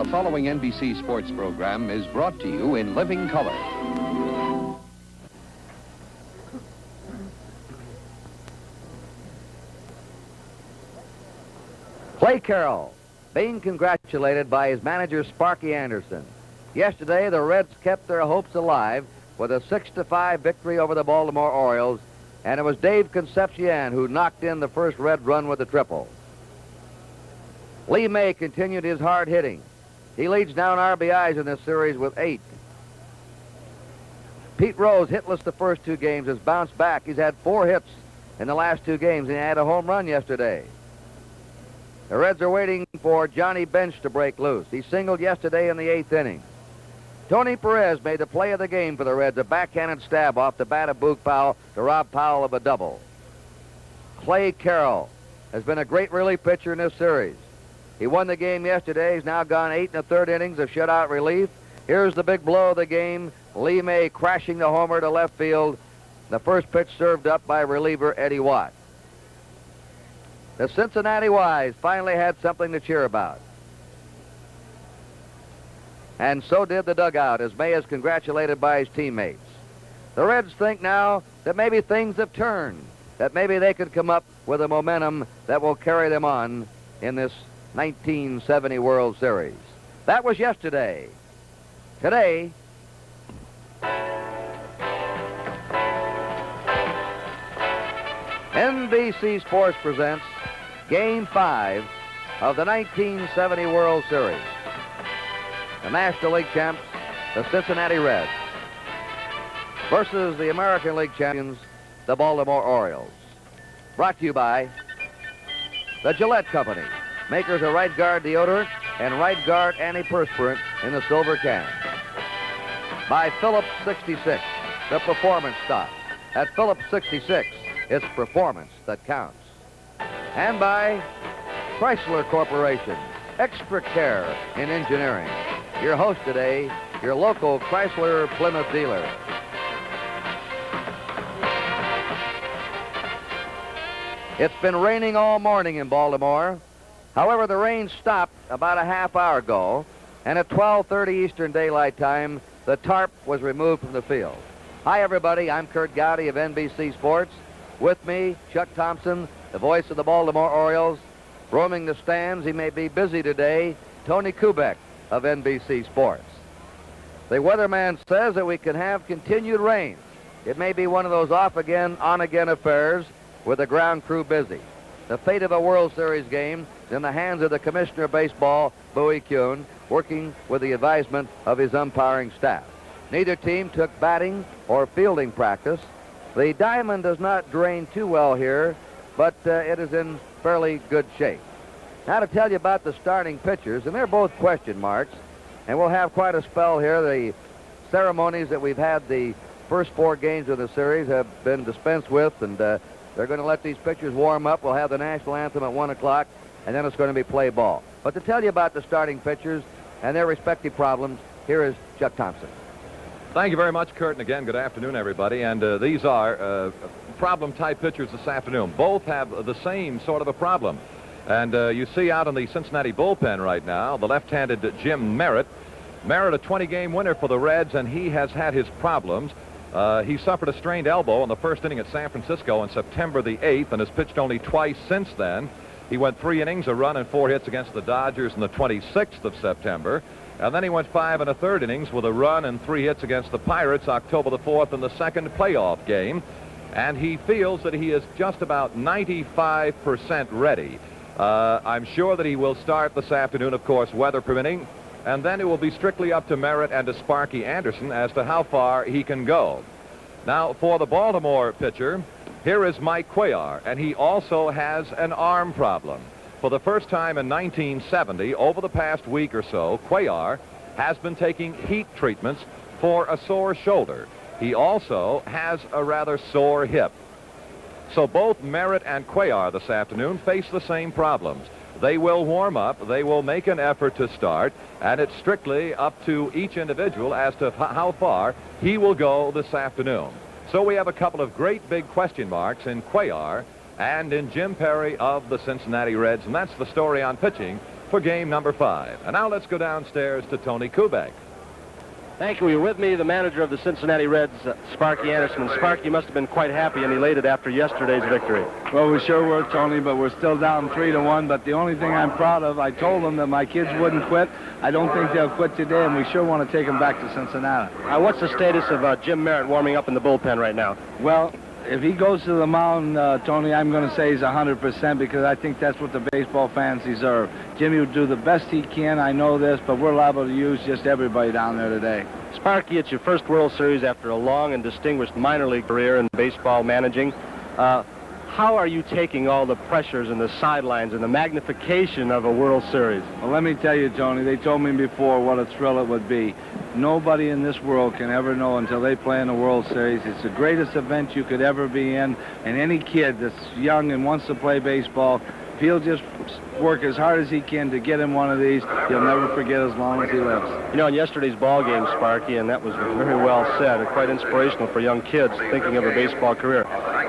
The following NBC sports program is brought to you in living color. Clay Carroll being congratulated by his manager Sparky Anderson. Yesterday, the Reds kept their hopes alive with a 6-5 victory over the Baltimore Orioles, and it was Dave Concepcion who knocked in the first Red run with a triple. Lee May continued his hard hitting. He leads now in RBIs in this series with 8. Pete Rose, hitless the first 2 games, has bounced back. He's had 4 hits in the last 2 games, and he had a home run yesterday. The Reds are waiting for Johnny Bench to break loose. He singled yesterday in the 8th inning. Tony Perez made the play of the game for the Reds, a backhanded stab off the bat of Boog Powell to rob Powell of a double. Clay Carroll has been a great relief pitcher in this series. He won the game yesterday. He's now gone 8 1/3 innings of shutout relief. Here's the big blow of the game. Lee May crashing the homer to left field. The first pitch served up by reliever Eddie Watt. The Cincinnati Wives finally had something to cheer about. And so did the dugout as May is congratulated by his teammates. The Reds think now that maybe things have turned, that maybe they could come up with a momentum that will carry them on in this 1970 World Series. That was yesterday. Today, NBC Sports presents Game 5 of the 1970 World Series. The National League champs, the Cincinnati Reds, versus the American League champions, the Baltimore Orioles. Brought to you by the Gillette Company, makers of Right Guard deodorant and Right Guard antiperspirant in the silver can. By Phillips 66, the performance stock. At Phillips 66, it's performance that counts. And by Chrysler Corporation, extra care in engineering. Your host today, your local Chrysler Plymouth dealer. It's been raining all morning in Baltimore. However, the rain stopped about a half hour ago, and at 12:30 Eastern Daylight Time, the tarp was removed from the field. Hi, everybody. I'm Curt Gowdy of NBC Sports. With me, Chuck Thompson, the voice of the Baltimore Orioles. Roaming the stands, he may be busy today, Tony Kubek of NBC Sports. The weatherman says that we can have continued rain. It may be one of those off-again, on-again affairs with the ground crew busy. The fate of a World Series game is in the hands of the Commissioner of Baseball, Bowie Kuhn, working with the advisement of his umpiring staff. Neither team took batting or fielding practice. The diamond does not drain too well here, but it is in fairly good shape. Now to tell you about the starting pitchers, and they're both question marks, and we'll have quite a spell here. The ceremonies that we've had the first 4 games of the series have been dispensed with, and they're going to let these pitchers warm up. We'll have the national anthem at 1 o'clock, and then it's going to be play ball. But to tell you about the starting pitchers and their respective problems, here is Chuck Thompson. Thank you very much, Curt, and again, good afternoon, everybody. And these are problem-type pitchers this afternoon. Both have the same sort of a problem. And you see out in the Cincinnati bullpen right now, the left-handed Jim Merritt. Merritt, a 20-game winner for the Reds, and he has had his problems. He suffered a strained elbow in the first inning at San Francisco on September the 8th and has pitched only twice since then. He went 3 innings, a run, and 4 hits against the Dodgers on the 26th of September. And then he went 5 1/3 innings with a run and 3 hits against the Pirates October the 4th in the second playoff game. And he feels that he is just about 95% ready. I'm sure that he will start this afternoon, of course, weather permitting. And then it will be strictly up to Merritt and to Sparky Anderson as to how far he can go. Now, for the Baltimore pitcher, here is Mike Cuellar, and he also has an arm problem. For the first time in 1970, over the past week or so, Cuellar has been taking heat treatments for a sore shoulder. He also has a rather sore hip. So both Merritt and Cuellar this afternoon face the same problems. They will warm up, they will make an effort to start, and it's strictly up to each individual as to how far he will go this afternoon. So we have a couple of great big question marks in Cuellar and in Jim Perry of the Cincinnati Reds, and that's the story on pitching for game number 5. And now let's go downstairs to Tony Kubek. Thank you. You're with me, the manager of the Cincinnati Reds, Sparky Anderson. And Sparky, you must have been quite happy and elated after yesterday's victory. Well, we sure were, Tony, but we're still down 3-1. But the only thing I'm proud of, I told them that my kids wouldn't quit. I don't think they'll quit today, and we sure want to take them back to Cincinnati. What's the status of Jim Merritt warming up in the bullpen right now? Well, if he goes to the mound, Tony, I'm going to say he's 100% because I think that's what the baseball fans deserve. Jimmy will do the best he can, I know this, but we're liable to use just everybody down there today. Sparky, it's your first World Series after a long and distinguished minor league career in baseball managing. How are you taking all the pressures and the sidelines and the magnification of a World Series? Well, let me tell you, Tony, they told me before what a thrill it would be. Nobody in this world can ever know until they play in the World Series. It's the greatest event you could ever be in, and any kid that's young and wants to play baseball, if he'll just work as hard as he can to get him one of these, he'll never forget as long as he lives. You know, in yesterday's ball game, Sparky, and that was very well said, quite inspirational for young kids thinking of a baseball career.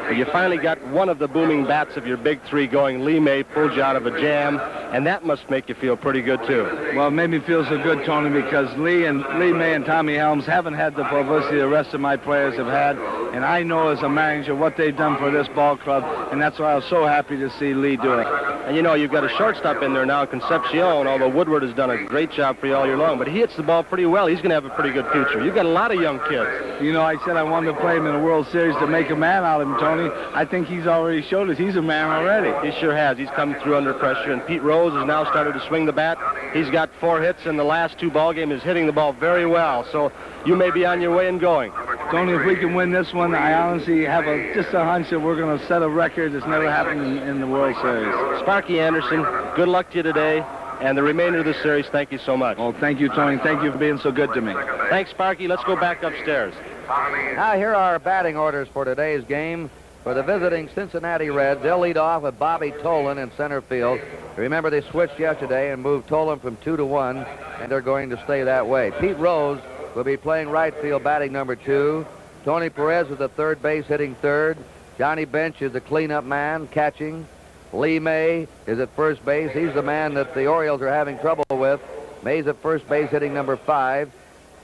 But you finally got one of the booming bats of your big three going. Lee May pulled you out of a jam, and that must make you feel pretty good, too. Well, it made me feel so good, Tony, because Lee May and Tommy Helms haven't had the publicity the rest of my players have had, and I know as a manager what they've done for this ball club, and that's why I was so happy to see Lee do it. And you know, you've got a shortstop in there now, Concepcion, although Woodward has done a great job for you all year long, but he hits the ball pretty well. He's going to have a pretty good future. You've got a lot of young kids. You know, I said I wanted to play him in the World Series to make a man out of him, Tony. I think he's already showed us he's a man already. He sure has. He's come through under pressure, and Pete Rose has now started to swing the bat. He's got 4 hits in the last 2 ball games. He's hitting the ball very well, so you may be on your way and going. Tony, if we can win this one, I honestly have just a hunch that we're going to set a record that's never happened in the World Series. Sparky Anderson, good luck to you today, and the remainder of the series, thank you so much. Oh, thank you, Tony. Thank you for being so good to me. Thanks, Sparky. Let's go back upstairs. Now, here are our batting orders for today's game. For the visiting Cincinnati Reds, they'll lead off with Bobby Tolan in center field. Remember, they switched yesterday and moved Tolan from 2 to 1, and they're going to stay that way. Pete Rose will be playing right field, batting number 2. Tony Perez is at third base, hitting third. Johnny Bench is the cleanup man, catching. Lee May is at first base. He's the man that the Orioles are having trouble with. May's at first base, hitting number 5.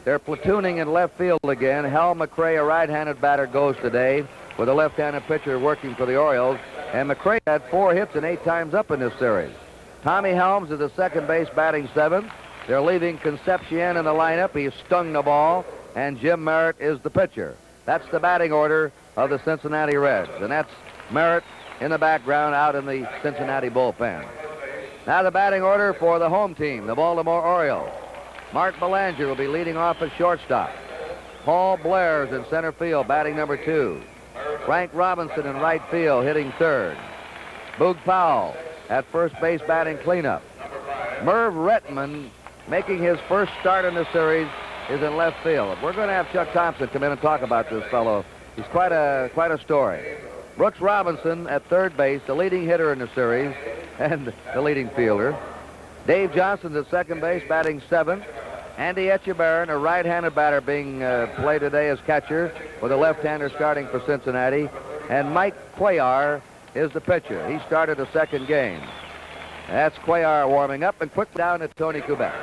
They're platooning in left field again. Hal McRae, a right-handed batter, goes today with a left-handed pitcher working for the Orioles. And McRae had 4 hits and 8 times up in this series. Tommy Helms is at second base, batting 7th. They're leaving Concepcion in the lineup. He's stung the ball, and Jim Merritt is the pitcher. That's the batting order of the Cincinnati Reds, and that's Merritt in the background out in the Cincinnati bullpen. Now the batting order for the home team, the Baltimore Orioles. Mark Belanger will be leading off at shortstop. Paul Blair's in center field, batting number 2. Frank Robinson in right field, hitting third. Boog Powell at first base, batting cleanup. Merv Retman, making his first start in the series, is in left field. We're going to have Chuck Thompson come in and talk about this fellow. He's quite a story. Brooks Robinson at third base, the leading hitter in the series, and the leading fielder. Dave Johnson's at second base, batting 7th. Andy Etchebarren, a right-handed batter, being played today as catcher, with a left-hander starting for Cincinnati. And Mike Cuellar is the pitcher. He started the second game. That's Cuellar warming up, and quick down to Tony Kubek.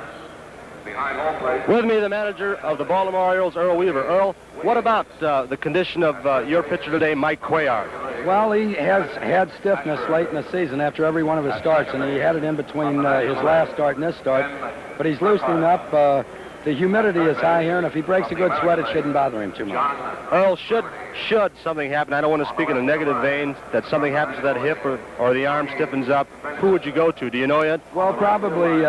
With me, the manager of the Baltimore Orioles, Earl Weaver. Earl, what about the condition of your pitcher today, Mike Cuellar? Well, he has had stiffness late in the season after every one of his starts, and he had it in between his last start and this start. But he's loosening up. The humidity is high here, and if he breaks a good sweat, it shouldn't bother him too much. Earl, should something happen, I don't want to speak in a negative vein, that something happens to that hip or the arm stiffens up, who would you go to? Do you know yet? Well, probably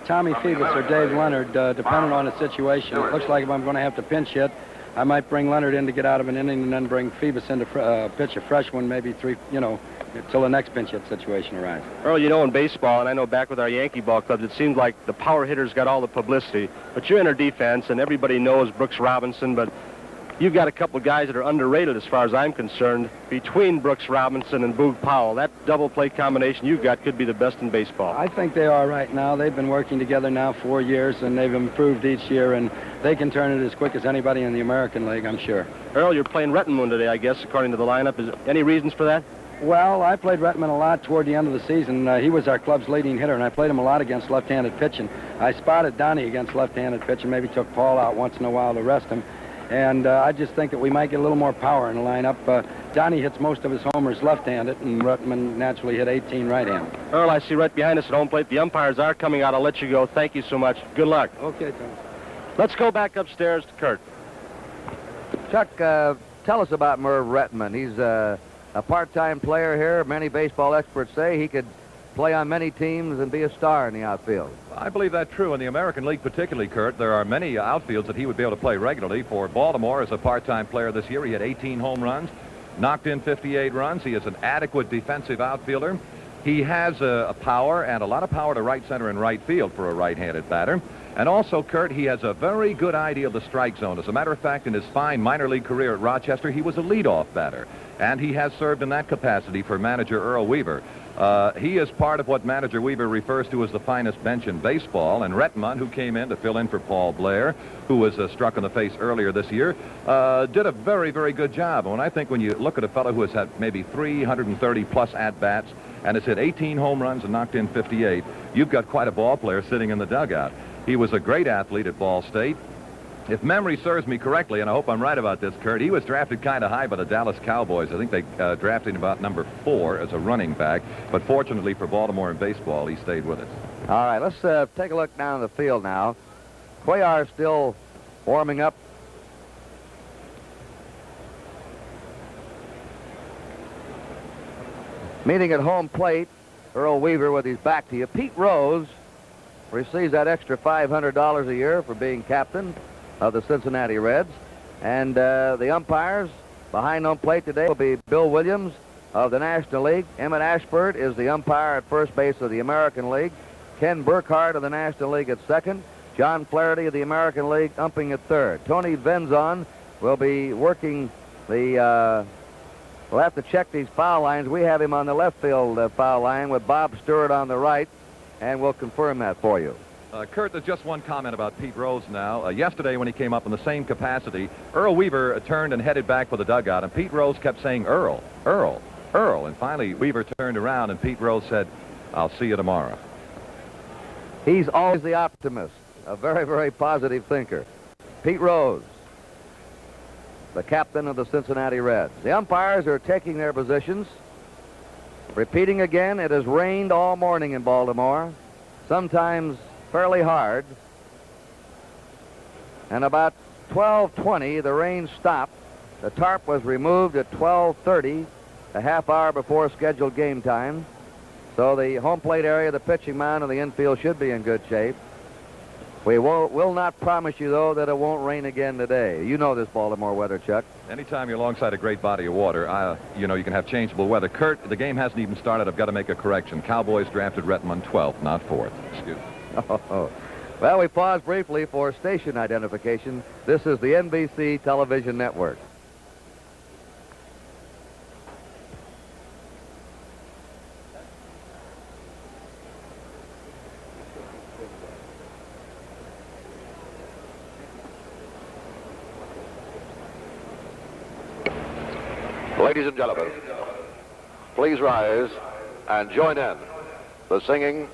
Tommy Phoebus or Dave Leonard, depending on the situation. It looks like if I'm going to have to pinch hit, I might bring Leonard in to get out of an inning and then bring Phoebus in to pitch a fresh one, maybe 3, until the next pinch hit situation arises. Earl, you know, in baseball, and I know back with our Yankee ball clubs, it seems like the power hitters got all the publicity, but you're in our defense, and everybody knows Brooks Robinson, but you've got a couple of guys that are underrated as far as I'm concerned. Between Brooks Robinson and Boog Powell, that double play combination you've got could be the best in baseball. I think they are right now. They've been working together now 4 years, and they've improved each year, and they can turn it as quick as anybody in the American League, I'm sure. Earl, you're playing Rettenmund today, I guess, according to the lineup. Is there any reasons for that? Well, I played Rettman a lot toward the end of the season. He was our club's leading hitter, and I played him a lot against left-handed pitching. I spotted Donnie against left-handed pitching, maybe took Paul out once in a while to rest him. And I just think that we might get a little more power in the lineup. Donnie hits most of his homers left-handed, and Rettman naturally hit 18 right-handed. Earl, I see right behind us at home plate. The umpires are coming out. I'll let you go. Thank you so much. Good luck. Okay, Tom. Let's go back upstairs to Curt. Chuck, tell us about Merv Rettman. He's a part-time player here. Many baseball experts say he could play on many teams and be a star in the outfield. I believe that's true. In the American League particularly, Curt, there are many outfields that he would be able to play regularly. For Baltimore as a part-time player this year, he had 18 home runs, knocked in 58 runs. He is an adequate defensive outfielder. He has a power, and a lot of power to right center and right field for a right-handed batter. And also, Curt, he has a very good idea of the strike zone. As a matter of fact, in his fine minor league career at Rochester, he was a leadoff batter. And he has served in that capacity for manager Earl Weaver. He is part of what manager Weaver refers to as the finest bench in baseball. And Rettman, who came in to fill in for Paul Blair, who was struck in the face earlier this year, did a very, very good job. And I think when you look at a fellow who has had maybe 330-plus at-bats and has hit 18 home runs and knocked in 58, you've got quite a ball player sitting in the dugout. He was a great athlete at Ball State. If memory serves me correctly, and I hope I'm right about this, Curt, he was drafted kind of high by the Dallas Cowboys. I think they drafted him about number 4 as a running back. But fortunately for Baltimore in baseball, he stayed with us. All right, let's take a look down the field now. Cuellar's still warming up. Meeting at home plate, Earl Weaver with his back to you. Pete Rose receives that extra $500 a year for being captain of the Cincinnati Reds. And the umpires behind home plate today will be Bill Williams of the National League. Emmett Ashford is the umpire at first base of the American League. Ken Burkhardt of the National League at second. John Flaherty of the American League umping at third. Tony Venzon will be working the... we'll have to check these foul lines. We have him on the left field foul line with Bob Stewart on the right, and we'll confirm that for you. Curt, there's just one comment about Pete Rose now. Yesterday when he came up in the same capacity, Earl Weaver turned and headed back for the dugout, and Pete Rose kept saying, Earl, Earl, Earl. And finally, Weaver turned around, and Pete Rose said, I'll see you tomorrow. He's always the optimist, a very, very positive thinker. Pete Rose, the captain of the Cincinnati Reds. The umpires are taking their positions. Repeating again, it has rained all morning in Baltimore, sometimes fairly hard. And about 12:20, the rain stopped. The tarp was removed at 12:30, a half hour before scheduled game time. So the home plate area, the pitching mound, and the infield should be in good shape. We will not promise you, though, that it won't rain again today. You know this Baltimore weather, Chuck. Anytime you're alongside a great body of water, you know you can have changeable weather. Curt, the game hasn't even started. I've got to make a correction. Cowboys drafted Rettman 12th, not 4th. Excuse me. Oh. Well, we pause briefly for station identification. This is the NBC television network. Ladies and gentlemen, please rise and join in the singing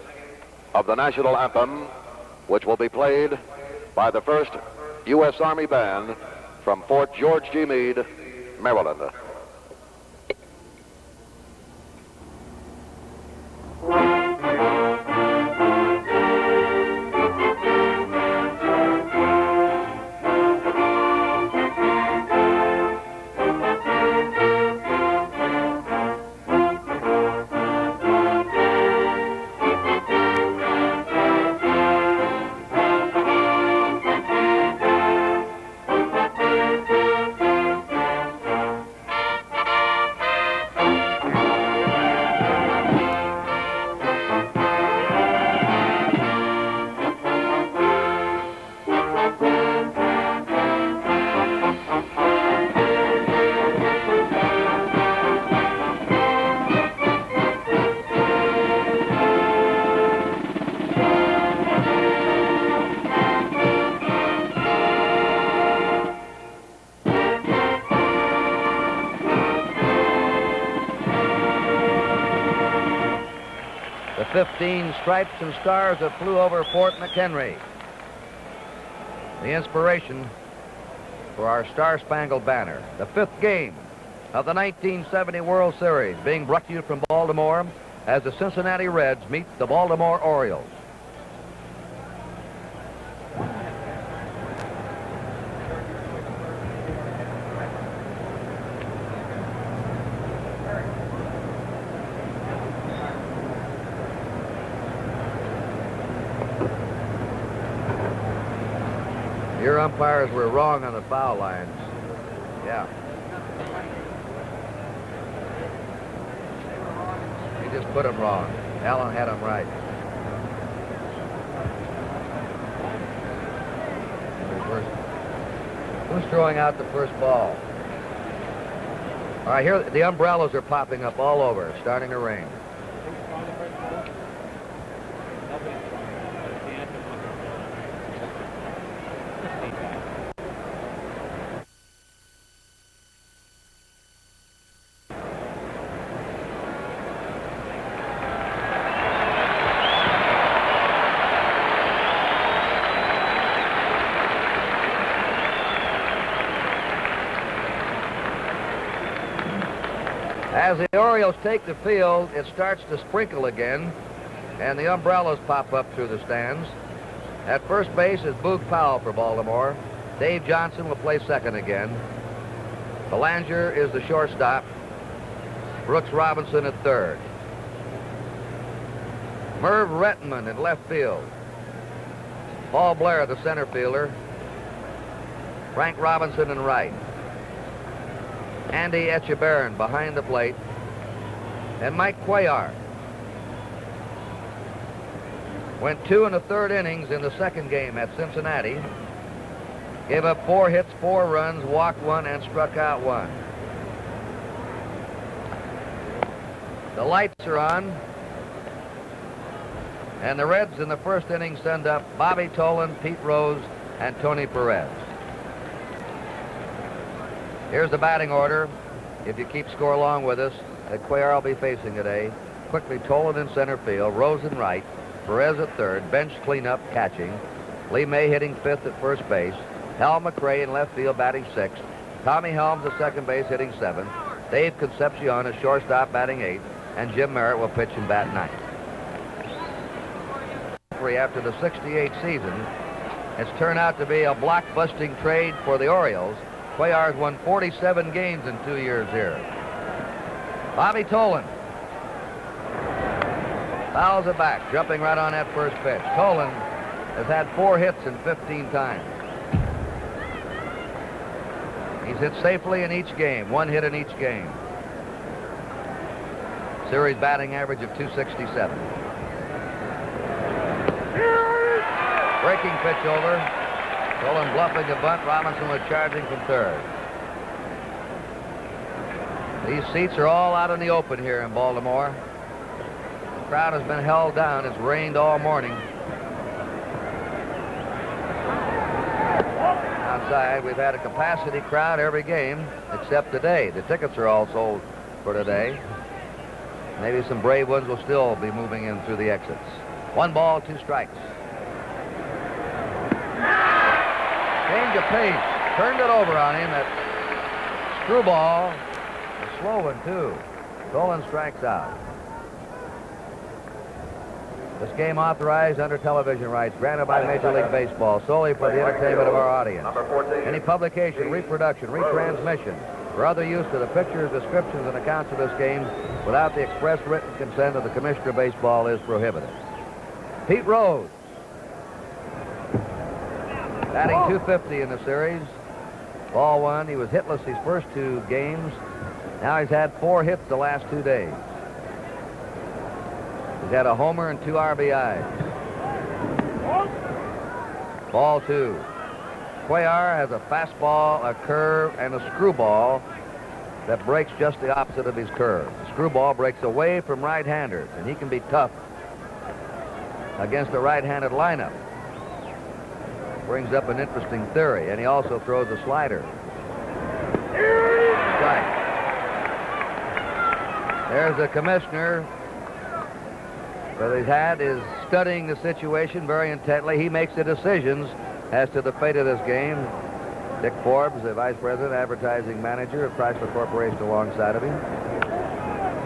of the national anthem, which will be played by the 1st U.S. Army Band from Fort George G. Meade, Maryland. 15 stripes and stars that flew over Fort McHenry. The inspiration for our Star-Spangled Banner. The 5th game of the 1970 World Series being brought to you from Baltimore as the Cincinnati Reds meet the Baltimore Orioles. Your umpires were wrong on the foul lines. Yeah. He just put them wrong. Allen had them right. Who's throwing out the first ball? All right, here the umbrellas are popping up all over. It's starting to rain. As the Orioles take the field, it starts to sprinkle again, and the umbrellas pop up through the stands. At first base is Boog Powell for Baltimore. Dave Johnson will play second again. Belanger is the shortstop. Brooks Robinson at third. Merv Rettenman in left field. Paul Blair, the center fielder. Frank Robinson in right. Andy Etchebarren behind the plate, and Mike Cuellar. Went 2 1/3 innings in the second game at Cincinnati. Gave up 4 hits, 4 runs, walked 1, and struck out 1. The lights are on, and the Reds in the first inning send up Bobby Tolan, Pete Rose, and Tony Perez. Here's the batting order. If you keep score along with us, that Cuellar will be facing today. Quickly, Tolan in center field, Rose in right, Perez at third, bench cleanup catching. Lee May hitting 5th at first base. Hal McRae in left field batting 6th. Tommy Helms at second base hitting 7th. Dave Concepcion is shortstop batting 8th. And Jim Merritt will pitch and bat 9th. After the '68 season, it's turned out to be a block-busting trade for the Orioles. Cuellar's won 47 games in 2 years here. Bobby Tolan fouls it back, jumping right on that first pitch. Tolan has had 4 hits in 15 times. He's hit safely in each game, 1 hit in each game. Series batting average of 267. Breaking pitch over. Tolan bluffing a bunt. Robinson was charging from third. These seats are all out in the open here in Baltimore. The crowd has been held down. It's rained all morning. Outside, we've had a capacity crowd every game except today. The tickets are all sold for today. Maybe some brave ones will still be moving in through the exits. 1 ball, 2 strikes. Change of pace. Turned it over on him. That screwball. A slow one, too. Tolan strikes out. This game authorized under television rights granted by Major League Baseball solely for the entertainment of our audience. Any publication, reproduction, retransmission, or other use of the pictures, descriptions, and accounts of this game without the express written consent of the Commissioner of Baseball is prohibited. Pete Rose, batting .250 in the series. Ball 1. He was hitless these first 2 games. Now he's had 4 hits the last 2 days. He's had a homer and 2 RBIs. Ball 2. Cuellar has a fastball, a curve, and a screwball that breaks just the opposite of his curve. The screwball breaks away from right-handers, and he can be tough against a right-handed lineup. Brings up an interesting theory, and he also throws a slider. Strike. There's the commissioner What he's had is studying the situation very intently. He makes the decisions as to the fate of this game. Dick Forbes, the Vice President, Advertising Manager of Chrysler Corporation, alongside of him.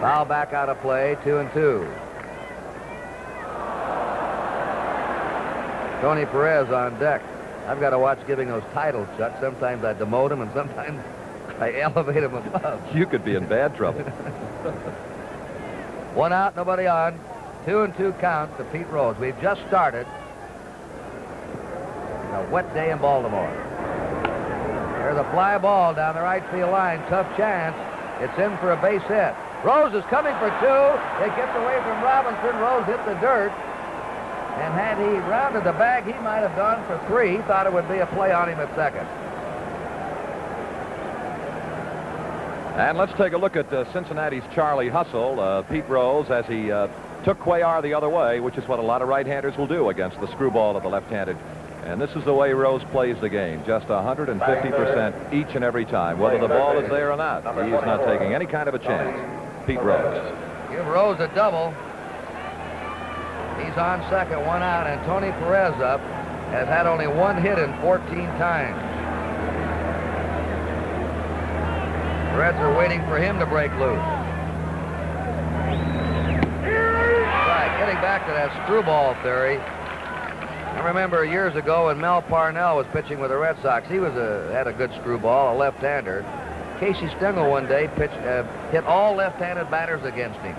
Foul back out of play, 2-2. Tony Perez on deck. I've got to watch giving those titles, Chuck. Sometimes I demote him, and sometimes I elevate him above. You could be in bad trouble. 1 out, nobody on. 2-2 count to Pete Rose. We've just started a wet day in Baltimore. There's a fly ball down the right field line. Tough chance. It's in for a base hit. Rose is coming for 2. It gets away from Robinson. Rose hit the dirt. And had he rounded the bag, he might have gone for 3. He thought it would be a play on him at second. And let's take a look at Cincinnati's Charlie Hustle. Pete Rose, as he took Cuellar the other way, which is what a lot of right-handers will do against the screwball of the left-handed. And this is the way Rose plays the game, just 150% each and every time, whether the ball is there or not. He is not taking any kind of a chance. Pete Rose. Give Rose a double. He's on second, 1 out, and Tony Perez up has had only 1 hit in 14 times. The Reds are waiting for him to break loose. Right, getting back to that screwball theory. I remember years ago when Mel Parnell was pitching with the Red Sox. He had a good screwball, a left-hander. Casey Stengel one day hit all left-handed batters against him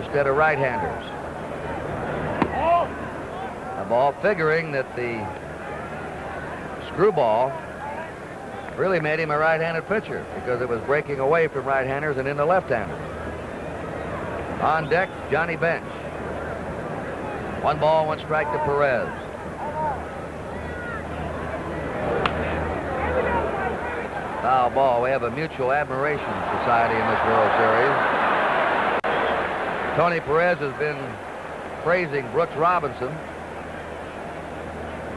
instead of right-handers. The ball figuring that the screwball really made him a right-handed pitcher because it was breaking away from right-handers and into left-handers. On deck, Johnny Bench. 1 ball, 1 strike to Perez. Foul ball. We have a mutual admiration society in this World Series. Tony Perez has been praising Brooks Robinson.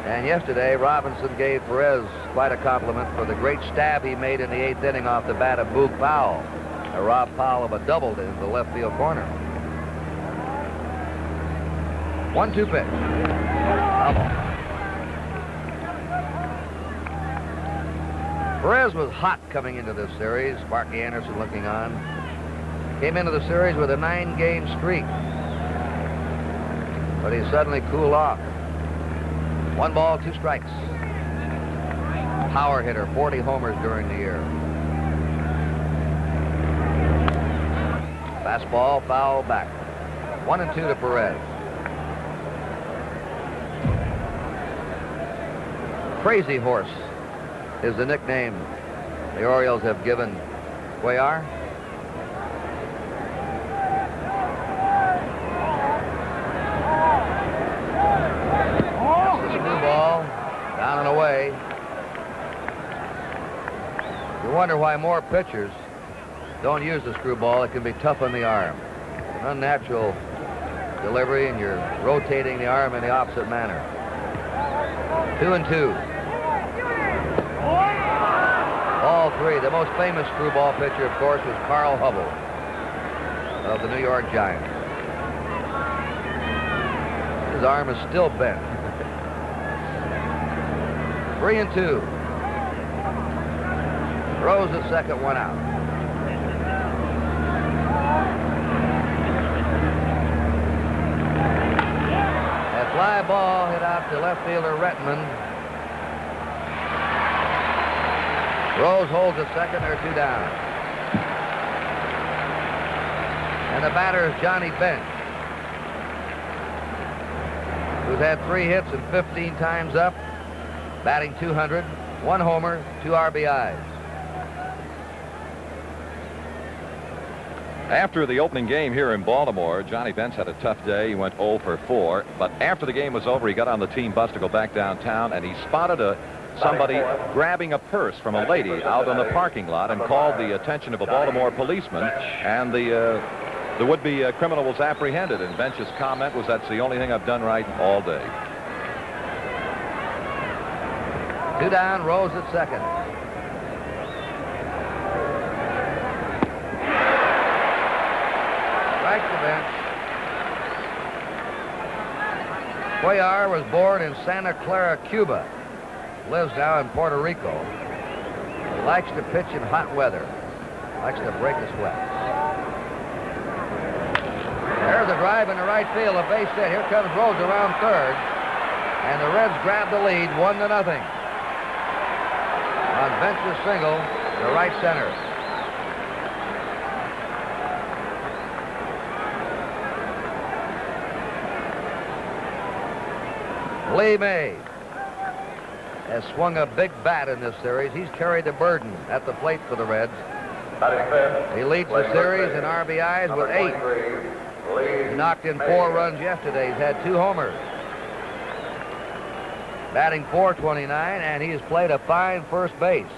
And yesterday, Robinson gave Perez quite a compliment for the great stab he made in the 8th inning off the bat of Boog Powell. Rob Powell of a double to the left field corner. 1-2 pitch. Foul ball. Perez was hot coming into this series. Sparky Anderson looking on. Came into the series with a 9-game streak. But he suddenly cooled off. 1 ball, 2 strikes. Power hitter, 40 homers during the year. Fastball, foul back. 1-2 to Perez. Crazy Horse is the nickname the Orioles have given Cuellar. That's the screwball, down and away. You wonder why more pitchers don't use the screwball. It can be tough on the arm. It's an unnatural delivery, and you're rotating the arm in the opposite manner. 2-2. Ball 3. The most famous screwball pitcher, of course, was Carl Hubble of the New York Giants. His arm is still bent. 3-2. Rose at second, 1 out. A fly ball hit out to left fielder Rettman. Rose holds at second, there are 2 down. And the batter is Johnny Bench, who's had 3 hits and 15 times up, batting .200, 1 homer, 2 RBIs. After the opening game here in Baltimore, Johnny Bench had a tough day. He went 0 for 4. But after the game was over, he got on the team bus to go back downtown, and he spotted somebody grabbing a purse from a lady out in the parking lot and called the attention of a Baltimore policeman, and the would-be criminal was apprehended. And Bench's comment was, "That's the only thing I've done right all day." 2 down, Rose at second. Strike to Bench. Cuellar was born in Santa Clara, Cuba. Lives now in Puerto Rico. He likes to pitch in hot weather. Likes to break a sweat. There's a drive into right field, a base hit. Here comes Rhodes around third. And the Reds grab the lead, 1-0. On Bench's single to right center. Lee May has swung a big bat in this series. He's carried the burden at the plate for the Reds. He leads the series in RBIs with 8. He knocked in 4 runs yesterday. He's had 2 homers. Batting .429, and he has played a fine first base.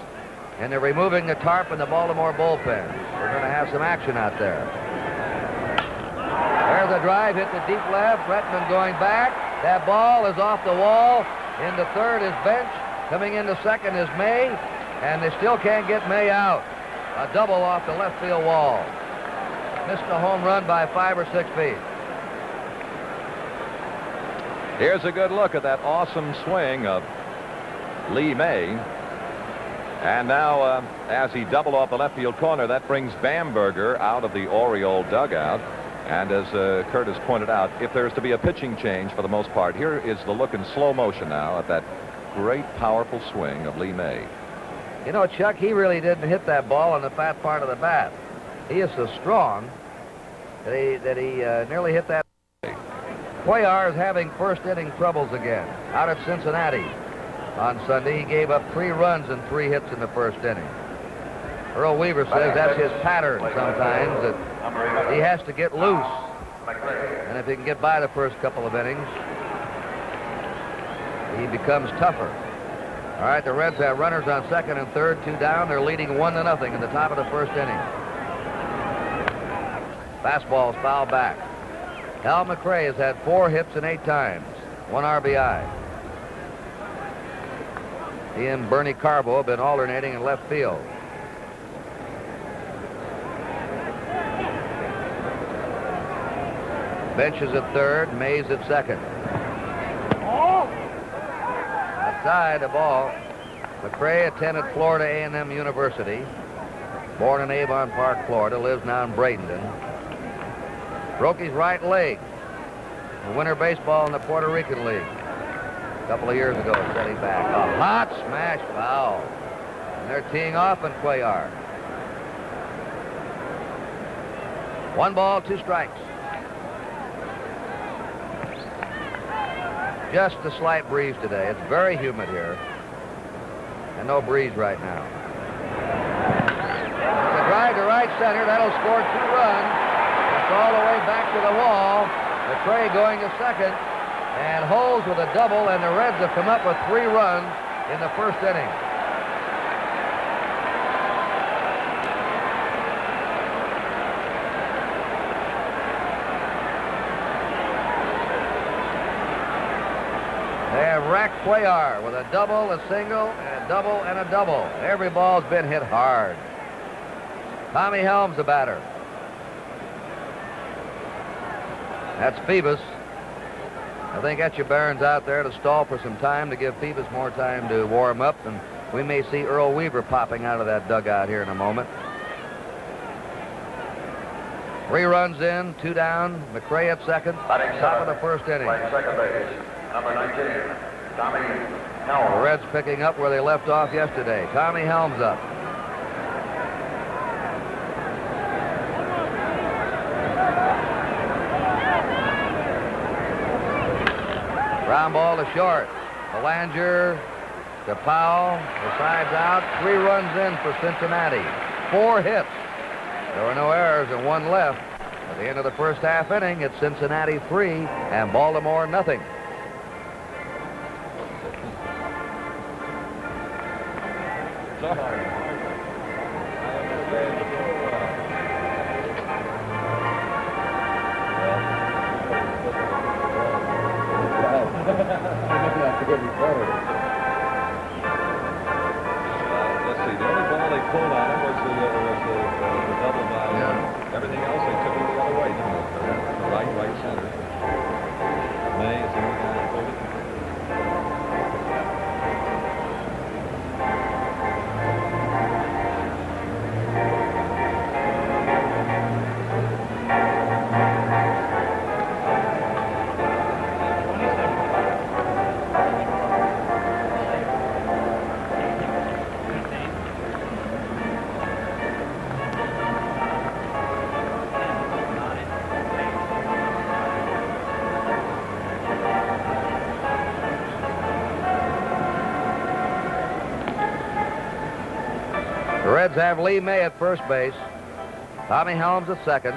And they're removing the tarp in the Baltimore bullpen. We're going to have some action out there. There's a drive, hit the deep left. Retman going back. That ball is off the wall. Into third is Bench. Coming into second is May. And they still can't get May out. A double off the left field wall. Missed a home run by 5 or 6 feet. Here's a good look at that awesome swing of Lee May. And now, as he doubled off the left field corner, that brings Bamberger out of the Oriole dugout. And as Curt has pointed out, if there's to be a pitching change for the most part, here is the look in slow motion now at that great, powerful swing of Lee May. You know, Chuck, he really didn't hit that ball on the fat part of the bat. He is so strong that he nearly hit that. Cuellar is having first inning troubles again. Out at Cincinnati on Sunday, he gave up 3 runs and 3 hits in the first inning. Earl Weaver says that's his pattern sometimes, that he has to get loose. And if he can get by the first couple of innings, he becomes tougher. All right, the Reds have runners on second and third, 2 down. They're leading 1-0 in the top of the first inning. Fastball's fouled back. Hal McRae has had 4 hits and 8 times, 1 RBI. He and Bernie Carbo have been alternating in left field. Bench is at third, Mays at second. Outside the ball. McRae attended Florida A&M University. Born in Avon Park, Florida, lives now in Bradenton. Broke his right leg in winter baseball in the Puerto Rican League. A couple of years ago, set him back. A hot smash foul. And they're teeing off on Cuellar. 1 ball, 2 strikes. Just a slight breeze today. It's very humid here. And no breeze right now. It's a drive to right center. That'll score 2 runs. It's all the way back to the wall. McRae going to second. And holds with a double. And the Reds have come up with 3 runs in the first inning. They have racked Cuellar with a double, a single, and a double, and a double. Every ball's been hit hard. Tommy Helms, the batter. That's Phoebus. I think Etchebarren's out there to stall for some time to give Phoebus more time to warm up, and we may see Earl Weaver popping out of that dugout here in a moment. 3 runs in, 2 down. McRae at second. Top of the first inning. Second base, number 19, Tommy Helms. The Reds picking up where they left off yesterday. Tommy Helms up. Ground ball to short. Belanger to Powell. The side's out. 3 runs in for Cincinnati. 4 hits. There were no errors and 1 left. At the end of the first half inning, it's Cincinnati 3 and Baltimore nothing. Let's see, the only ball they pulled on him was the double by. Yeah. Everything else they took it the other way, didn't they? Right center. May is the only guy that pulled The Reds have Lee May at first base, Tommy Helms at second,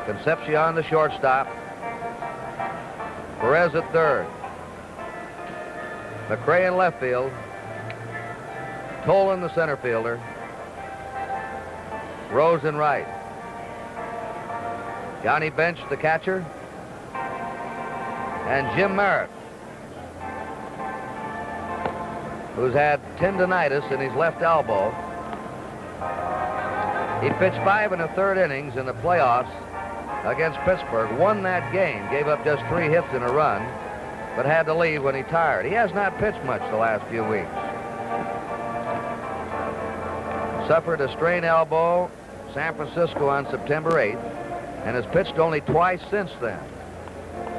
Concepcion the shortstop, Perez at third, McRae in left field, Tolan the center fielder, Rose in right. Johnny Bench the catcher, and Jim Merritt, who's had tendonitis in his left elbow. He pitched 5 1/3 innings in the playoffs against Pittsburgh, won that game, gave up just 3 hits and a run, but had to leave when he tired. He has not pitched much the last few weeks. Suffered a strained elbow, San Francisco on September 8th, and has pitched only twice since then.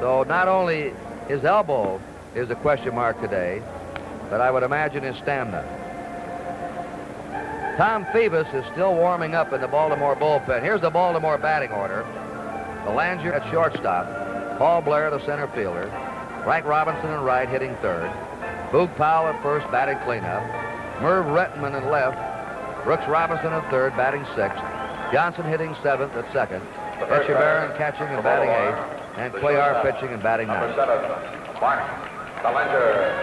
So not only his elbow is a question mark today, but I would imagine his stamina. Tom Phoebus is still warming up in the Baltimore bullpen. Here's the Baltimore batting order. Belanger at shortstop, Paul Blair the center fielder, Frank Robinson in right hitting third, Boog Powell at first batting cleanup, Merv Rettenman in left, Brooks Robinson at third batting sixth, Johnson hitting seventh at second, Echeverria catching and batting eighth, and Cuellar pitching and batting ninth.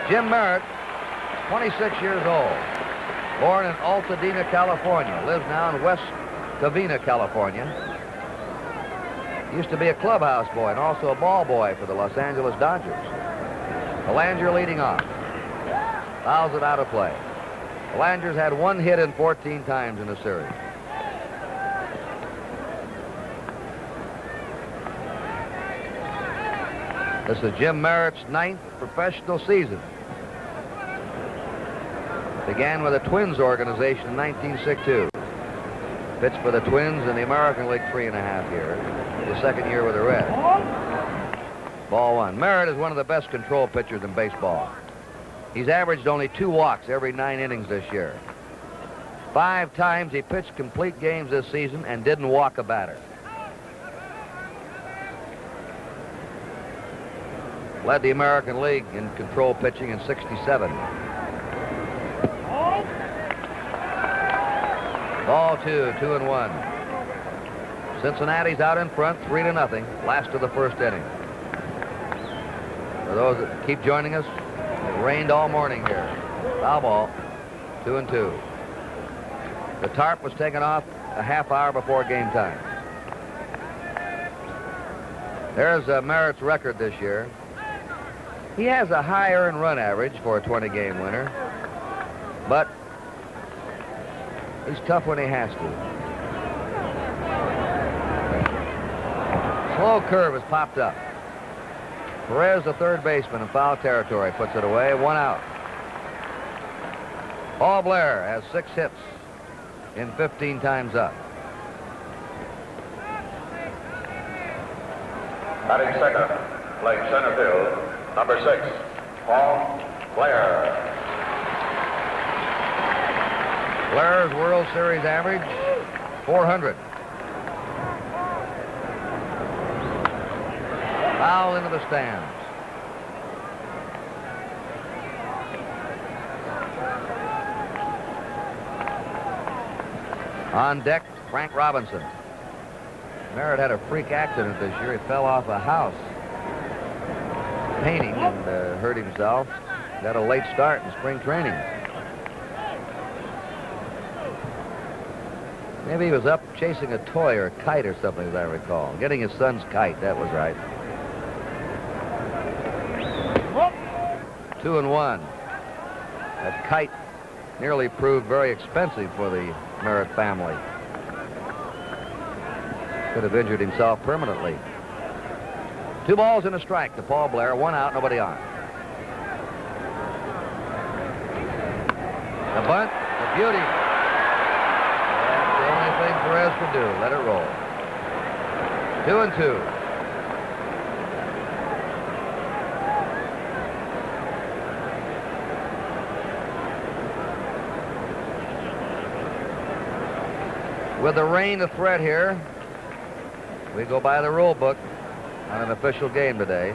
Jim Merritt, 26 years old, born in Altadena, California, lives now in West Covina, California. Used to be a clubhouse boy and also a ball boy for the Los Angeles Dodgers. Belanger leading off. Fouls it out of play. Belanger's had 1 hit in 14 times in the series. This is Jim Merritt's 9th professional season. Began with the Twins organization in 1962. Pitched for the Twins in the American League 3.5 years. His second year with the Reds. Ball 1. Merritt is one of the best control pitchers in baseball. He's averaged only 2 walks every 9 innings this year. 5 times he pitched complete games this season and didn't walk a batter. Led the American League in control pitching in '67. Ball 2, 2-1. Cincinnati's out in front, 3-0, last of the first inning. For those that keep joining us, it rained all morning here. Foul ball, 2-2. The tarp was taken off a half hour before game time. There's Merritt's record this year. He has a high earned run average for a 20-game winner, but he's tough when he has to. Slow curve has popped up. Perez, the third baseman in foul territory, puts it away. 1 out. Paul Blair has 6 hits in 15 times up. Batting second, playing center field, number 6, Paul Blair. Blair's World Series average, 400. Foul into the stands. On deck, Frank Robinson. Merritt had a freak accident this year. He fell off a house painting and hurt himself. Got a late start in spring training. Maybe he was up chasing a toy or a kite or something, as I recall. Getting his son's kite, that was right. 2-1. That kite nearly proved very expensive for the Merritt family. Could have injured himself permanently. 2 balls and a strike to Paul Blair. 1 out, nobody on. The bunt, the beauty. That's the only thing Perez could do. Let it roll. 2-2. With the rain a threat here, we go by the rule book on an official game today.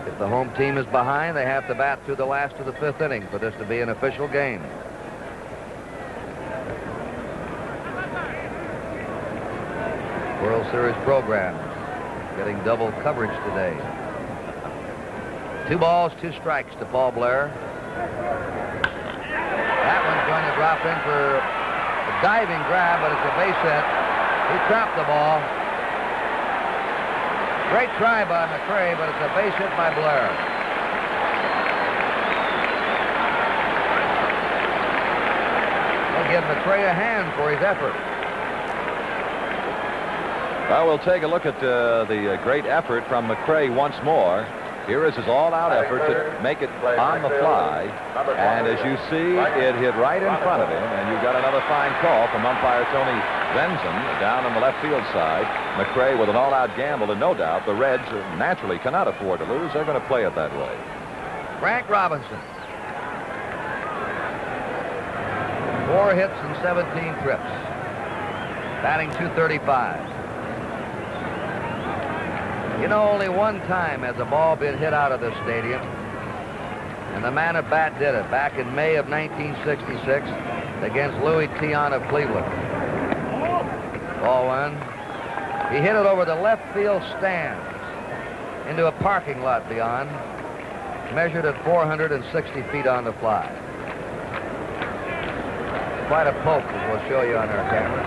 If the home team is behind, they have to bat through the last of the 5th inning for this to be an official game. World Series program. Getting double coverage today. 2 balls, 2 strikes to Paul Blair. That one's going to drop in for a diving grab, but it's a base hit. He trapped the ball. Great try by McCray, but it's a base hit by Blair. They'll give McCray a hand for his effort. Well, we'll take a look at the great effort from McCray once more. Here is his all-out effort to make it on the fly. And as you see, it hit right in front of him. And you've got another fine call from umpire Tony Benson down on the left field side. McCray with an all-out gamble, and no doubt the Reds naturally cannot afford to lose. They're going to play it that way. Frank Robinson. 4 hits and 17 trips. Batting .235. You know, only one time has a ball been hit out of this stadium, and the man at bat did it back in May of 1966 against Louis Tiant of Cleveland. Ball 1. He hit it over the left field stands into a parking lot beyond, measured at 460 feet on the fly. Quite a poke, as we'll show you on our camera.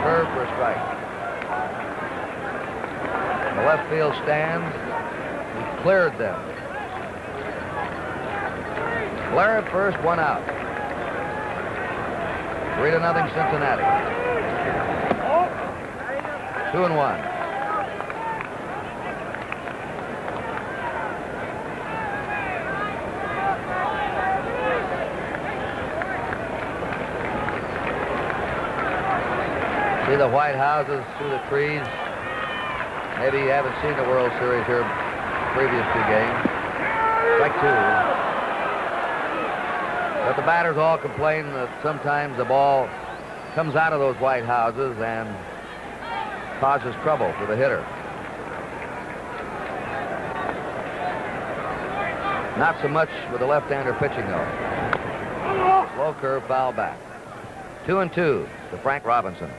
Curve for a strike. The left field stands, he cleared them. Blair at first, 1 out. 3-0 Cincinnati. 2-1. See the white houses through the trees. Maybe you haven't seen the World Series here previous 2 games. Strike 2. But the batters all complain that sometimes the ball comes out of those white houses and causes trouble for the hitter. Not so much with the left-hander pitching, though. Slow curve, foul back. 2-2 to Frank Robinson.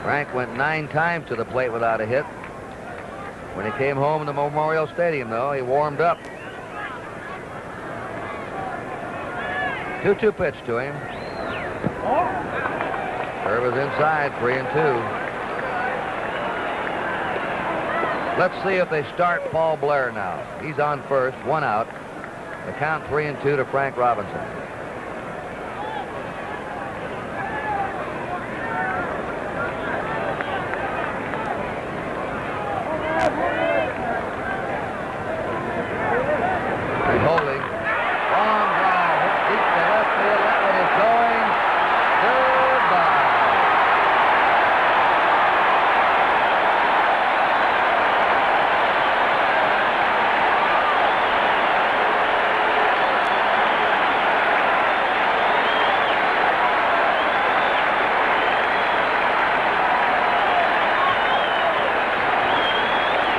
Frank went 9 times to the plate without a hit. When he came home to Memorial Stadium, though, he warmed up. 2-2 pitch to him. Curve is inside, 3-2. Let's see if they start Paul Blair now. He's on first, 1 out. The count 3-2 to Frank Robinson.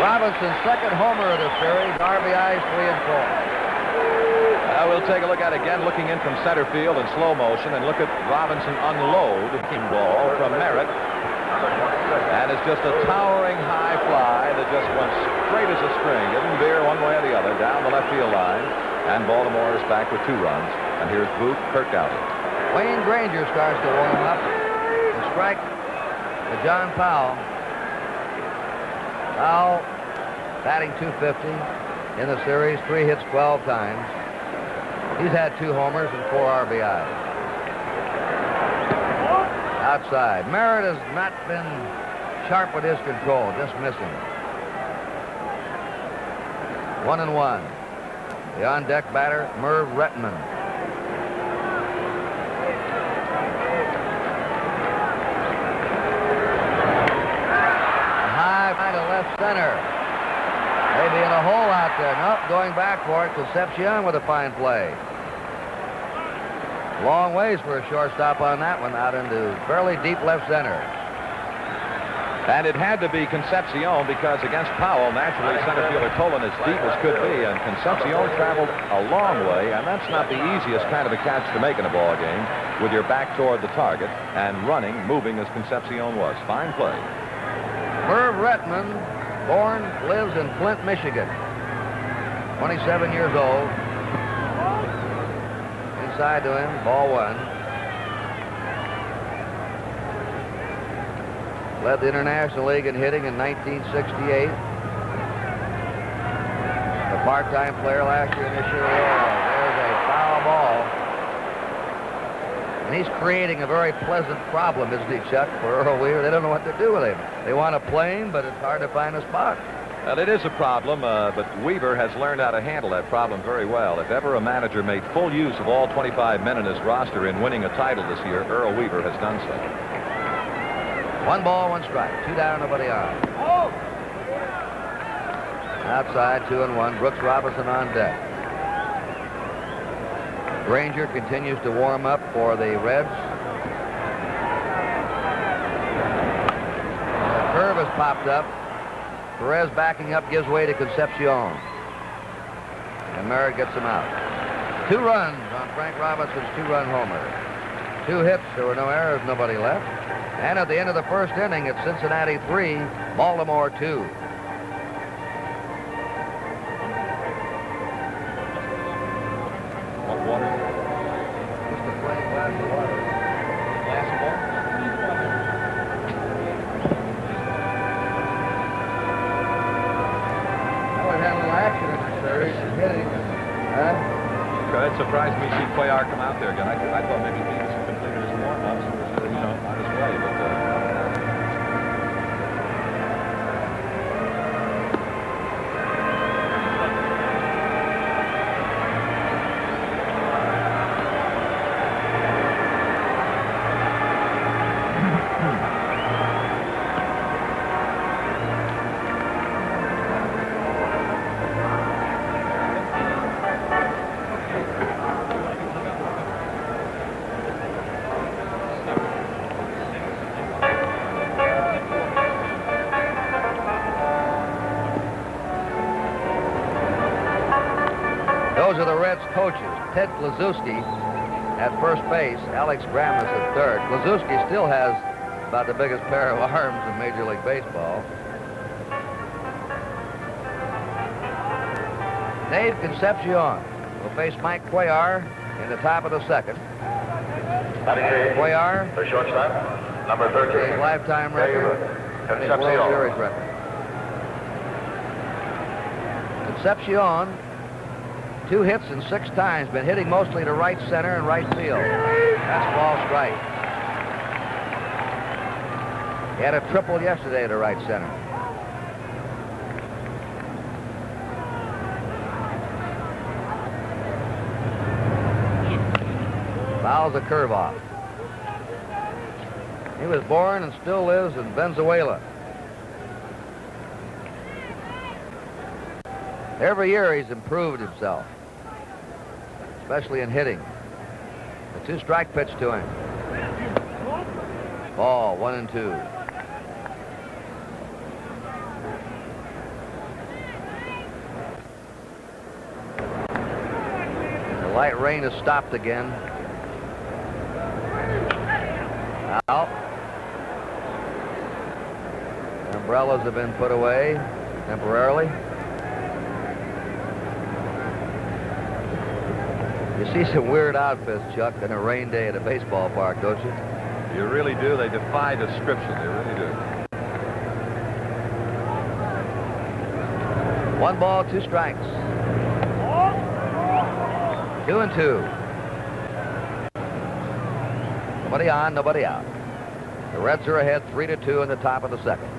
Robinson's second homer of the series, RBIs 3 and 4. We'll take a look at it again, looking in from center field in slow motion, and look at Robinson unload the ball from Merritt. And it's just a towering high fly that just went straight as a string. Didn't veer one way or the other down the left field line. And Baltimore is back with 2 runs. And here's Curt Gowdy. Wayne Granger starts to warm up. The strike to John Powell. Powell batting .250 in the series, 3 hits 12 times. He's had 2 homers and 4 RBIs. Outside. Merritt has not been sharp with his control, just missing. 1-1. The on-deck batter, Merv Retman. High to left center. Maybe in a hole out there. Nope, going back for it. Concepcion with a fine play. Long ways for a shortstop on that one, out into fairly deep left center. And it had to be Concepcion because against Powell, naturally, center fielder Tolan as deep as could be, and Concepcion traveled a long way, and that's not the easiest kind of a catch to make in a ball game with your back toward the target and running, moving as Concepcion was. Fine play. Merv Rettman, born, lives in Flint, Michigan. 27 years old. Inside to him, ball one. Led the International League in hitting in 1968. A part-time player last year in this year. There's a foul ball. And he's creating a very pleasant problem, isn't he, Chuck, for Earl Weaver? They don't know what to do with him. They want to play him, but it's hard to find a spot. Well, it is a problem, but Weaver has learned how to handle that problem very well. If ever a manager made full use of all 25 men in his roster in winning a title this year, Earl Weaver has done so. 1 ball, 1 strike. 2 down, nobody on. Outside, 2-1. Brooks Robinson on deck. Granger continues to warm up for the Reds. The curve has popped up. Perez backing up gives way to Concepcion. And Merritt gets him out. 2 runs on Frank Robinson's 2-run homer. 2 hits, there were no errors, nobody left. And at the end of the first inning, it's Cincinnati 3, Baltimore 2. What water? Just a plain glass of water. Glass of water? I would have a little action in this series. Hitting. Huh? It surprised me to see Cuellar come out there again. I thought maybe he was completed his warm-ups and was, on his way, but... Those are the Reds coaches. Ted Kluszewski at first base, Alex Grammas at third. Kluszewski still has about the biggest pair of arms in Major League Baseball. Dave Concepcion will face Mike Cuellar in the top of the second. Cuellar, The shortstop, number 13. his lifetime record, and his World Series record. Concepcion, 2 hits and 6 times, been hitting mostly to right center and right field. That's ball strike. He had a triple yesterday to right center. Fouls a curve off. He was born and still lives in Venezuela. Every year he's improved himself, especially in hitting. A 2-strike pitch to him. Ball, 1-2. The light rain has stopped again. Out. Umbrellas have been put away temporarily. You see some weird outfits, Chuck, on a rain day at a baseball park, don't you? You really do. They defy description. They really do. 1 ball, 2 strikes. 2-2. Nobody on, nobody out. The Reds are ahead 3-2 in the top of the second.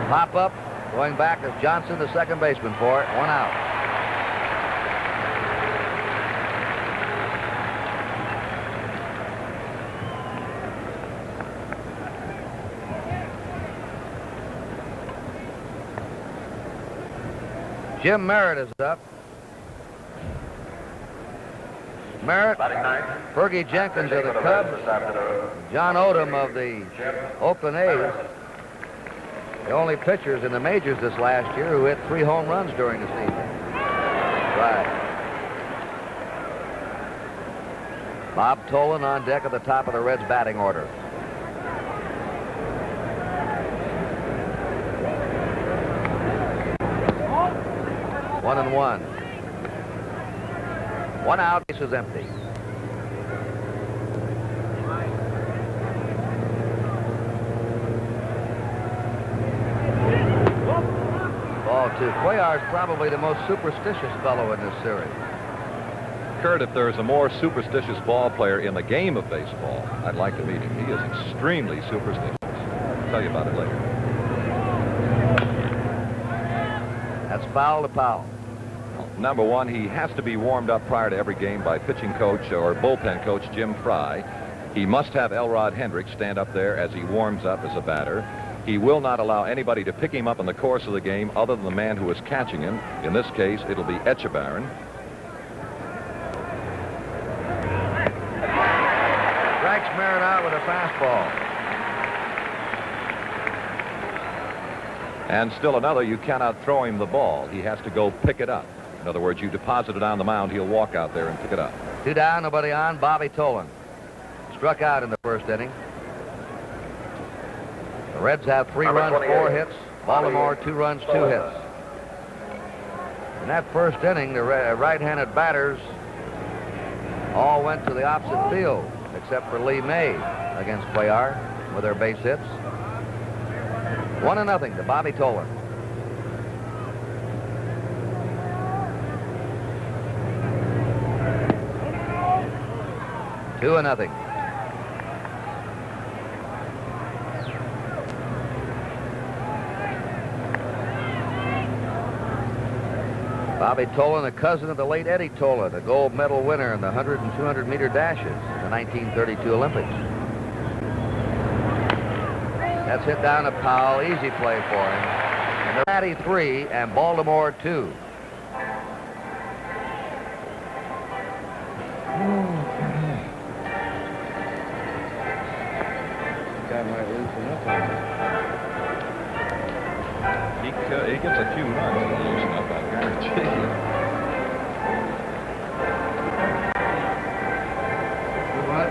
Pop up. Going back is Johnson, the second baseman for it. 1 out. Jim Merritt is up. Merritt, Fergie Jenkins of the Cubs, John Odom of the Oakland A's. The only pitchers in the majors this last year who hit 3 home runs during the season. Right. Bob Tolan on deck at the top of the Reds' batting order. One and one. One out, base is empty. Ball 2. Cuellar's probably the most superstitious fellow in this series. Curt, if there's a more superstitious ball player in the game of baseball, I'd like to meet him. He is extremely superstitious. I'll tell you about it later. That's foul to Powell. Number one, he has to be warmed up prior to every game by pitching coach or bullpen coach Jim Fry. He must have Elrod Hendricks stand up there as he warms up as a batter. He will not allow anybody to pick him up in the course of the game other than the man who is catching him. In this case, it'll be Echebarren. Strikes Merritt out with a fastball. And still another, you cannot throw him the ball. He has to go pick it up. In other words, you deposit it on the mound, he'll walk out there and pick it up. 2 down, nobody on. Bobby Tolan struck out in the first inning. The Reds have 3 runs, 4 hits. Baltimore 2 runs, 2 hits. In that first inning, the right-handed batters all went to the opposite field, except for Lee May against Cuellar with their base hits. 1-0 to Bobby Tolan. Two 2-0. Bobby Tolan, a cousin of the late Eddie Tolan, a gold medal winner in the 100 and 200 meter dashes in the 1932 Olympics. That's hit down to Powell. Easy play for him. And the Cincinnati 3 and Baltimore 2. He gets a few runs and he'll loosen up, I guarantee you. What?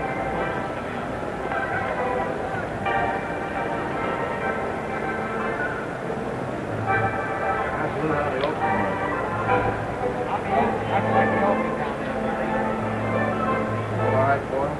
All right, for him.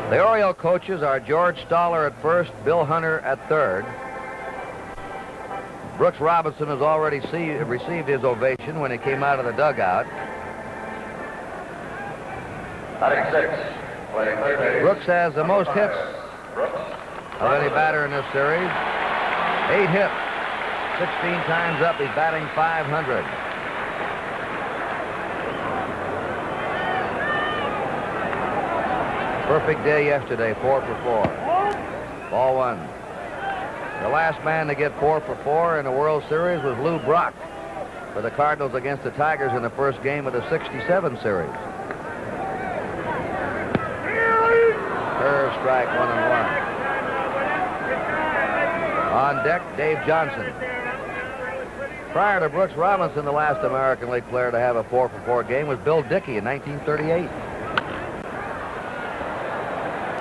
The Oriole coaches are George Stoller at first, Bill Hunter at third. Brooks Robinson has already received his ovation when he came out of the dugout. Brooks has the most hits of any batter in this series. 8 hits, 16 times up. He's batting .500. Perfect day yesterday, 4 for 4. Ball 1. The last man to get 4 for 4 in the World Series was Lou Brock for the Cardinals against the Tigers in the first game of the '67 series. Curve strike, 1-1. On deck, Dave Johnson. Prior to Brooks Robinson, the last American League player to have a 4 for 4 game was Bill Dickey in 1938.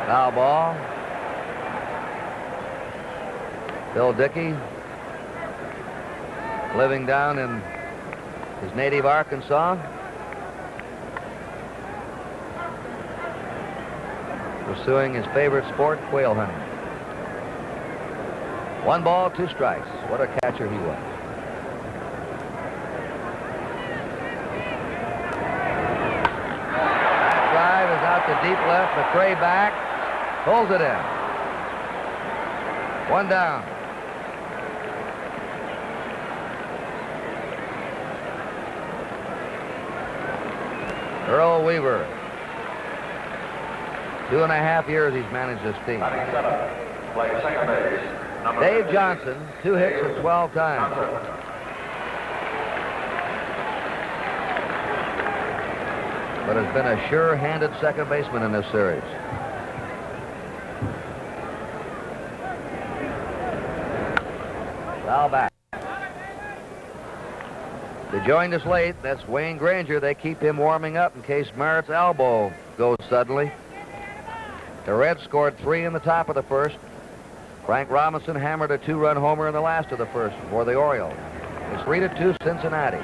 Foul ball. Bill Dickey, living down in his native Arkansas, pursuing his favorite sport, quail hunting. 1 ball, 2 strikes. What a catcher he was. That drive is out to deep left. McRae back. Pulls it in. 1 down. Earl Weaver. 2.5 years he's managed this team. Dave Johnson, 2 hits and 12 times. But has been a sure-handed second baseman in this series. Foul back. They joined us late. That's Wayne Granger. They keep him warming up in case Merritt's elbow goes suddenly. The Reds scored 3 in the top of the first. Frank Robinson hammered a 2-run homer in the last of the first for the Orioles. It's 3-2 Cincinnati.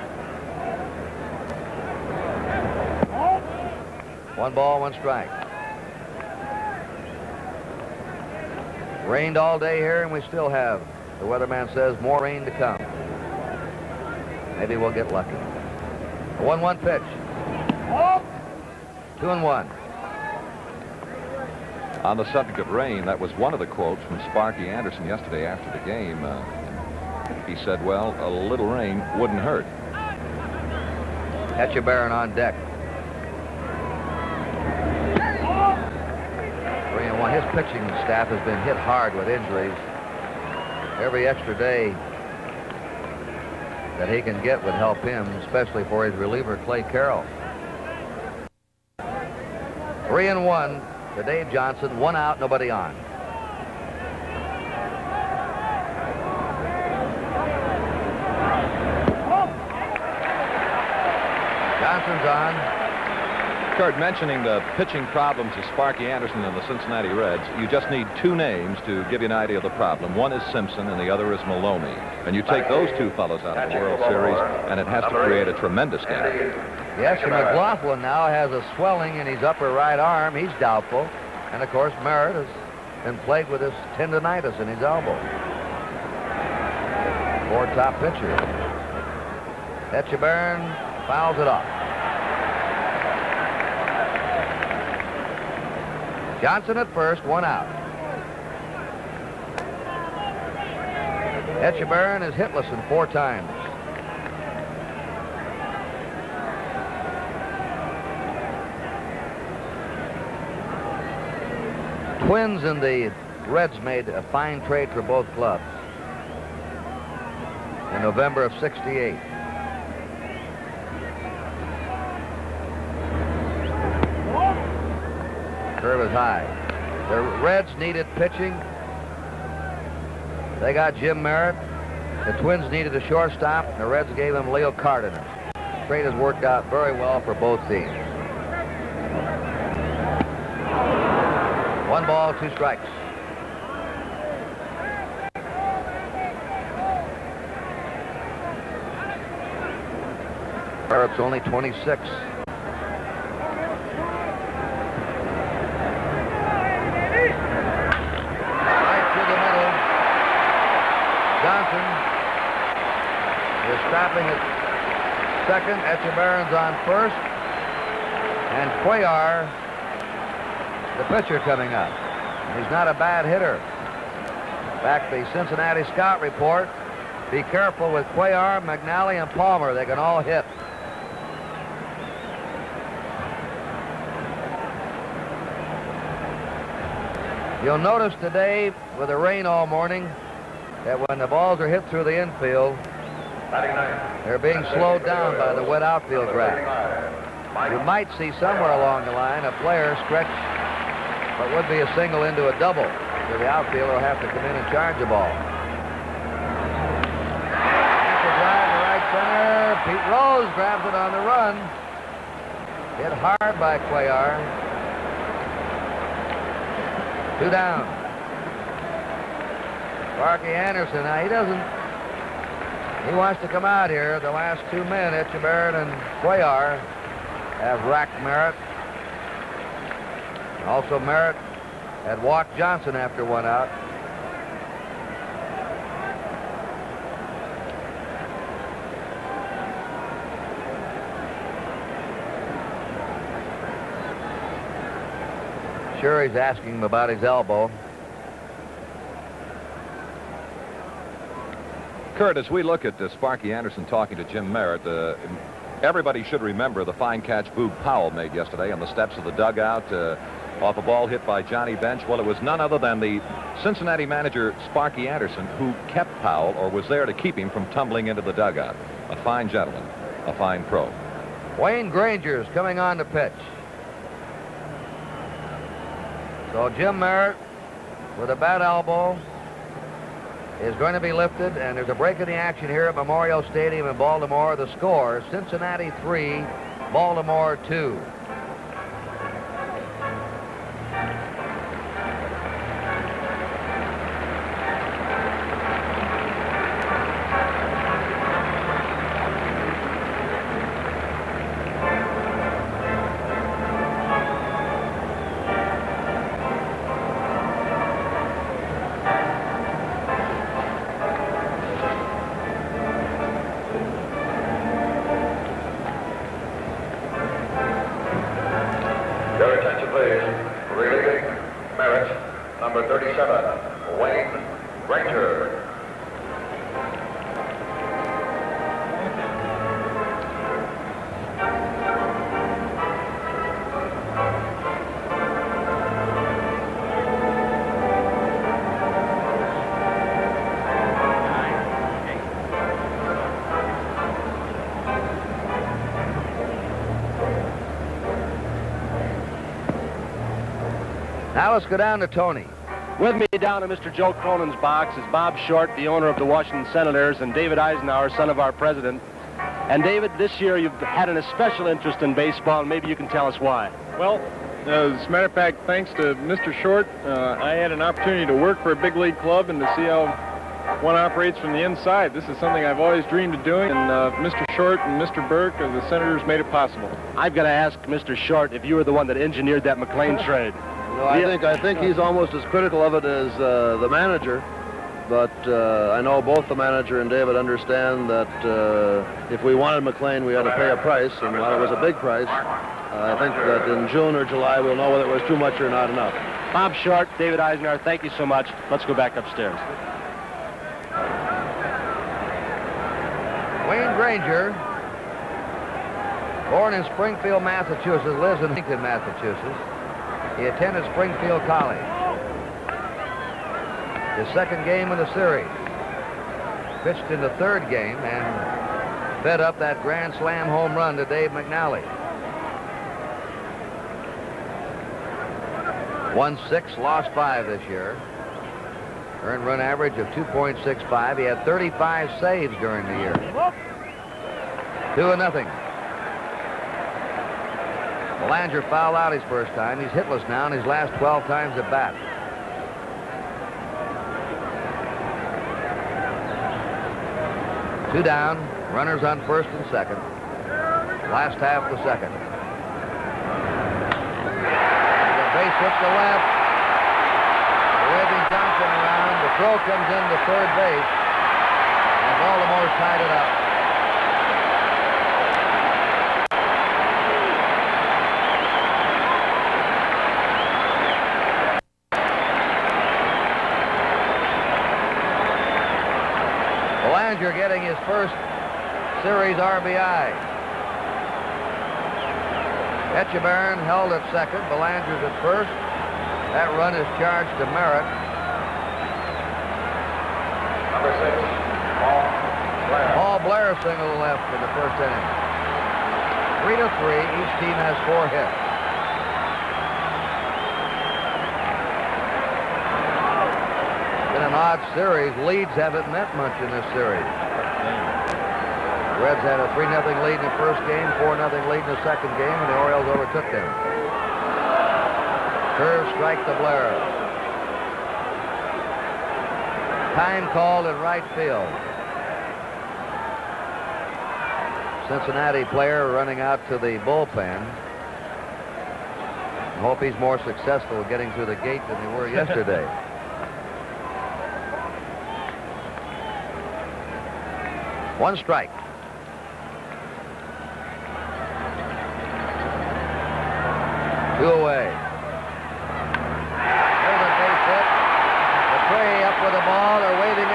1 ball, 1 strike. Rained all day here, and we still have, the weatherman says, more rain to come. Maybe we'll get lucky. A 1-1 pitch. 2-1. On the subject of rain, that was one of the quotes from Sparky Anderson yesterday after the game. He said, well, a little rain wouldn't hurt. Etchebarren on deck. 3-1. His pitching staff has been hit hard with injuries. Every extra day that he can get would help him, especially for his reliever, Clay Carroll. 3-1 to Dave Johnson. 1 out, nobody on. Johnson's on. Curt, mentioning the pitching problems of Sparky Anderson and the Cincinnati Reds, you just need 2 names to give you an idea of the problem. One is Simpson and the other is Maloney. And you take those 2 fellows out of the World Series, and it has to create a tremendous gap. Yes, and McLaughlin now has a swelling in his upper right arm. He's doubtful. And, of course, Merritt has been plagued with this tendonitis in his elbow. 4 top pitchers. Etchebarren fouls it off. Johnson at first, 1 out. Etchebarren is hitless in 4 times. Twins and the Reds made a fine trade for both clubs in November of '68. Curve is high. The Reds needed pitching. They got Jim Merritt. The Twins needed a shortstop, and the Reds gave him Leo Cardenas. The trade has worked out very well for both teams. 1 ball, 2 strikes. Merritt's only 26. Johnson is stopping at second. Etchebarren's on first. And Cuellar, the pitcher, coming up. He's not a bad hitter. In fact, the Cincinnati scout report, be careful with Cuellar, McNally, and Palmer. They can all hit. You'll notice today, with the rain all morning, that when the balls are hit through the infield, they're being slowed down by the wet outfield grass. You might see somewhere along the line a player stretch what would be a single into a double, so the outfielder will have to come in and charge the ball. That's a drive to right center. Pete Rose grabs it on the run. Hit hard by Cuellar. 2 down. Sparky Anderson, now he wants to come out here. The last 2 men, Etchebarren and Cuellar, have racked Merritt. Also, Merritt had walked Johnson after 1 out. sure he's asking him about his elbow. Curt, as we look at Sparky Anderson talking to Jim Merritt, everybody should remember the fine catch Boog Powell made yesterday on the steps of the dugout off a ball hit by Johnny Bench. Well, it was none other than the Cincinnati manager, Sparky Anderson, who kept Powell, or was there to keep him from tumbling into the dugout. A fine gentleman, a fine pro. Wayne Granger's coming on to pitch. So Jim Merritt, with a bad elbow, is going to be lifted, and there's a break in the action here at Memorial Stadium in Baltimore. The score, Cincinnati 3, Baltimore 2. Your attention, please. Relieving Merritt, number 37, Wayne Granger. Now let's go down to Tony. With me down in Mr. Joe Cronin's box is Bob Short, the owner of the Washington Senators, and David Eisenhower, son of our president. And David, this year you've had an especial interest in baseball, and maybe you can tell us why. Well, as a matter of fact, thanks to Mr. Short, I had an opportunity to work for a big league club and to see how one operates from the inside. This is something I've always dreamed of doing, and Mr. Short and Mr. Burke of the Senators made it possible. I've got to ask Mr. Short if you were the one that engineered that McLean trade. No, I think he's almost as critical of it as the manager, but I know both the manager and David understand that if we wanted McLean, we had to pay a price, and while it was a big price, I think that in June or July we'll know whether it was too much or not enough. Bob Short, David Eisenhower, thank you so much. Let's go back upstairs. Wayne Granger, born in Springfield, Massachusetts, lives in Lincoln, Massachusetts. He attended Springfield College. His second game in the series. Pitched in the third game and fed up that grand slam home run to Dave McNally. Won 6, lost 5 this year. Earned run average of 2.65. He had 35 saves during the year. 2-0. Belanger fouled out his first time. He's hitless now in his last 12 times at bat. Two down, runners on first and second. Last half the second. The base hit to left. Waving Thompson around. The throw comes into third base. And Baltimore's tied it up. Belanger getting his first series RBI. Etchebarren held at second. Belanger's at first. That run is charged to Merritt. Number 6, Paul Blair. Paul Blair single left in the first inning. 3-3. Each team has 4 hits. Been an odd series. Leads haven't meant much in this series. The Reds had a 3-0 lead in the first game, 4-0 lead in the second game, and the Orioles overtook them. Curve strike to Blair. Time called in right field. Cincinnati player running out to the bullpen. I hope he's more successful getting through the gate than they were yesterday. One strike. Two away.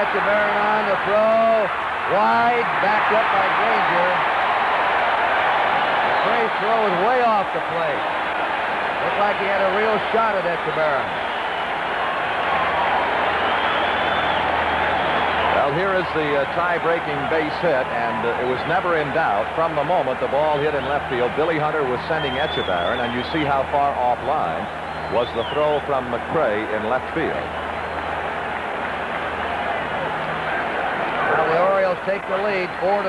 Etchebarren on the throw. Wide, backed up by Granger. McCray's throw was way off the plate. Looked like he had a real shot at Etchebarren. Well, here is the tie-breaking base hit, and it was never in doubt. From the moment the ball hit in left field, Billy Hunter was sending Etchebarren, and you see how far offline was the throw from McCray in left field. Well, the Orioles take the lead 4-3.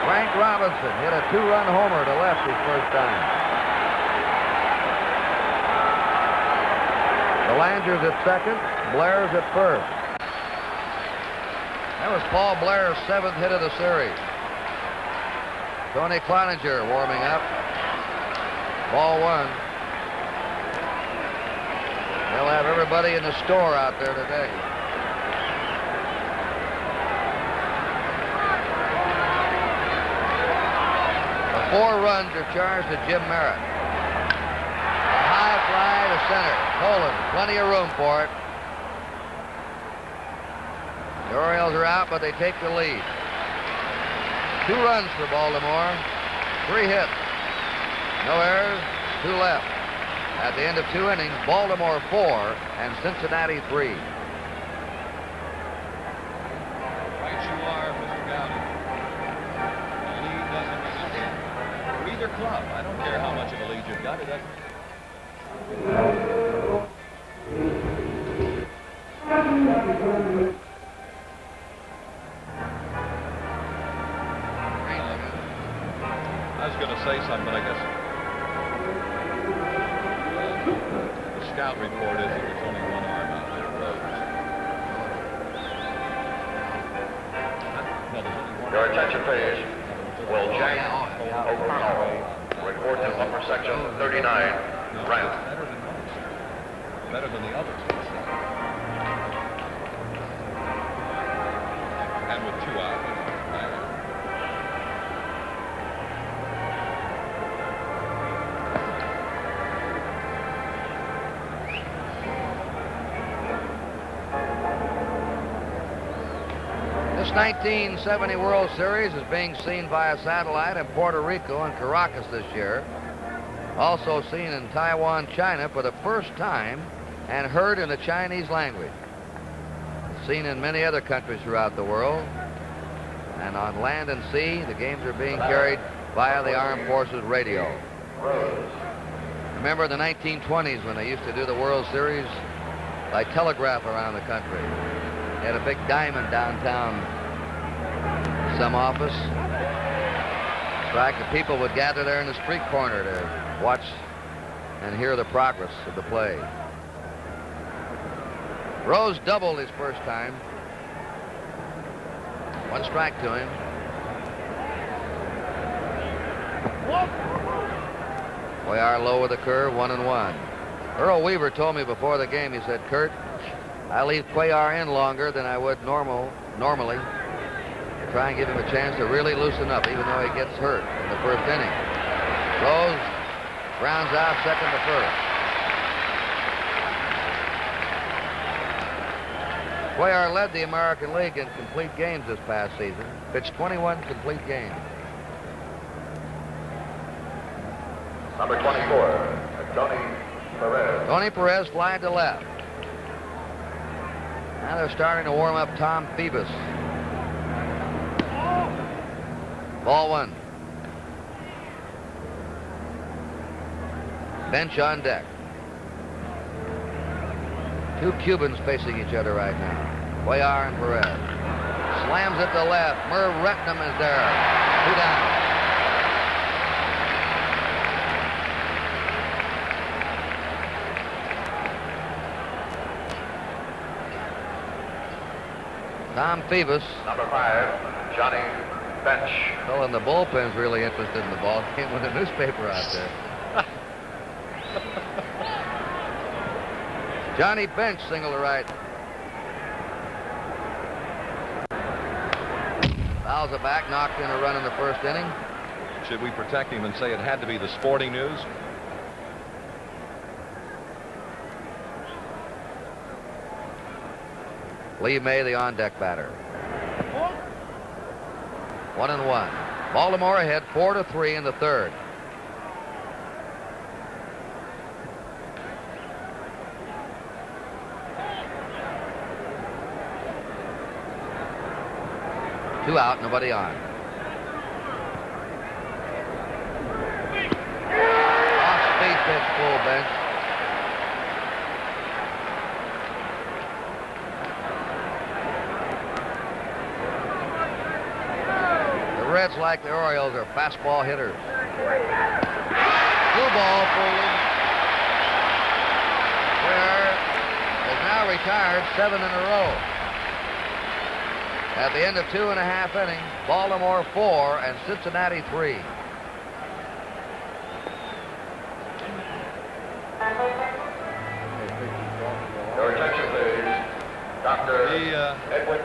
Frank Robinson hit a 2-run homer to left his first time. Belanger's at second, Blair's at first. That was Paul Blair's 7th hit of the series. Tony Cloninger warming up. Ball 1. They'll have everybody in the store out there today. The 4 runs are charged to Jim Merritt. A high fly to center. Poland, plenty of room for it. The Orioles are out, but they take the lead. 2 runs for Baltimore. 3 hits. No errors, 2 left. At the end of 2 innings, Baltimore 4 and Cincinnati 3. Right you are, Mr. Gowdy. The lead doesn't exist. For either club. I don't care how much of a lead you've got. It doesn't. I was going to say something, but I guess the scout report is that there's only 1 arm out there. No, there's only 1 Your arm. attention, please. Will James O'Connell report to upper section 39, ramp. Better than most. Better than the others. And with 2 out. This 1970 World Series is being seen via satellite in Puerto Rico and Caracas this year. Also seen in Taiwan, China for the first time and heard in the Chinese language. It's seen in many other countries throughout the world. And on land and sea, the games are being carried via the Armed Forces radio. Remember the 1920s when they used to do the World Series by telegraph around the country. They had a big diamond downtown, some office. In fact, the people would gather there in the street corner to watch and hear the progress of the play. Rose doubled his first time. 1 strike to him. Cuellar low with the curve, 1-1. Earl Weaver told me before the game, he said, Curt, I leave Cuellar in longer than I would normally to try and give him a chance to really loosen up, even though he gets hurt in the first inning. Rose rounds out second to first. Cuellar led the American League in complete games this past season. Pitched 21 complete games. Number 24, Tony Perez. Tony Perez flied to left. Now they're starting to warm up Tom Phoebus. Ball 1. Bench on deck. 2 Cubans facing each other right now. Cuellar and Perez. Slams it to left. Merv Retnam is there. 2 down. Tom Phoebus. Number 5, Johnny Bench. Well, and the bullpen's really interested in the ball game with a newspaper out there. Johnny Bench single to right. Fouls it back, knocked in a run in the first inning. Should we protect him and say it had to be the Sporting News? Lee May, the on-deck batter. 1-1. Baltimore ahead 4-3 in the third. Two out, nobody on. Off-speed pitch, full bench. The Reds, like the Orioles, are fastball hitters. Blue ball, Foley. Where is now retired 7 in a row. At the end of 2.5 innings, Baltimore 4 and Cincinnati 3. Your attention, please. Dr. Edwin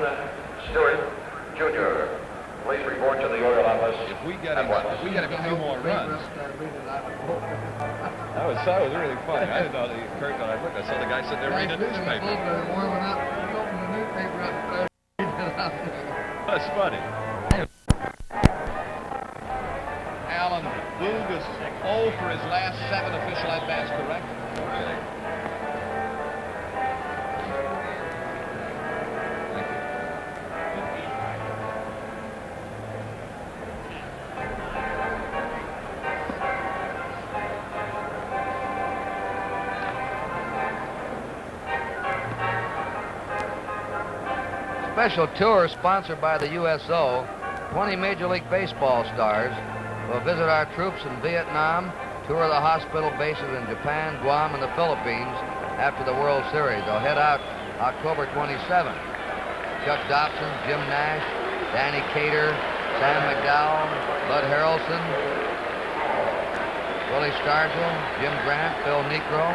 Stewart, Jr. Please report to the Oriole office. If we get a few more runs. That was really funny. I didn't know that Curt, when I looked, I saw the guy sitting there reading a newspaper. That's funny. Alan Boog is 0 for his last 7 official at-bats, correct? Okay. Thank you. Special tour sponsored by the USO. 20 Major League Baseball stars will visit our troops in Vietnam, tour the hospital bases in Japan, Guam, and the Philippines after the World Series. They'll head out October 27th. Chuck Dobson, Jim Nash, Danny Cater, Sam McDowell, Bud Harrelson, Willie Stargell, Jim Grant, Phil Necro.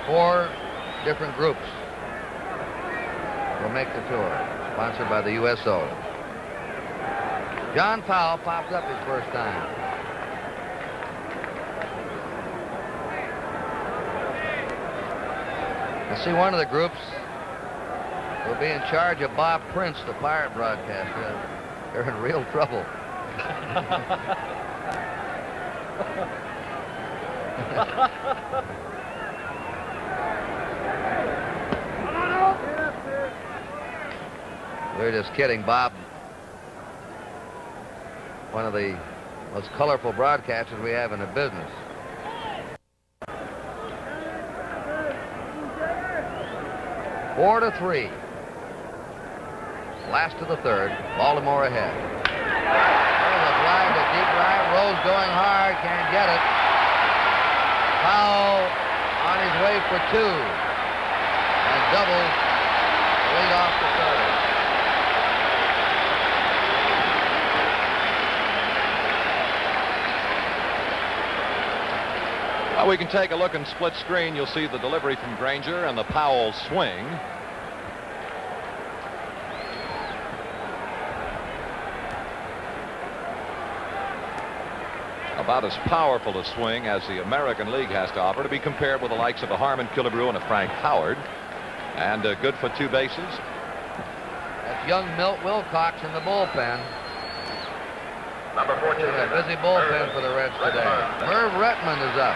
4 different groups will make the tour, sponsored by the USO. John Powell pops up his first time. I see one of the groups will be in charge of Bob Prince, the pirate broadcaster. They're in real trouble. We're just kidding, Bob. One of the most colorful broadcasters we have in the business. Four to 3. Last of the third. Baltimore ahead. There's a drive to deep right. Rose going hard. Can't get it. Powell on his way for 2. And doubles the lead off the third. We can take a look in split screen. You'll see the delivery from Granger and the Powell swing. About as powerful a swing as the American League has to offer, to be compared with the likes of a Harmon Killebrew and a Frank Howard. And good for 2 bases. That's young Milt Wilcox in the bullpen. Number 14. A busy bullpen for the Reds today. Merv Retman is up.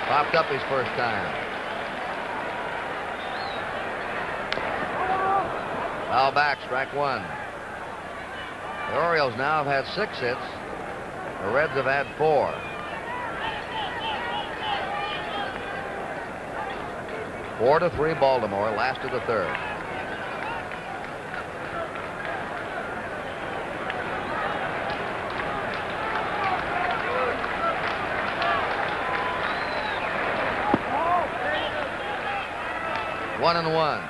Popped up his first time. Foul back, strike 1. The Orioles now have had 6 hits. The Reds have had 4. Four to 3 Baltimore, last of the third. One and one.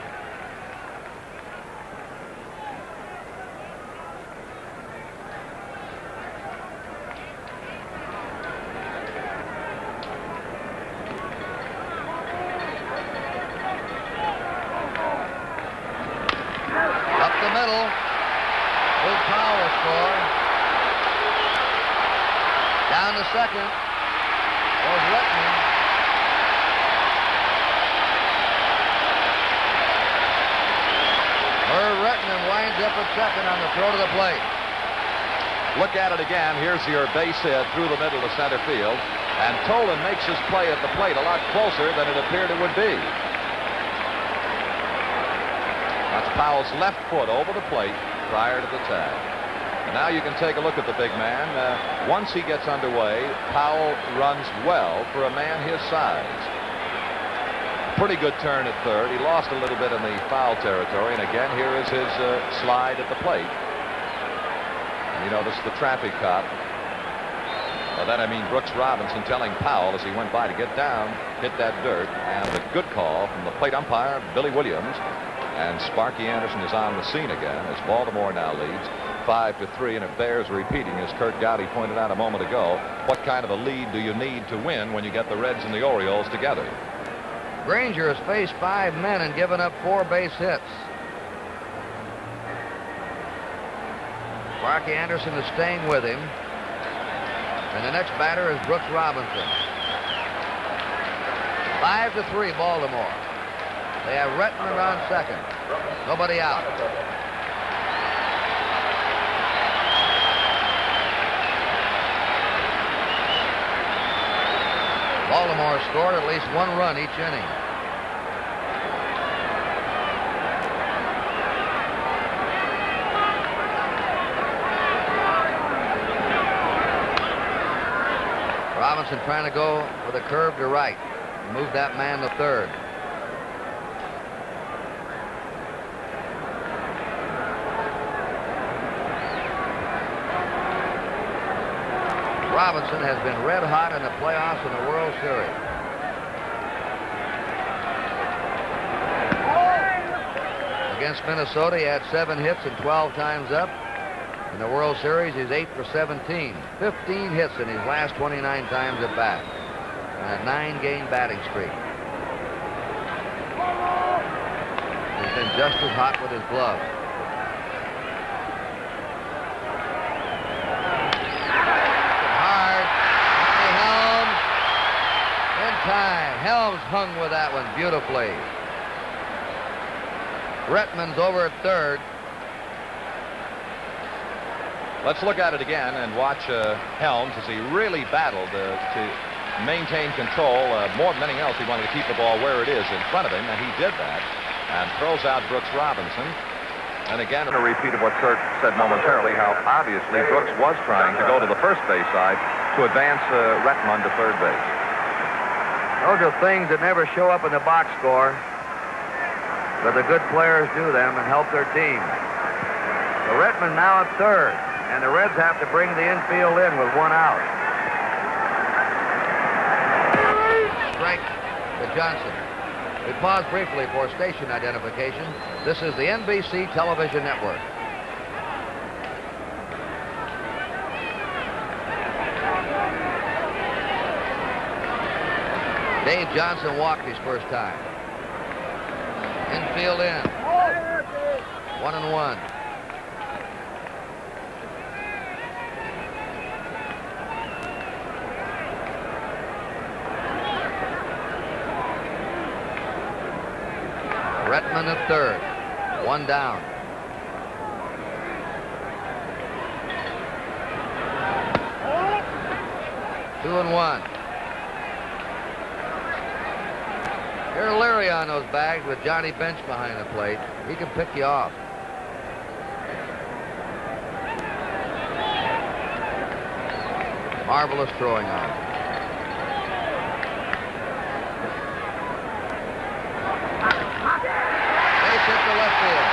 Up the middle. Big power score. Down to second. There's Whitman. dip at second on the throw to the plate. Look at it again. Here's your base hit through the middle to center field. And Tolan makes his play at the plate a lot closer than it appeared it would be. That's Powell's left foot over the plate prior to the tag. And now you can take a look at the big man. Once he gets underway, Powell runs well for a man his size. Pretty good turn at third. He lost a little bit in the foul territory. And again, here is his slide at the plate. And you notice the traffic cop. By that I mean Brooks Robinson telling Powell as he went by to get down, hit that dirt. And a good call from the plate umpire, Billy Williams. And Sparky Anderson is on the scene again as Baltimore now leads 5-3, and it bears repeating, as Curt Gowdy pointed out a moment ago, what kind of a lead do you need to win when you get the Reds and the Orioles together? Granger has faced 5 men and given up 4 base hits. Sparky Anderson is staying with him. And the next batter is Brooks Robinson. 5-3 Baltimore. They have Redmond on second. Nobody out. Baltimore scored at least 1 run each inning. Robinson trying to go with a curve to right. Move that man to third. Robinson has been red hot in the playoffs in the World Series. Against Minnesota, he had 7 hits and 12 times up. In the World Series, he's 8 for 17. 15 hits in his last 29 times at bat. And a 9-game batting streak. He's been just as hot with his glove. Time. Helms hung with that one beautifully. Redmond's over at third. Let's look at it again and watch Helms as he really battled to maintain control. More than anything else, he wanted to keep the ball where it is in front of him, and he did that. And throws out Brooks Robinson. And again, a repeat of what Curt said momentarily, how obviously Brooks was trying to go to the first base side to advance Redmond to third base. Those are things that never show up in the box score, but the good players do them and help their team. So Redmond now at third, and the Reds have to bring the infield in with 1 out. Strike to Johnson. We pause briefly for station identification. This is the NBC television network. Dave Johnson walked his first time. Infield in. 1-1. Redmond at third. 1 down. Two and 1. You're Leary on those bags with Johnny Bench behind the plate. He can pick you off. Marvelous throwing on. Base hit to left field.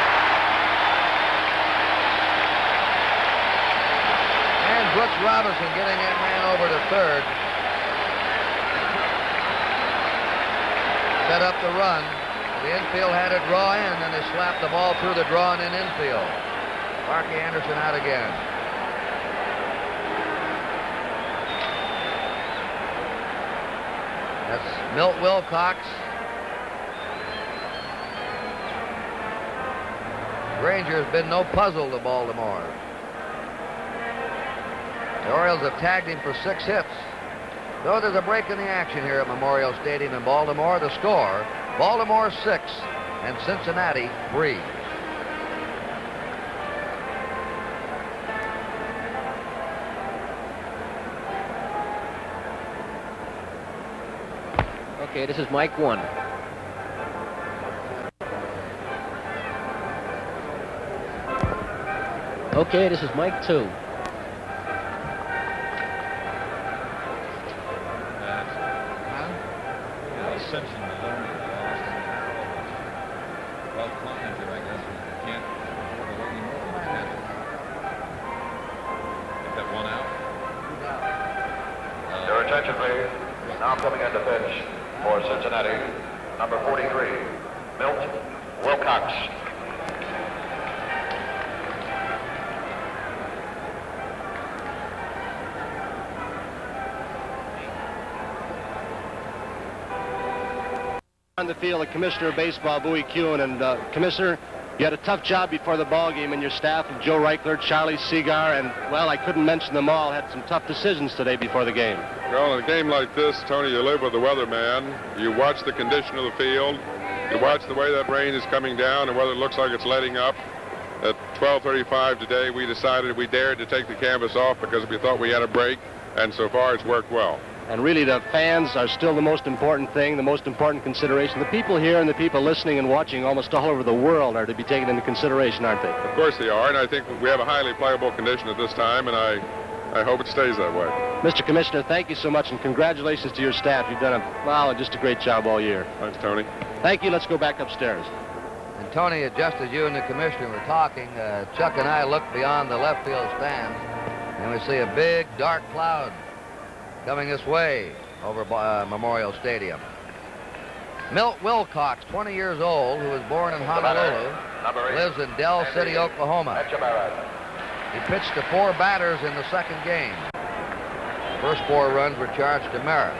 And Brooks Robinson getting that man over to third. Set up the run. The infield had to draw in, and they slapped the ball through the drawn-in infield. Sparky Anderson out again. That's Milt Wilcox. Granger has been no puzzle to Baltimore. The Orioles have tagged him for 6 hits. So there's a break in the action here at Memorial Stadium in Baltimore. The score, Baltimore 6 and Cincinnati 3. Okay, this is Mike 1. Okay, this is Mike 2. Simpson was only lost in well, Cloninger, I guess, can't afford to wait anymore than that. Get that one out. Your attention, please. Now coming into pitch for Cincinnati, number 43, Milt Wilcox. On the field, the Commissioner of Baseball, Bowie Kuhn, and Commissioner, you had a tough job before the ball game, and your staff of Joe Reichler, Charlie Seagar, and, well, I couldn't mention them all, had some tough decisions today before the game. Well, in a game like this, Tony, you live with the weatherman. You watch the condition of the field. You watch the way that rain is coming down and whether it looks like it's letting up. At 12:35 today, we decided we dared to take the canvas off because we thought we had a break, and so far it's worked well. And really, the fans are still the most important thing, the most important consideration. The people here and the people listening and watching almost all over the world are to be taken into consideration, aren't they? Of course they are, and I think we have a highly playable condition at this time, and I hope it stays that way. Mr. Commissioner, thank you so much, and congratulations to your staff. You've done just a great job all year. Thanks, Tony. Thank you. Let's go back upstairs. And Tony, just as you and the commissioner were talking, Chuck and I looked beyond the left field stands, and we see a big dark cloud coming this way over Memorial Stadium. Milt Wilcox, 20 years old, who was born in Honolulu, lives in Del City, Oklahoma. He pitched to 4 batters in the second game. First 4 runs were charged to Merritt.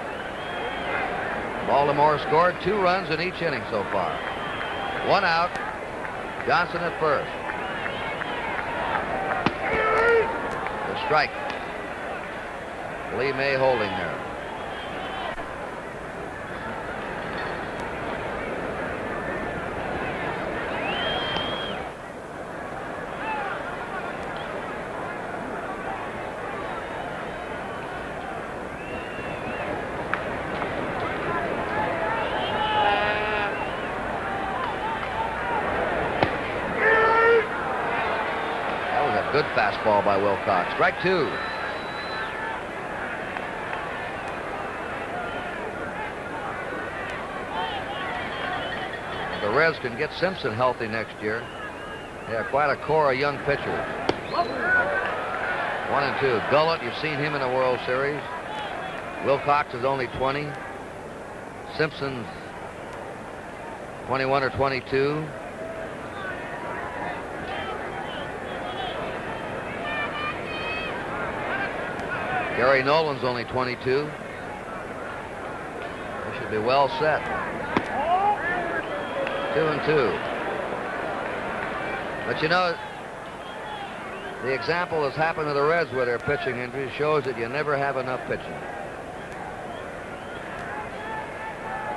Baltimore scored 2 runs in each inning so far. 1 out. Johnson at first. The strike. Lee May holding there. That was a good fastball by Wilcox. Strike 2. The Reds can get Simpson healthy next year. They have quite a core of young pitchers. 1 and 2. Gullett, you've seen him in the World Series. Wilcox is only 20. Simpson's 21 or 22. Gary Nolan's only 22. They should be well set. 2 and 2. But you know, the example that's happened to the Reds with their pitching injuries shows that you never have enough pitching.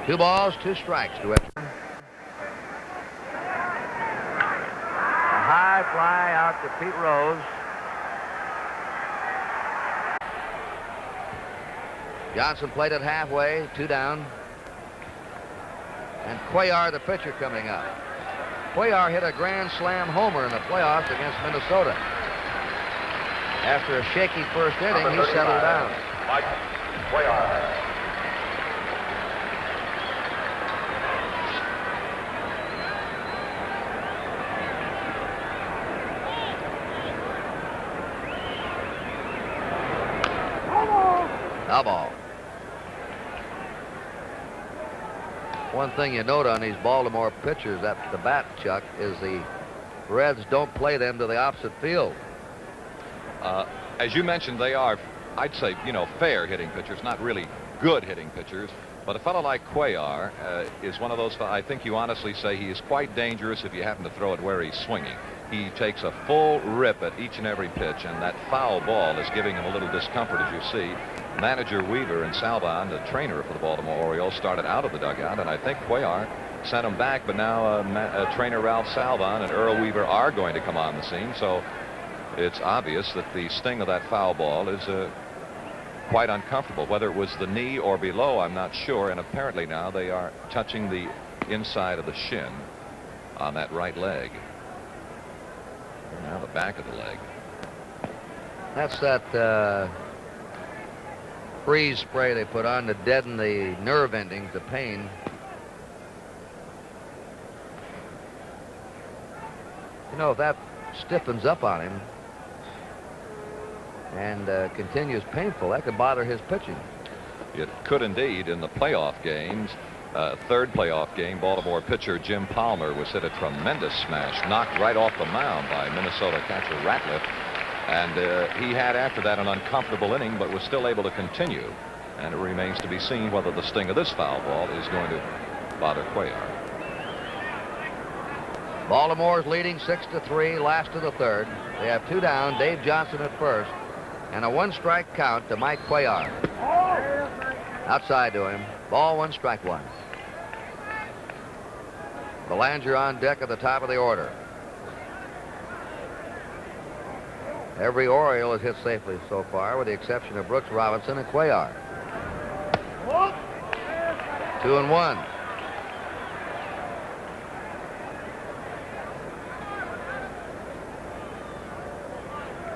2 balls, 2 strikes to Webster. A high fly out to Pete Rose. Johnson played it halfway, 2 down. And Cuellar, the pitcher, coming up. Cuellar hit a grand slam homer in the playoffs against Minnesota. After a shaky first inning, he settled down. Mike Cuellar. Foul ball. One thing you note on these Baltimore pitchers at the bat, Chuck, is the Reds don't play them to the opposite field. As you mentioned, they are, I'd say, fair hitting pitchers, not really good hitting pitchers. But a fellow like Cuellar is one of those, I think you honestly say he is quite dangerous if you happen to throw it where he's swinging. He takes a full rip at each and every pitch, and that foul ball is giving him a little discomfort, as you see. Manager Weaver and Salvon, the trainer for the Baltimore Orioles, started out of the dugout, and I think Cuellar sent him back, but now trainer Ralph Salvon and Earl Weaver are going to come on the scene, so it's obvious that the sting of that foul ball is quite uncomfortable. Whether it was the knee or below, I'm not sure. And apparently now they are touching the inside of the shin on that right leg. Now the back of the leg. That's that freeze spray they put on to deaden the nerve endings, the pain. You know, if that stiffens up on him and continues painful, that could bother his pitching. It could indeed. In the playoff games, third playoff game, Baltimore pitcher Jim Palmer was hit a tremendous smash, knocked right off the mound by Minnesota catcher Ratliff. And he had after that an uncomfortable inning, but was still able to continue. And it remains to be seen whether the sting of this foul ball is going to bother Cuellar. Baltimore's leading 6-3, last of the third. They have 2 down, Dave Johnson at first, and a 1-strike count to Mike Cuellar. Outside to him, ball 1, strike 1. Belanger on deck at the top of the order. Every Oriole has hit safely so far, with the exception of Brooks Robinson and Cuellar. 2-1.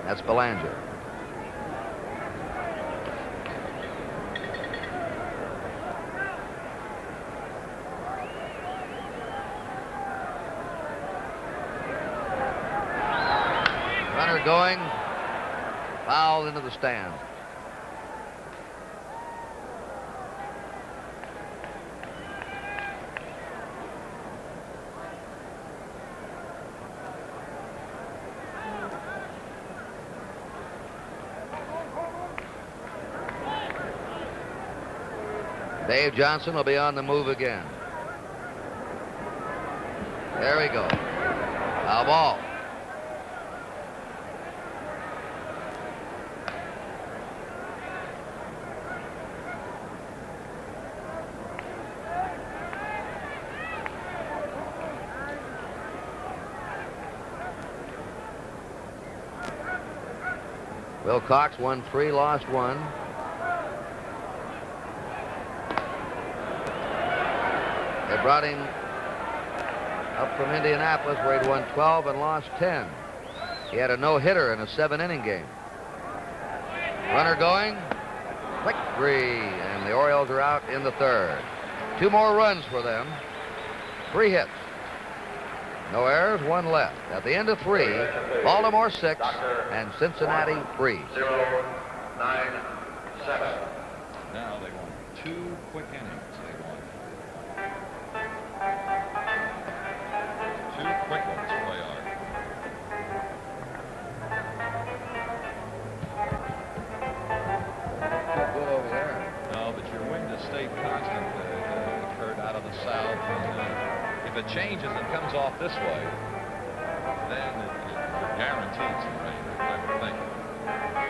That's Belanger. Runner going, fouled into the stand. Dave Johnson will be on the move again. There we go. Foul ball. Wilcox won 3, lost 1. They brought him up from Indianapolis, where he'd won 12 and lost 10. He had a no-hitter in a 7-inning game. Runner going, victory, and the Orioles are out in the third. 2 more runs for them. 3 hits. No errors, 1 left. At the end of 3, Baltimore 6 and Cincinnati 3. 0-9-7. Now they want 2 quick innings. They want 2 quick ones, Cuellar. Good over there. No, but your wind has stayed constant, Curt, out of the south. And, if it changes and comes off this way, then you're guaranteed some rain, I would think.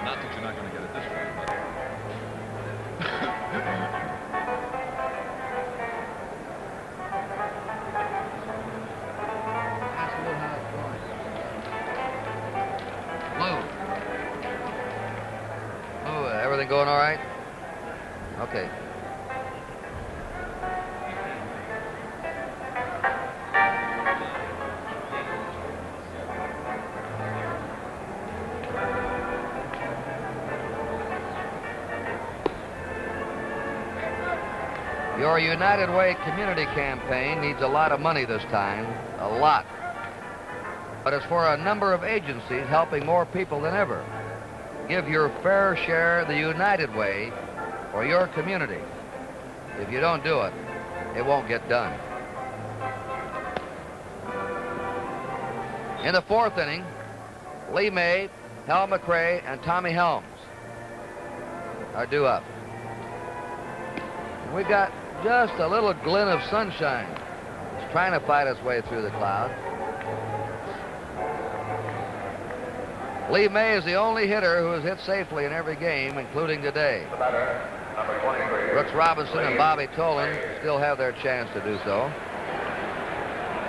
Not that you're not going to get it this way, but... That's a little how it's going. Lou. Lou, everything going all right? Okay. Your United Way community campaign needs a lot of money this time, a lot. But it's for a number of agencies helping more people than ever. Give your fair share the United Way for your community. If you don't do it, it won't get done. In the 4th inning, Lee May, Hal McRae, and Tommy Helms are due up. We've got just a little glint of sunshine. It's trying to fight its way through the cloud. Lee May is the only hitter who has hit safely in every game, including today. Brooks Robinson and Bobby Tolan still have their chance to do so.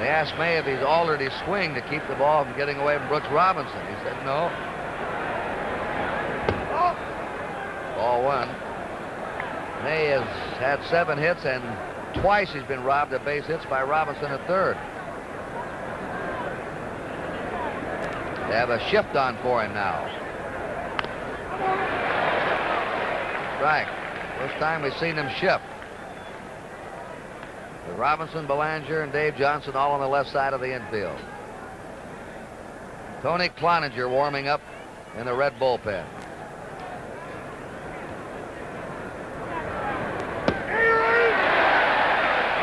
They asked May if he's altered his swing to keep the ball from getting away from Brooks Robinson. He said no. Ball 1. May has had 7 hits, and twice he's been robbed of base hits by Robinson at third. They have a shift on for him now. Strike. First time we've seen him shift. With Robinson, Belanger, and Dave Johnson all on the left side of the infield. Tony Cloninger warming up in the red bullpen.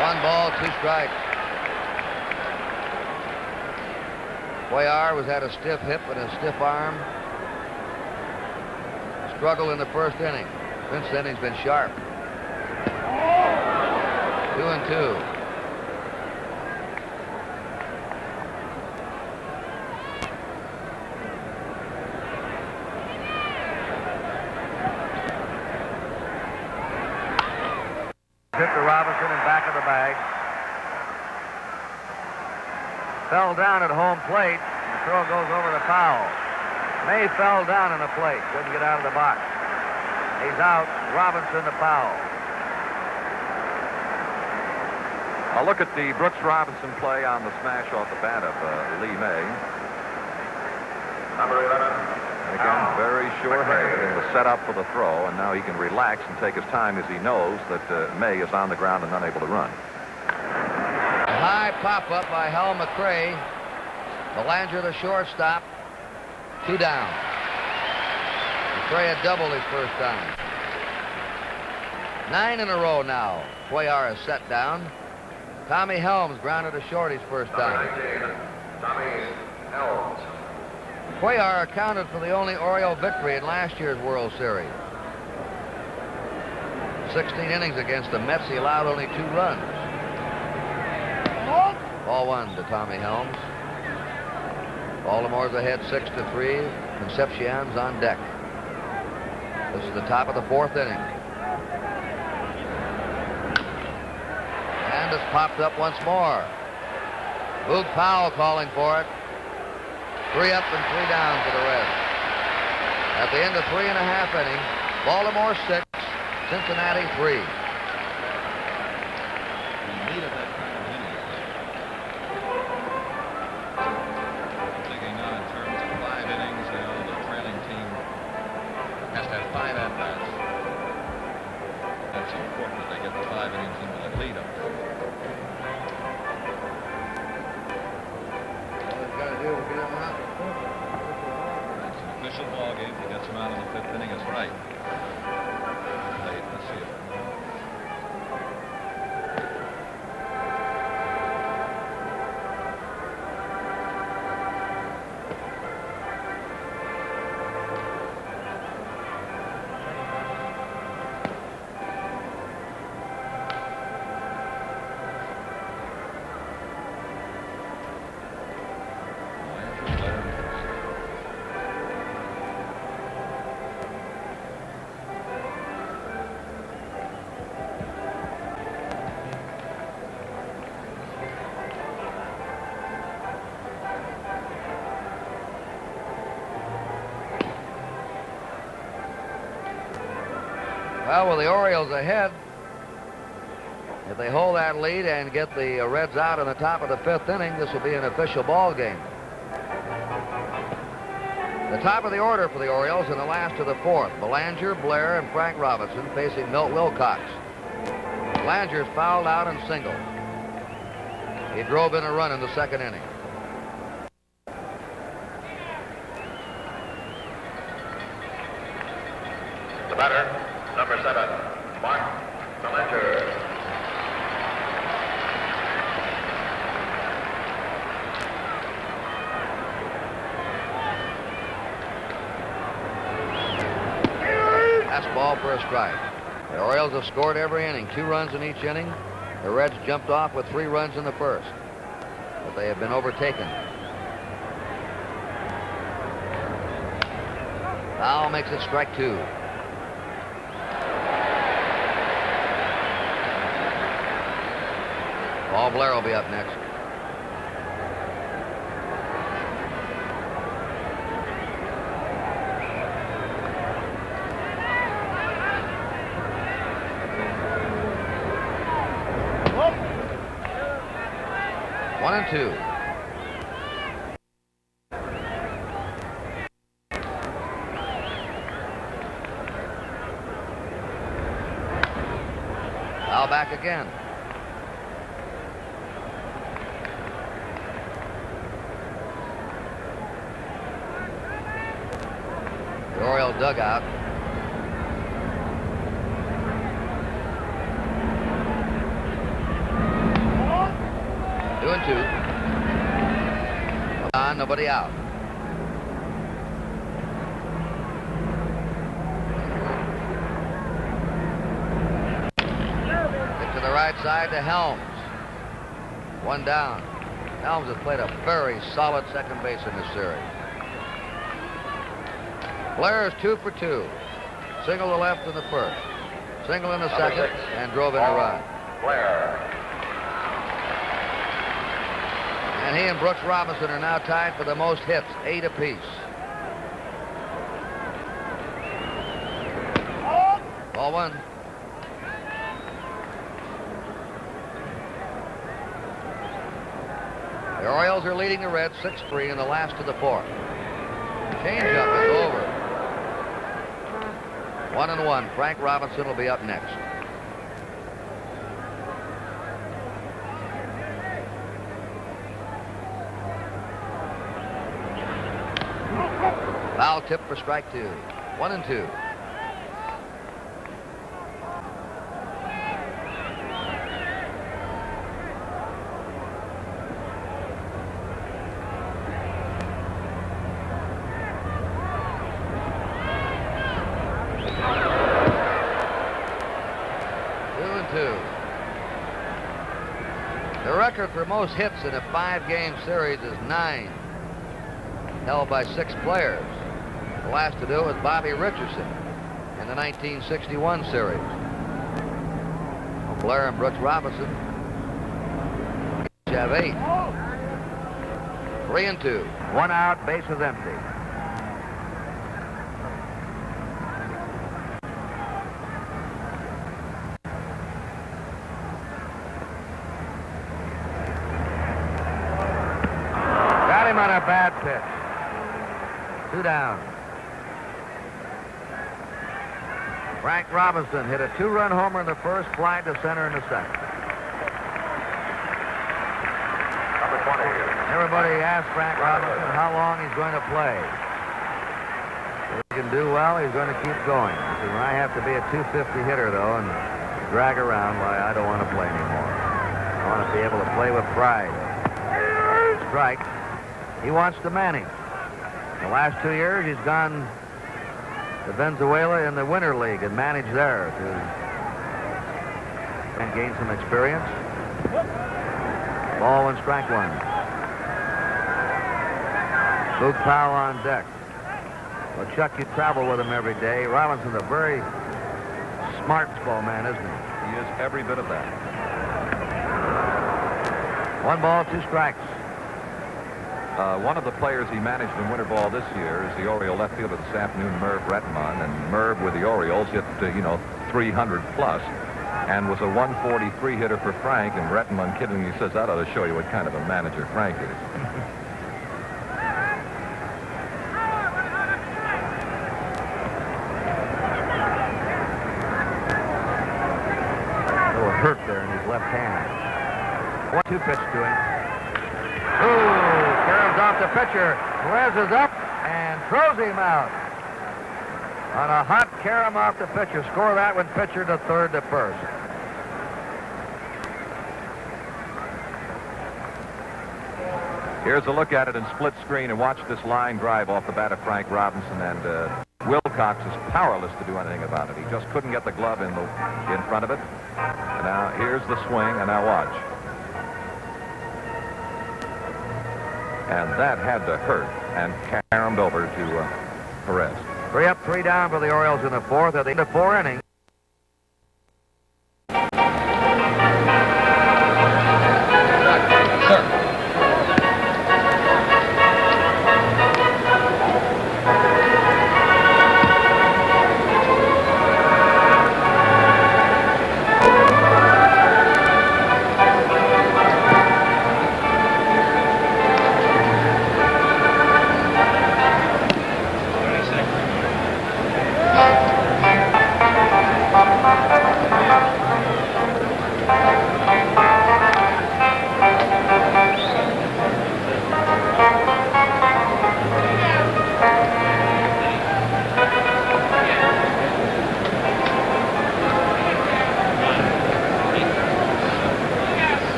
One ball, 2 strikes. Cuellar was had a stiff hip and a stiff arm. Struggle in the first inning. Since then he's been sharp. 2-2. Hit to Robinson in back of the bag. Fell down at home plate. The throw goes over the foul. May fell down in the plate. Couldn't get out of the box. He's out. Robinson to foul. I'll look at the Brooks Robinson play on the smash off the bat of Lee May. Number 11. And again, very sure-handed in the setup for the throw, and now he can relax and take his time as he knows that May is on the ground and unable to run. A high pop-up by Hal McRae. Belanger, the shortstop. 2 down. McRae had doubled his first time. 9 in a row now. Cuellar is set down. Tommy Helms grounded to short his first time. Tommy Helms. Cuellar accounted for the only Oriole victory in last year's World Series. 16 innings against the Mets, he allowed only 2 runs. Ball 1 to Tommy Helms. Baltimore's ahead 6-3. Concepcion's on deck. This is the top of the 4th inning. And it's popped up once more. Boog Powell calling for it. 3 up and 3 down for the Reds. At the end of 3.5 innings, Baltimore 6, Cincinnati 3. Thinking now in terms of 5 innings, the trailing team has to have 5 at-bats. That's important that they get the 5 innings into the lead up. It's an official ball game. He gets him out in the 5th inning. It's right. Late. Let's see it. Well, with the Orioles ahead, if they hold that lead and get the Reds out in the top of the 5th inning, this will be an official ball game. The top of the order for the Orioles and the last of the 4th. Belanger, Blair, and Frank Robinson facing Milt Wilcox. Belanger's fouled out and singled. He drove in a run in the 2nd inning. The batter, number 7, Mark Belanger. That's ball for a strike. The Orioles have scored every inning, 2 runs in each inning. The Reds jumped off with 3 runs in the first, but they have been overtaken. Foul makes it strike 2. Paul Blair will be up next. 1-2. Foul back again. The Orioles dugout. Two and two. On, nobody out. Hit to the right side to Helms. One down. Helms has played a very solid second base in this series. Blair is 2 for 2. Single to left in the first. Single in the second, and drove in a run. Blair. And he and Brooks Robinson are now tied for the most hits, 8 apiece. Ball one. The Orioles are leading the Reds 6-3 in the last of the fourth. Changeup is over. 1-1. Frank Robinson will be up next. Foul tip for strike two. 1-2. The record for most hits in a 5-game series is 9, held by 6 players. The last to do it was Bobby Richardson in the 1961 series. Blair and Brooks Robinson each have 8. 3-2. 1 out, base is empty. On a bad pitch. 2 down. Frank Robinson hit a 2-run homer in the first, fly to center in the second. Number 20. Everybody asked Frank Robinson how long he's going to play. If he can do well, he's going to keep going. He said, when I have to be a 250 hitter, though, and drag around, why, I don't want to play anymore. I want to be able to play with pride. Strike. He wants to manage. The last 2 years, he's gone to Venezuela in the Winter League and managed there and gain some experience. Ball 1, strike 1. Luke Powell on deck. Well, Chuck, you travel with him every day. Robinson's a very smart ball man, isn't he? He is every bit of that. 1 ball, 2 strikes. One of the players he managed in winter ball this year is the Oriole left fielder this afternoon, Merv Rettenman. And Merv with the Orioles hit, 300 plus and was a 143 hitter for Frank. And Rettenman kidding, he says, that ought to show you what kind of a manager Frank is. A little hurt there in his left hand. 1-2 pitch to him. Ooh! Caroms off the pitcher. Perez is up and throws him out. On a hot carom off the pitcher. Score that one, pitcher to third to first. Here's a look at it in split screen, and watch this line drive off the bat of Frank Robinson. And Wilcox is powerless to do anything about it. He just couldn't get the glove in front of it. And now here's the swing, and now watch. And that had to hurt and caromed over to Perez. 3 up, 3 down for the Orioles in the fourth at the end of 4 innings.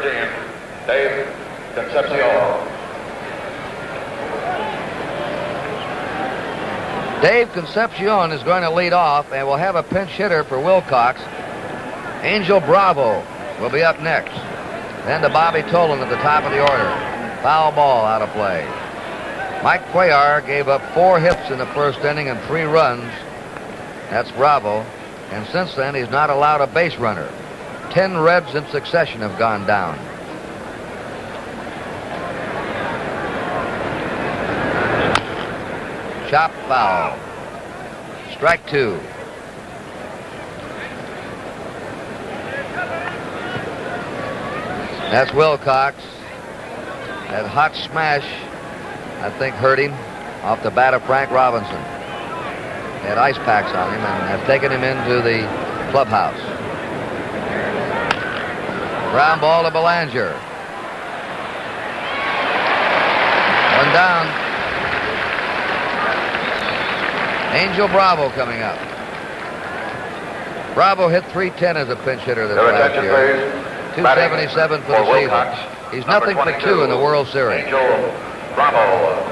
13, Dave Concepcion. Dave Concepcion is going to lead off, and we'll have a pinch hitter for Wilcox. Angel Bravo will be up next. Then to Bobby Tolan at the top of the order. Foul ball out of play. Mike Cuellar gave up 4 hits in the first inning and 3 runs. That's Bravo. And since then, he's not allowed a base runner. 10 Reds in succession have gone down. Chop foul. Strike 2. That's Wilcox. That hot smash, I think, hurt him off the bat of Frank Robinson. He had ice packs on him and have taken him into the clubhouse. Ground ball to Belanger. 1 down. Angel Bravo coming up. Bravo hit .310 as a pinch hitter this last year. 277 for the season. He's nothing for 2 in the World Series. Angel Bravo.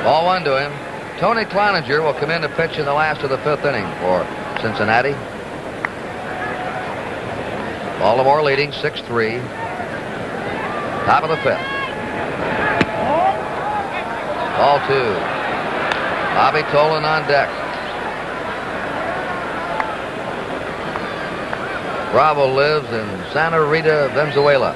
Ball 1 to him. Tony Cloninger will come in to pitch in the last of the 5th inning for Cincinnati. Baltimore leading 6-3. Top of the 5th. Ball 2. Bobby Tolan on deck. Bravo lives in Santa Rita, Venezuela.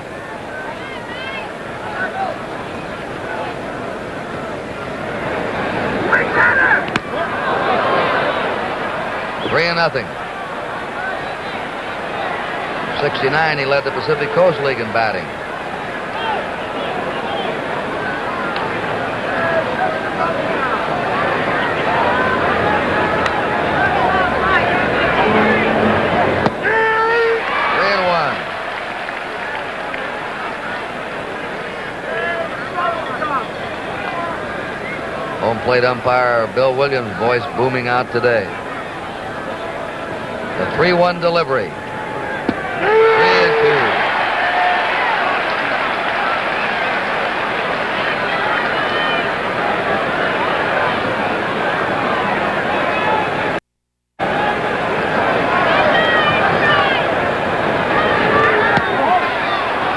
Three and nothing. 69, he led the Pacific Coast League in batting. Home plate umpire Bill Williams' voice booming out today. The 3-1 delivery. 3-2.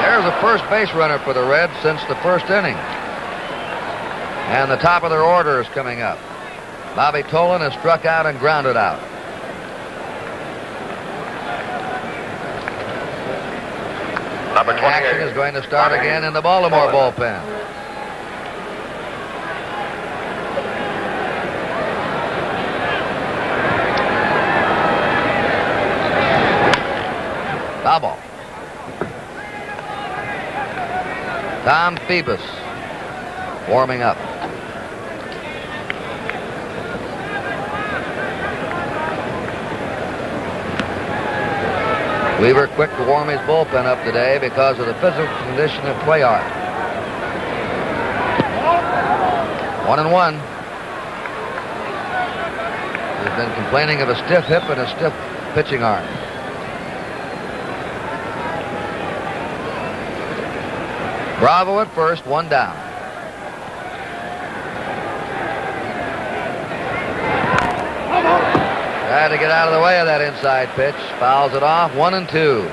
There's a first base runner for the Reds since the first inning. And the top of their order is coming up. Bobby Tolan has struck out and grounded out. Number 28. Action is going to start again in the Baltimore bullpen. Foul ball. Tom Phoebus warming up. Weaver quick to warm his bullpen up today because of the physical condition of Cuellar. 1-1. He's been complaining of a stiff hip and a stiff pitching arm. Bravo at first, 1 down. Tried to get out of the way of that inside pitch. Fouls it off. 1-2.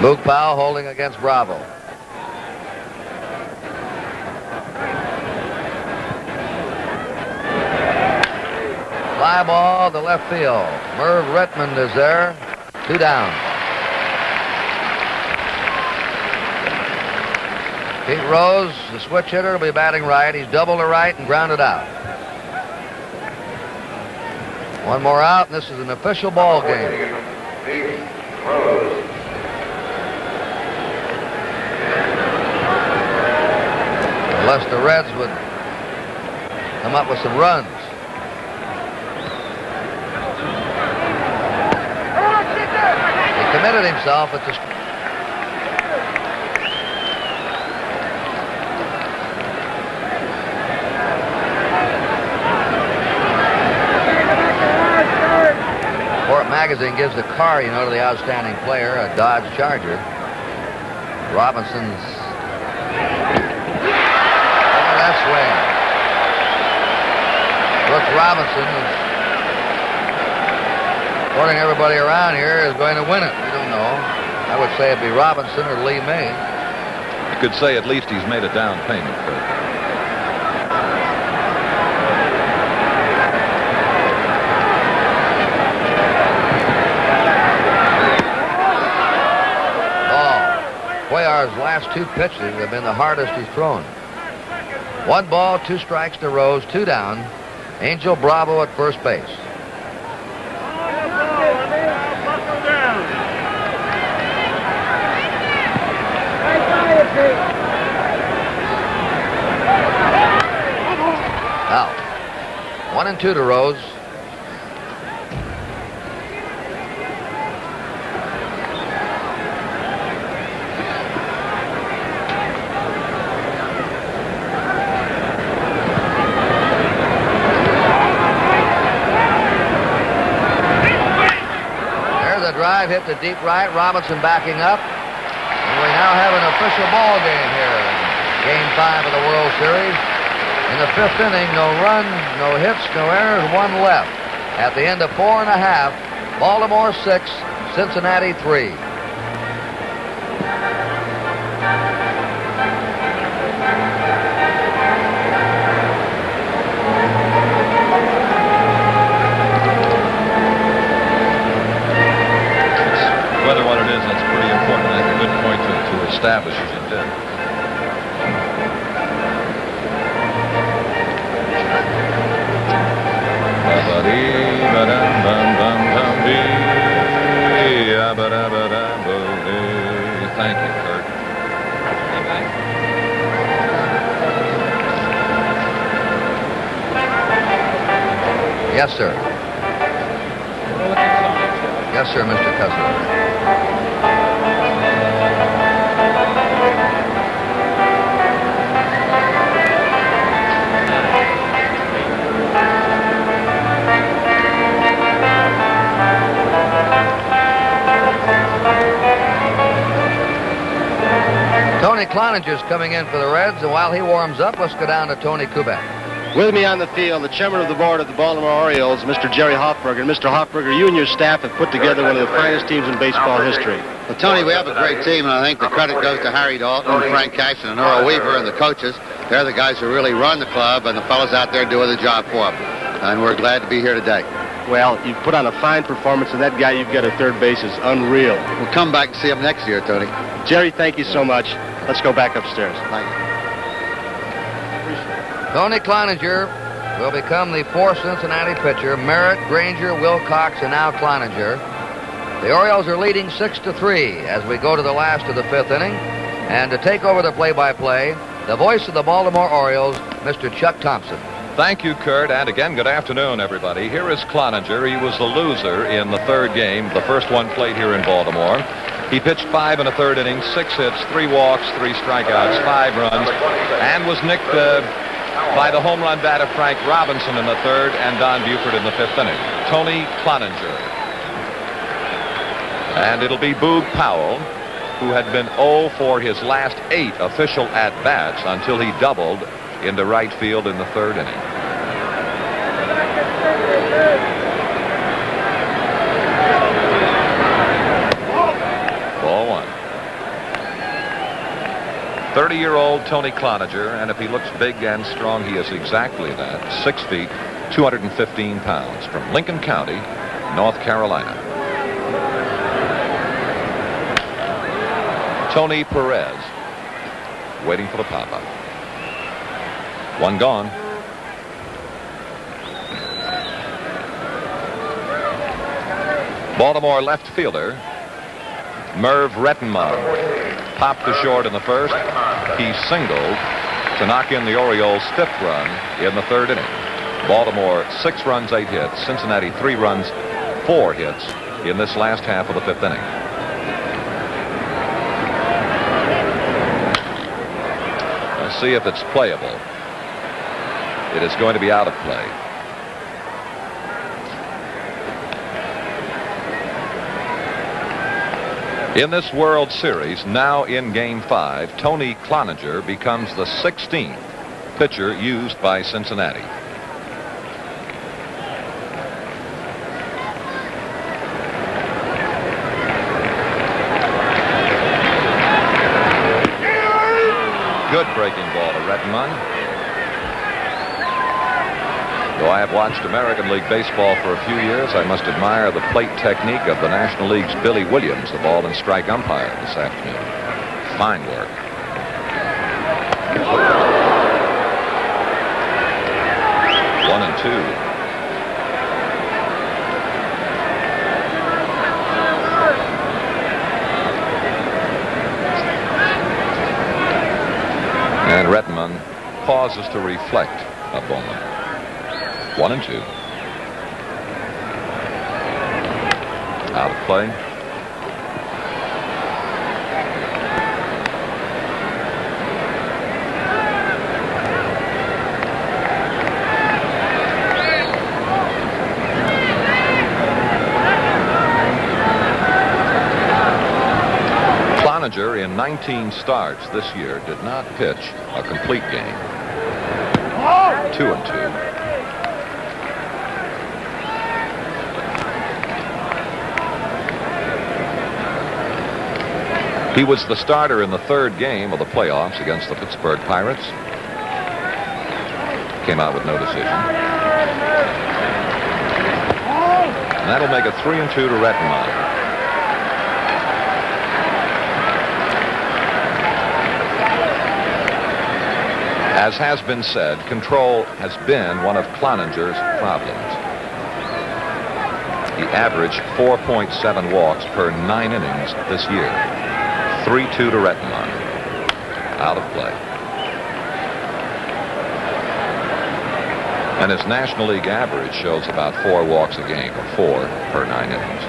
Luke Powell holding against Bravo. Fly ball to left field. Merv Redmond is there. 2 down. Pete Rose, the switch hitter, will be batting right. He's doubled to right and grounded out. One more out, and this is an official ball game. Unless the Reds would come up with some runs. He committed himself at the... Sport Magazine gives the car, you know, to the outstanding player, a Dodge Charger. Robinson's... Look at that swing. Brooks Robinson is, according to everybody around here, is going to win it. We don't know. I would say it'd be Robinson or Lee May. You could say at least he's made a down payment. Cuellar's last two pitches have been the hardest he's thrown. 1 ball, 2 strikes to Rose, 2 down. Angel Bravo at first base. Out. 1 and 2 to Rose. Drive hit to deep right. Robinson backing up. And we now have an official ball game here in Game 5 of the World Series. In the 5th inning, no runs, no hits, no errors, 1 left. At the end of 4 1/2, Baltimore 6, Cincinnati 3. Whether what it is, that's pretty important. I think a good point to establish as you did. Thank you, Curt. Yes, sir. Yes, sir, Mr. Custer. Tony Cloninger's coming in for the Reds, and while he warms up, let's go down to Tony Kubek. With me on the field, the chairman of the board of the Baltimore Orioles, Mr. Jerry Hoffberger. And Mr. Hoffberger, you and your staff have put together one of the finest teams in baseball history. Well, Tony, we have a great team, and I think the credit goes to Harry Dalton, Frank Caston, and Earl Weaver, and the coaches. They're the guys who really run the club, and the fellows out there doing the job for them. And we're glad to be here today. Well, you've put on a fine performance, and that guy you've got at third base is unreal. We'll come back and see him next year, Tony. Jerry, thank you so much. Let's go back upstairs. Thank you. Tony Cloninger will become the 4th Cincinnati pitcher. Merritt, Granger, Wilcox, and now Cloninger. The Orioles are leading 6-3 as we go to the last of the 5th inning. And to take over the play-by-play, the voice of the Baltimore Orioles, Mr. Chuck Thompson. Thank you, Curt, and again, good afternoon, everybody. Here is Cloninger. He was the loser in the 3rd game, the first one played here in Baltimore. He pitched 5 1/3 innings, 6 hits, 3 walks, 3 strikeouts, 5 runs, and was nicked by the home run bat of Frank Robinson in the 3rd and Don Buford in the 5th inning. Tony Cloninger. And it'll be Boog Powell, who had been 0 for his last 8 official at-bats until he doubled into right field in the 3rd inning. Ball 1. 30-year-old Tony Cloninger, and if he looks big and strong, he is exactly that. 6 feet, 215 pounds, from Lincoln County, North Carolina. Tony Perez, waiting for the pop-up. 1 gone. Baltimore left fielder Merv Rettenmund popped to short in the first. He singled to knock in the Orioles' 5th run in the 3rd inning. Baltimore 6 runs, 8 hits. Cincinnati 3 runs, 4 hits in this last half of the 5th inning. Let's see if it's playable. It is going to be out of play. In this World Series, now in Game 5, Tony Cloninger becomes the 16th pitcher used by Cincinnati. Good breaking ball to Rettenmund. Though I have watched American League Baseball for a few years, I must admire the plate technique of the National League's Billy Williams, the ball and strike umpire this afternoon. Fine work. One and two. And Rettenmund pauses to reflect a moment. 1 and 2. Out of play. Cloninger in 19 starts this year did not pitch a complete game. 2 and 2. He was the starter in the 3rd game of the playoffs against the Pittsburgh Pirates. Came out with no decision. And that'll make it 3 and 2 to Rettenmund. As has been said, control has been one of Cloninger's problems. He averaged 4.7 walks per 9 innings this year. 3-2 to Rettenmund. Out of play. And his National League average shows about 4 walks a game, or 4 per 9 innings.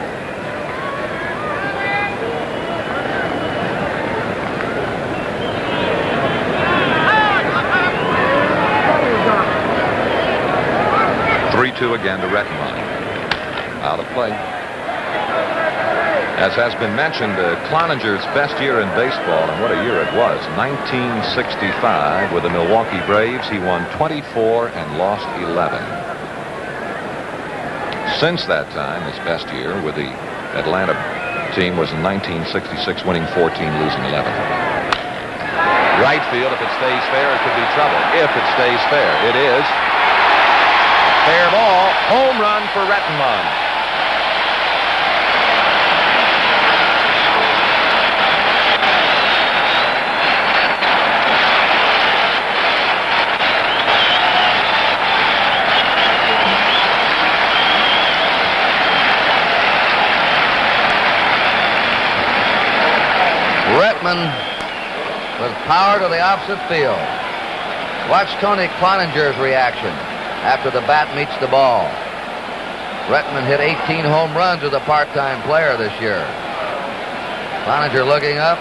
Again to Rettenmund. Out of play. As has been mentioned, Cloninger's best year in baseball, and what a year it was. 1965 with the Milwaukee Braves, he won 24 and lost 11. Since that time, his best year with the Atlanta team was in 1966, winning 14, losing 11. Right field, if it stays fair, it could be trouble. If it stays fair, it is. Fair ball, home run for Rettenmund. Rettenmund with power to the opposite field. Watch Tony Cloninger's reaction after the bat meets the ball. Rettenmund hit 18 home runs as a part-time player this year. Cloninger looking up.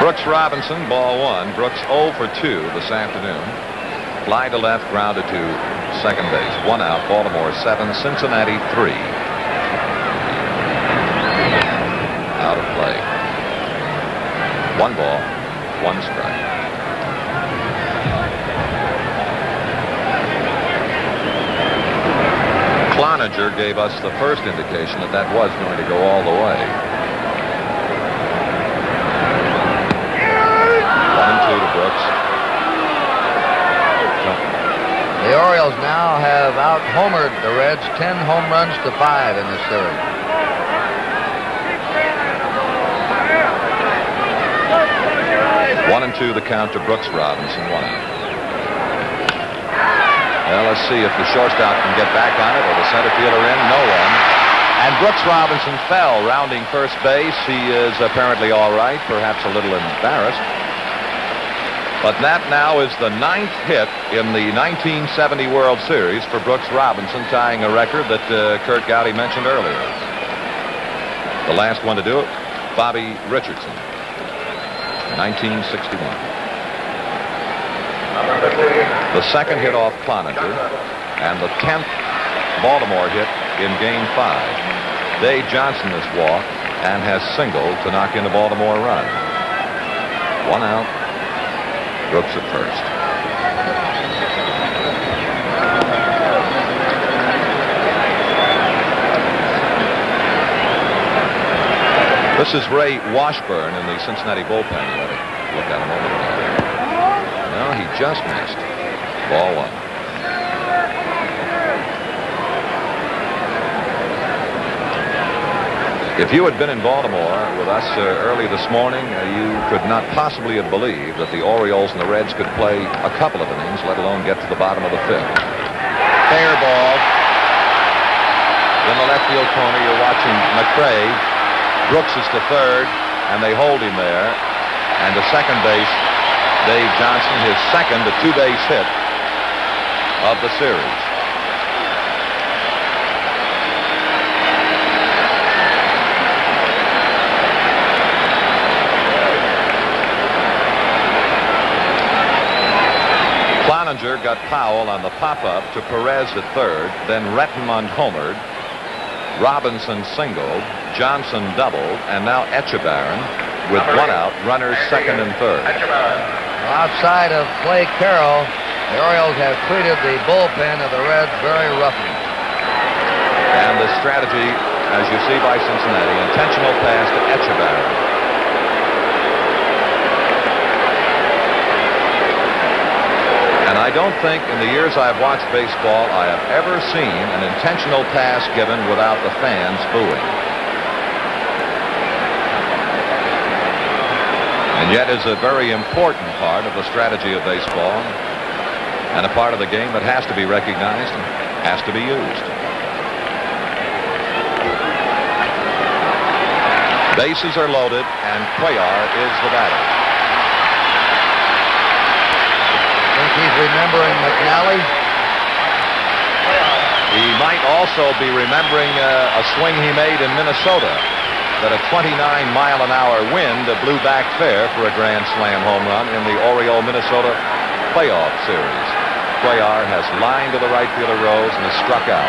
Brooks Robinson, ball 1. Brooks 0 for 2 this afternoon. Fly to left, grounded to second base. 1 out, Baltimore 7, Cincinnati 3. Out of play. 1 ball. 1 strike. Cloninger gave us the first indication that that was going to go all the way. 1-2 to Brooks. The Orioles now have out-homered the Reds 10 home runs to 5 in this series. One and 2 the count to Brooks Robinson. 1 out. Well, let's see if the shortstop can get back on it or the center fielder in. No one. And Brooks Robinson fell, rounding first base. He is apparently all right, perhaps a little embarrassed. But that now is the 9th hit in the 1970 World Series for Brooks Robinson, tying a record that Curt Gowdy mentioned earlier. The last one to do it, Bobby Richardson, 1961. The second hit off Cloninger, and the 10th Baltimore hit in Game 5. Dave Johnson has walked and has singled to knock in a Baltimore run. 1 out. Brooks at first. This is Ray Washburn in the Cincinnati bullpen. Look at him over there. No, he just missed. Ball 1. If you had been in Baltimore with us early this morning, you could not possibly have believed that the Orioles and the Reds could play a couple of innings, let alone get to the bottom of the 5th. Fair ball. In the left field corner, you're watching McRae. Brooks is to third, and they hold him there. And to second base, Dave Johnson, his second, a 2-base hit of the series. Cloninger got Powell on the pop-up to Perez at third, then Rettenmund homered, Robinson singled, Johnson doubled, and now Etchebarren with 1 out, runners second and third. Outside of Clay Carroll, the Orioles have treated the bullpen of the Reds very roughly. And the strategy, as you see by Cincinnati, intentional pass to Etchebarren. And I don't think in the years I've watched baseball I have ever seen an intentional pass given without the fans booing. And yet is a very important part of the strategy of baseball and a part of the game that has to be recognized and has to be used. Bases are loaded and Cuellar is the batter. Think he's remembering McNally? He might also be remembering a swing he made in Minnesota that a 29-mile-an-hour wind blew back fair for a Grand Slam home run in the Oriole-Minnesota playoff series. Cuellar has lined to the right fielder rows and has struck out.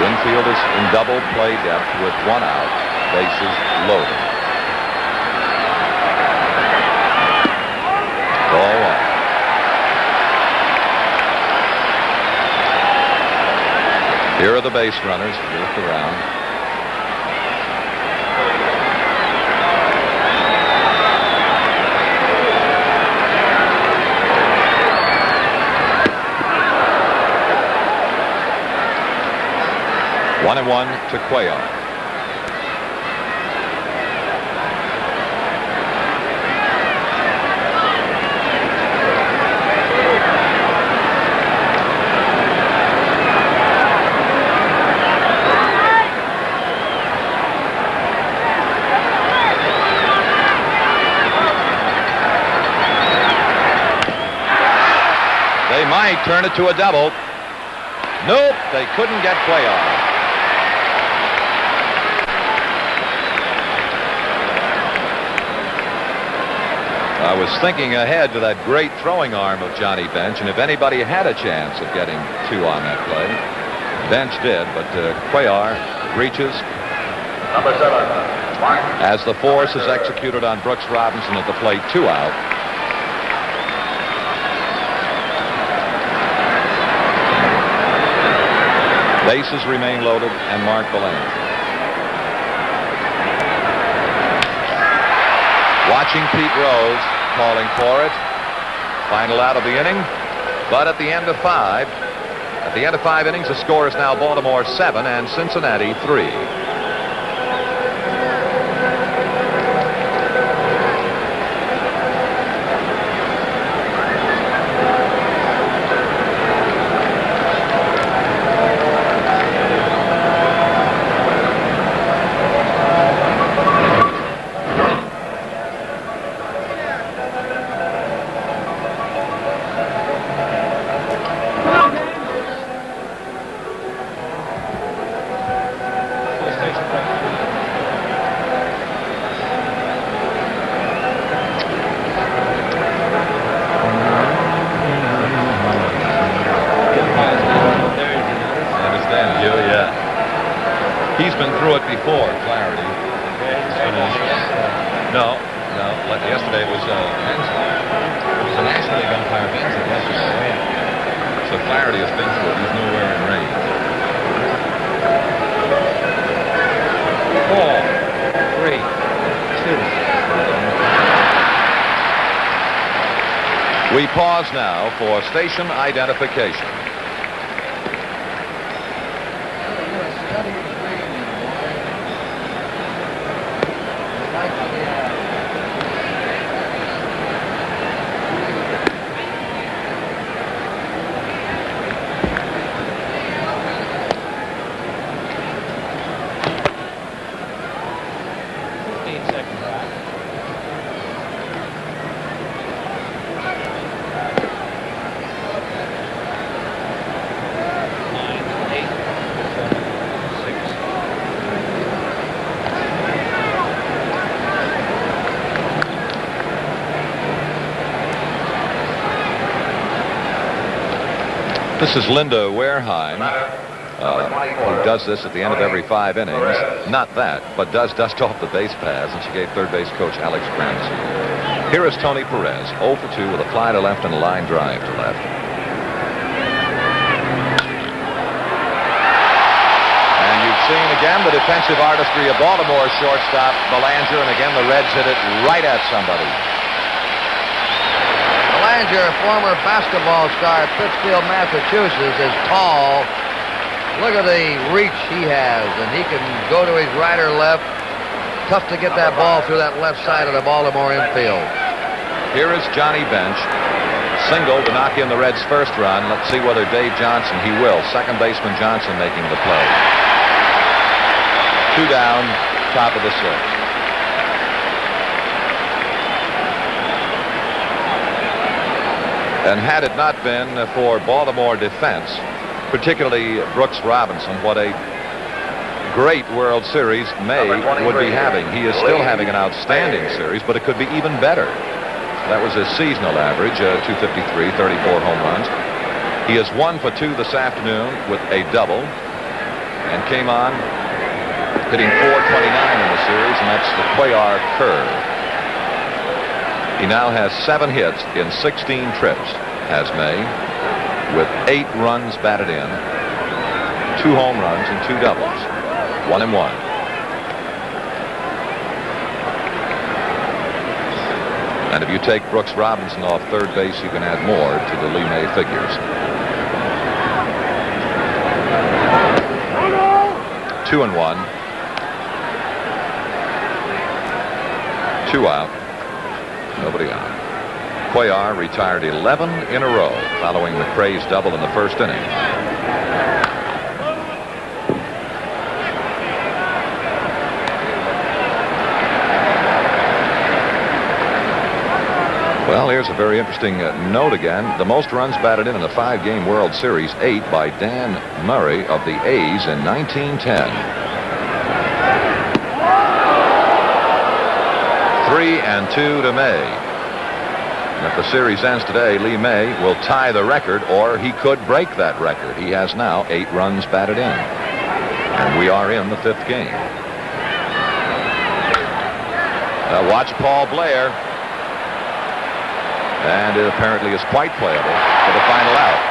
The infield is in double play depth with 1 out, bases loaded. Ball 1. Here are the base runners. Look around. One and 1 to Cuellar. They might turn it to a double. Nope, they couldn't get Cuellar. I was thinking ahead to that great throwing arm of Johnny Bench, and if anybody had a chance of getting 2 on that play, Bench did, but Cuellar reaches. Number 7, as the force is executed on Brooks Robinson at the plate, 2 out. Bases remain loaded and Mark Belanger. Watching Pete Rose calling for it. Final out of the inning. But at the end of 5, innings, the score is now Baltimore 7 and Cincinnati 3. Yesterday was Wednesday. It was a National League umpire Wednesday yesterday. So Flaherty has been through it. He's nowhere in range. 4, 3, 2. We pause now for station identification. This is Linda Wareheim, who does this at the end of every 5 innings. Not that, but does dust off the base paths, and she gave third base coach Alex Grants. Here is Tony Perez, 0 for 2 with a fly to left and a line drive to left. And you've seen again the defensive artistry of Baltimore shortstop Belanger, and again the Reds hit it right at somebody. Belanger, former basketball star at Pittsfield, Massachusetts, is tall. Look at the reach he has, and he can go to his right or left. Tough to get that ball through that left side of the Baltimore infield. Here is Johnny Bench. Single to knock in the Reds' first run. Let's see whether Dave Johnson, he will. Second baseman Johnson making the play. 2 down, top of the 6th. And had it not been for Baltimore defense, particularly Brooks Robinson, what a great World Series May would be having. He is still having an outstanding series, but it could be even better. That was his seasonal average, 253, 34 home runs. He is 1 for 2 this afternoon with a double, and came on hitting .429 in the series, and that's the Cuellar curve. He now has 7 hits in 16 trips, has May, with 8 runs batted in, 2 home runs and 2 doubles, 1 and 1. And if you take Brooks Robinson off third base, you can add more to the Lee May figures. 2 and 1. 2 out. Nobody out. Cuellar retired 11 in a row following McRae's double in the first inning. Well, here's a very interesting note again. The most runs batted in a 5-game World Series, 8 by Dan Murray of the A's in 1910. 3-2 to May. And if the series ends today, Lee May will tie the record, or he could break that record. He has now 8 runs batted in. And we are in the 5th game. Watch Paul Blair. And it apparently is quite playable for the final out.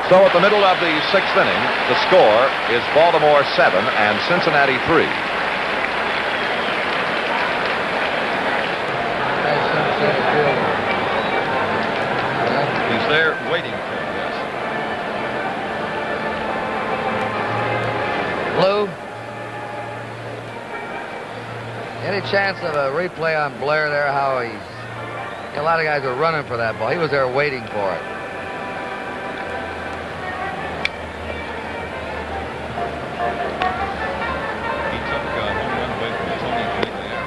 So at the middle of the 6th inning, the score is Baltimore 7 and Cincinnati 3. He's there waiting for him, yes. Lou, any chance of a replay on Blair there, how he's... A lot of guys are running for that ball. He was there waiting for it. He took home run away from Tony Cuellar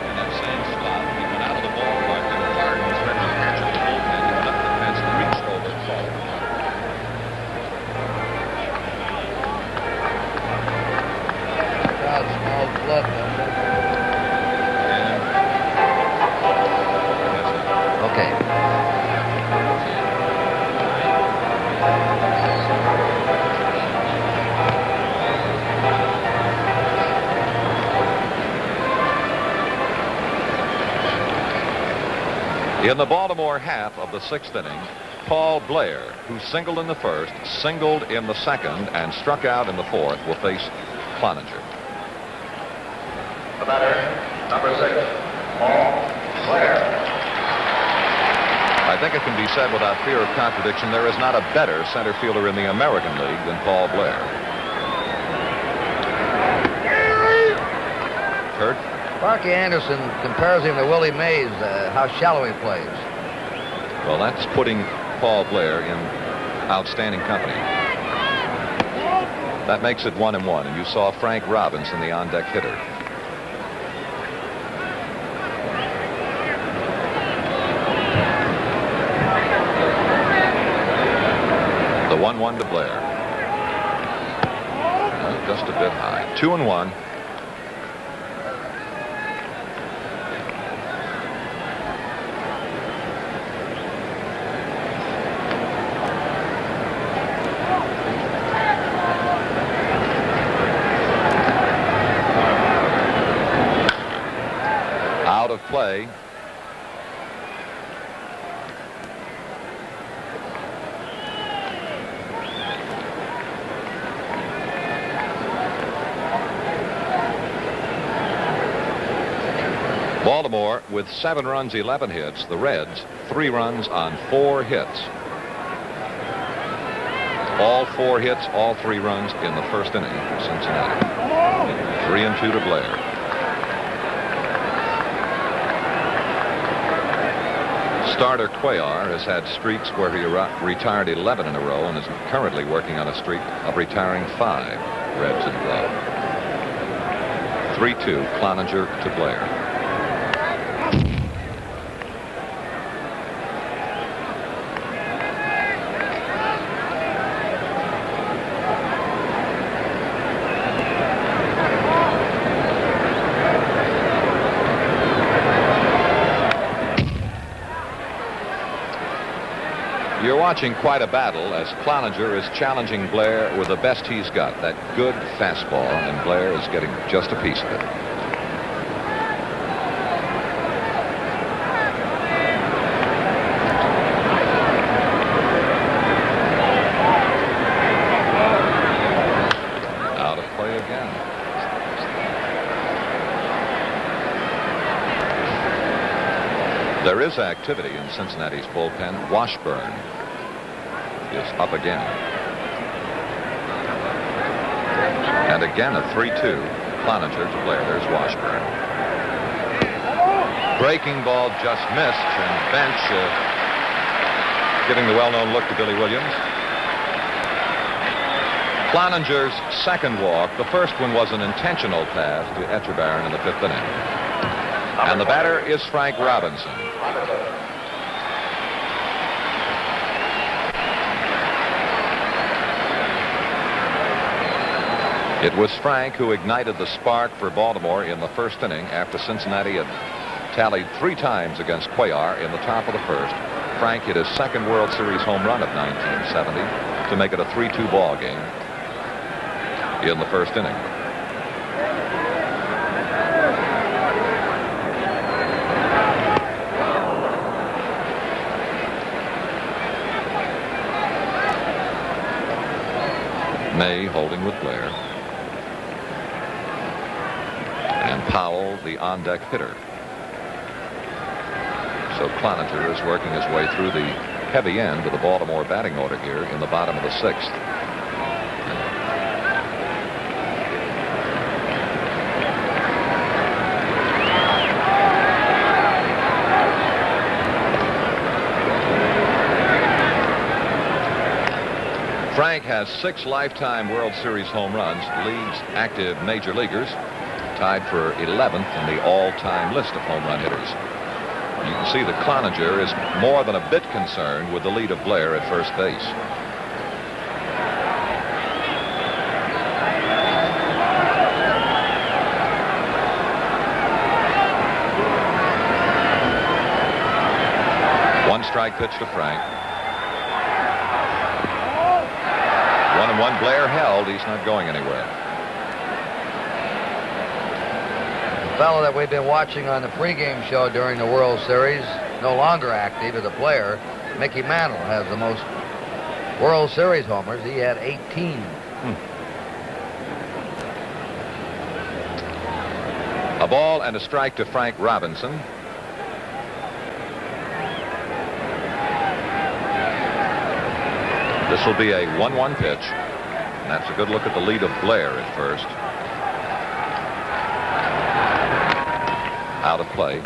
in that same spot. He went out of the ballpark and Harden was ready to catch the bullpen. He went up the fence and reached over and followed. Crowd smells blood. Okay. In the Baltimore half of the 6th inning, Paul Blair, who singled in the first, singled in the second, and struck out in the 4th, will face Cloninger. The batter, number 6, Paul Blair. I think it can be said without fear of contradiction, there is not a better center fielder in the American League than Paul Blair. Curt? Sparky Anderson compares him to Willie Mays, how shallow he plays. Well, that's putting Paul Blair in outstanding company. That makes it 1-1, and you saw Frank Robinson, the on-deck hitter. The 1-1 to Blair. Just a bit high. 2-1. Out of play. Baltimore with 7 runs, 11 hits. The Reds 3 runs on 4 hits. All 4 hits, all 3 runs in the 1st inning for Cincinnati. 3-2 to Blair. Starter Cuellar has had streaks where he retired 11 in a row and is currently working on a streak of retiring 5 Reds in a row. 3-2, Cloninger to Blair. You're watching quite a battle as Cloninger is challenging Blair with the best he's got, that good fastball, and Blair is getting just a piece of it. Out of play again. There is activity in Cincinnati's bullpen. Washburn is up again. And again a 3-2. Cloninger to Blair. There's Washburn. Breaking ball just missed, and Bench giving the well-known look to Billy Williams. Cloninger's second walk. The first one was an intentional pass to Etchebarren in the 5th inning. And the batter is Frank Robinson. It was Frank who ignited the spark for Baltimore in the 1st inning after Cincinnati had tallied 3 times against Cuellar in the top of the 1st. Frank hit his 2nd World Series home run of 1970 to make it a 3-2 ball game in the 1st inning. May holding with Blair. And Powell, the on-deck hitter. So Cloninger is working his way through the heavy end of the Baltimore batting order here in the bottom of the 6th. Frank has 6 lifetime World Series home runs, leads active major leaguers, tied for 11th in the all-time list of home run hitters. You can see that Cloninger is more than a bit concerned with the lead of Blair at first base. One strike pitch to Frank. 1-1. Blair held. He's not going anywhere. The fellow that we've been watching on the pregame show during the World Series no longer active as a player. Mickey Mantle has the most World Series homers. He had 18. A ball and a strike to Frank Robinson. This will be a 1-1 pitch. And that's a good look at the lead of Blair at first. Out of play.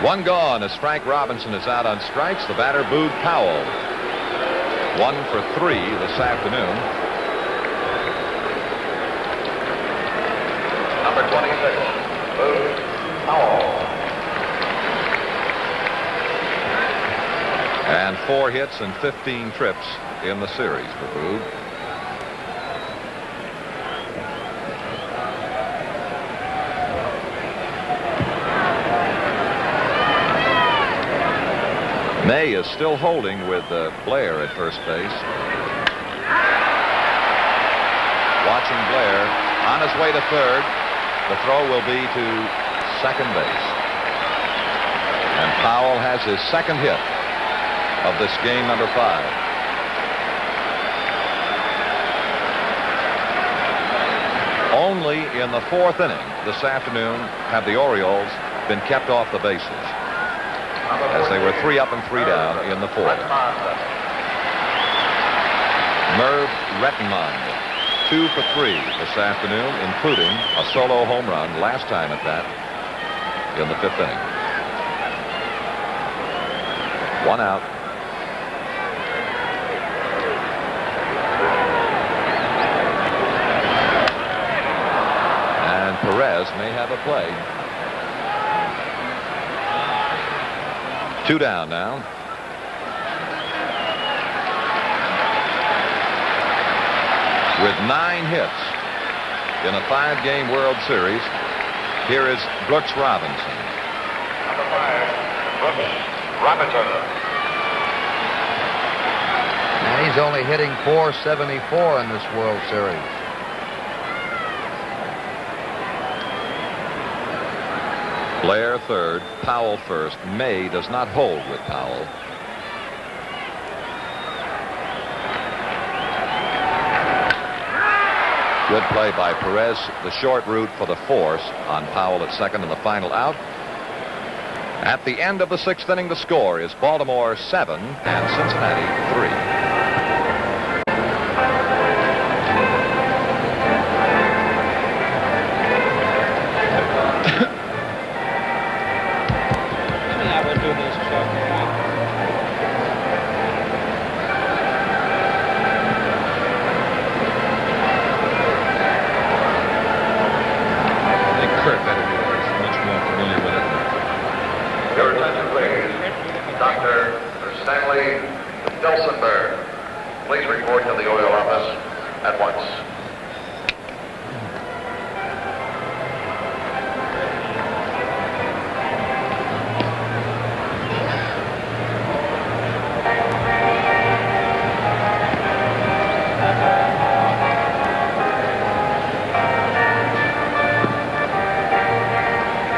One gone as Frank Robinson is out on strikes. The batter booed Powell. 1 for 3 this afternoon. Number 26, Booed Powell. And 4 hits and 15 trips in the series for Boog. May is still holding with Blair at first base. Watching Blair on his way to third. The throw will be to second base. And Powell has his second hit of this game, number 5. Only in the 4th inning this afternoon have the Orioles been kept off the bases, as they were 3 up and 3 down in the 4th. Merv Rettenmund, 2 for 3 this afternoon, including a solo home run last time at that in the 5th inning. 1 out. And Perez may have a play. 2 down now. With 9 hits in a 5-game World Series, here is Brooks Robinson. Number 5, Brooks Robinson. And he's only hitting .474 in this World Series. Blair third, Powell first. May does not hold with Powell. Good play by Perez. The short route for the force on Powell at second and the final out. At the end of the 6th inning, the score is Baltimore 7 and Cincinnati 3.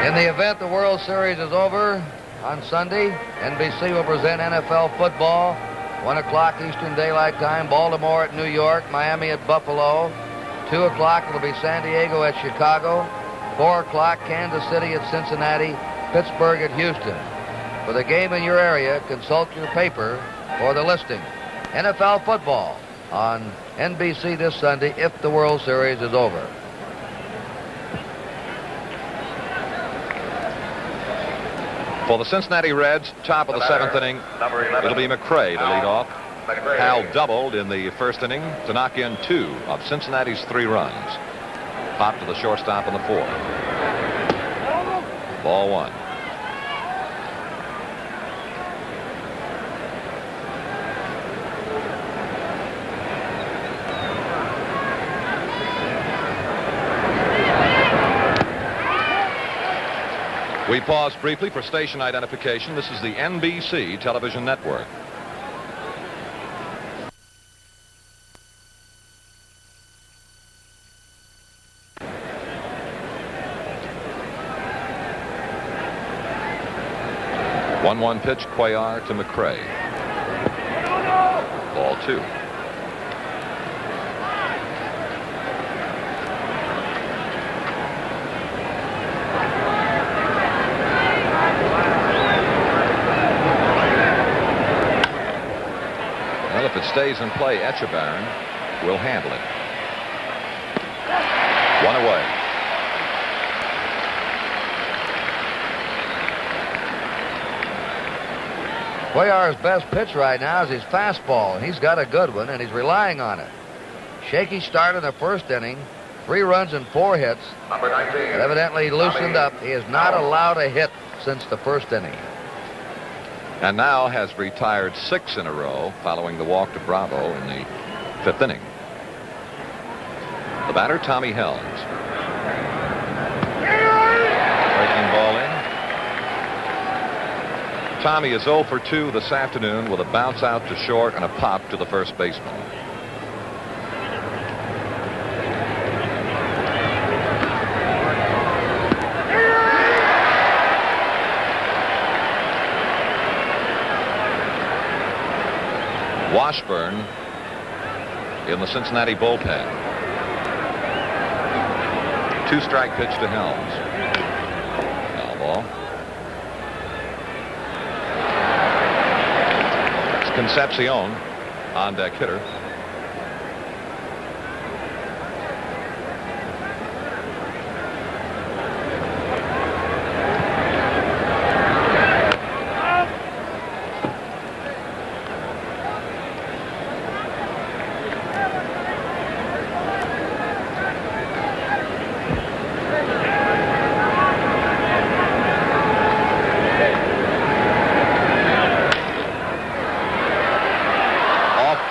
In the event the World Series is over on Sunday, NBC will present NFL football. 1 o'clock Eastern Daylight Time, Baltimore at New York, Miami at Buffalo. 2 o'clock it'll be San Diego at Chicago. 4 o'clock Kansas City at Cincinnati, Pittsburgh at Houston. For the game in your area, consult your paper for the listing. NFL football on NBC this Sunday if the World Series is over. For the Cincinnati Reds, top of the 7th inning, it'll be McRae to lead off. Hal doubled in the 1st inning to knock in 2 of Cincinnati's 3 runs. Pop to the shortstop in the 4th. Ball one. We pause briefly for station identification. This is the NBC television network. One pitch, Cuellar to McRae. Ball two. Well, if it stays in play, Etchebarren will handle it. One away. Cuellar's best pitch right now is his fastball, and he's got a good one, and he's relying on it. Shaky start in the first inning, 3 runs and 4 hits. Number 19. Evidently loosened up. He has not allowed a hit since the first inning. And now has retired 6 in a row following the walk to Bravo in the 5th inning. The batter, Tommy Helms. Breaking ball in. Tommy is 0 for 2 this afternoon with a bounce out to short and a pop to the first baseman. Washburn in the Cincinnati bullpen. 2-strike pitch to Helms. Foul ball. Concepcion on deck hitter.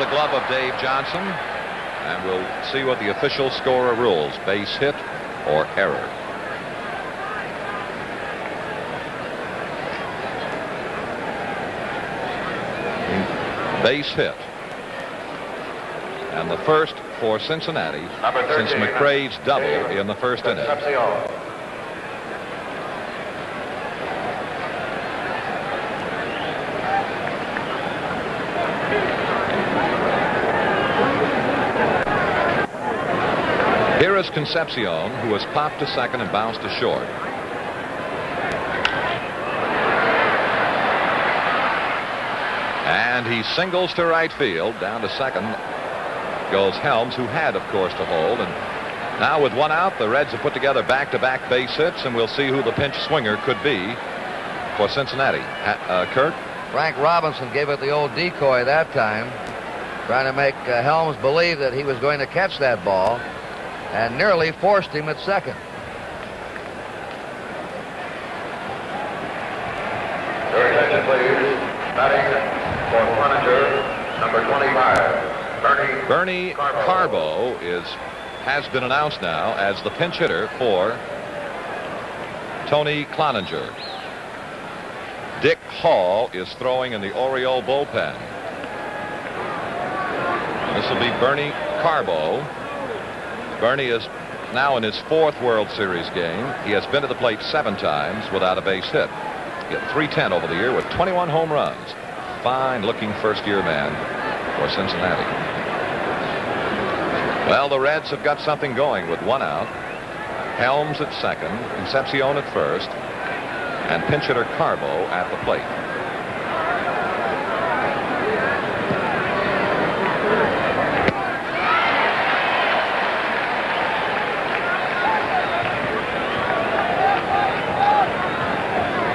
Glove of Dave Johnson, and we'll see what the official scorer rules. Base hit or error. Base hit. And the first for Cincinnati since McRae's double in the first inning. Here is Concepcion, who has popped to second and bounced to short. And he singles to right field. Down to second goes Helms, who had, of course, to hold. And now with 1 out, the Reds have put together back-to-back base hits, and we'll see who the pinch swinger could be for Cincinnati. Curt? Frank Robinson gave it the old decoy that time, trying to make Helms believe that he was going to catch that ball, and nearly forced him at second. Your attention, please. Batting for manager, number 25, Bernie Carbo has been announced now as the pinch hitter for Tony Cloninger. Dick Hall is throwing in the Oriole bullpen. This will be Bernie Carbo. Bernie is now in his 4th World Series game. He has been to the plate 7 times without a base hit. He hit .310 over the year with 21 home runs. Fine-looking first-year man for Cincinnati. Well, the Reds have got something going with 1 out. Helms at second, Concepcion at first, and pinch hitter Carbo at the plate.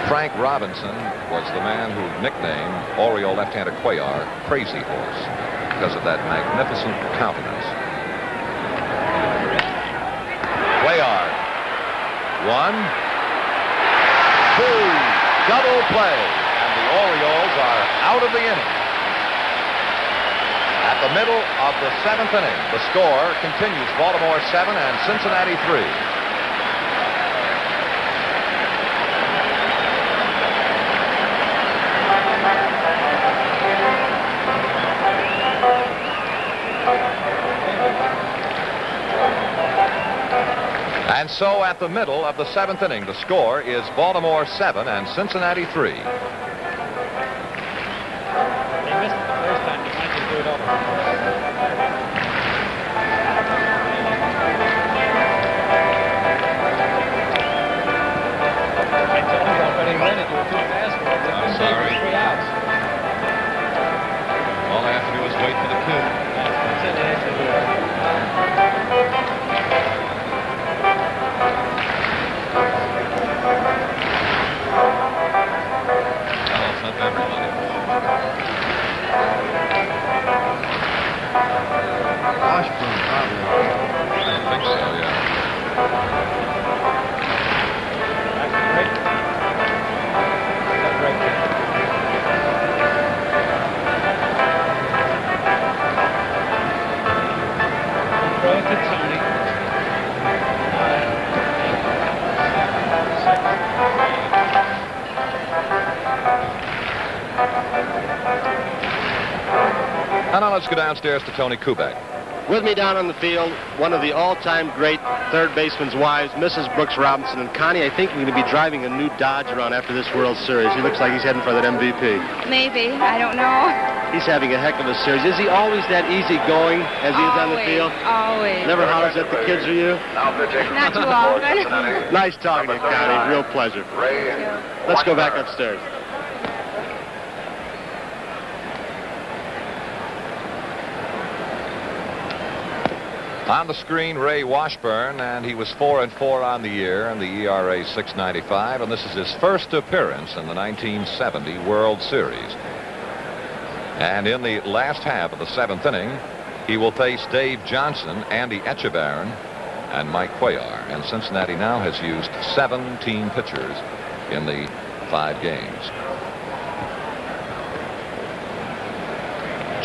Frank Robinson was the man who nicknamed Oriole left-hander Cuellar Crazy Horse because of that magnificent countenance. Cuellar, 1, double play, and the Orioles are out of the inning. At the middle of the 7th inning, the score continues: Baltimore 7 and Cincinnati 3. And so at the middle of the 7th inning, the score is Baltimore 7 and Cincinnati 3. They missed it the first time. They might just do it over. I told you already when it was too fast. I'm sorry. 3 outs. All I have to do is wait for the cue. That's it. They have to do it. Everybody. Washburn, probably. I think so, yeah. Throw it to Tony. And now let's go downstairs to Tony Kubek. With me down on the field, one of the all-time great third baseman's wives, Mrs. Brooks Robinson. And Connie, I think you're going to be driving a new Dodge around after this World Series. He looks like he's heading for that MVP. Maybe. I don't know. He's having a heck of a series. Is he always that easygoing as he is on the field? Always. Never hollers at the kids or you? Not too often. Nice talking to you, Connie. Real pleasure. Let's go back upstairs. On the screen, Ray Washburn, and he was 4-4 on the year, and the ERA 6.95, and this is his first appearance in the 1970 World Series. And in the last half of the 7th inning, he will face Dave Johnson, Andy Etchebarren, and Mike Cuellar. And Cincinnati now has used 17 pitchers in the 5 games.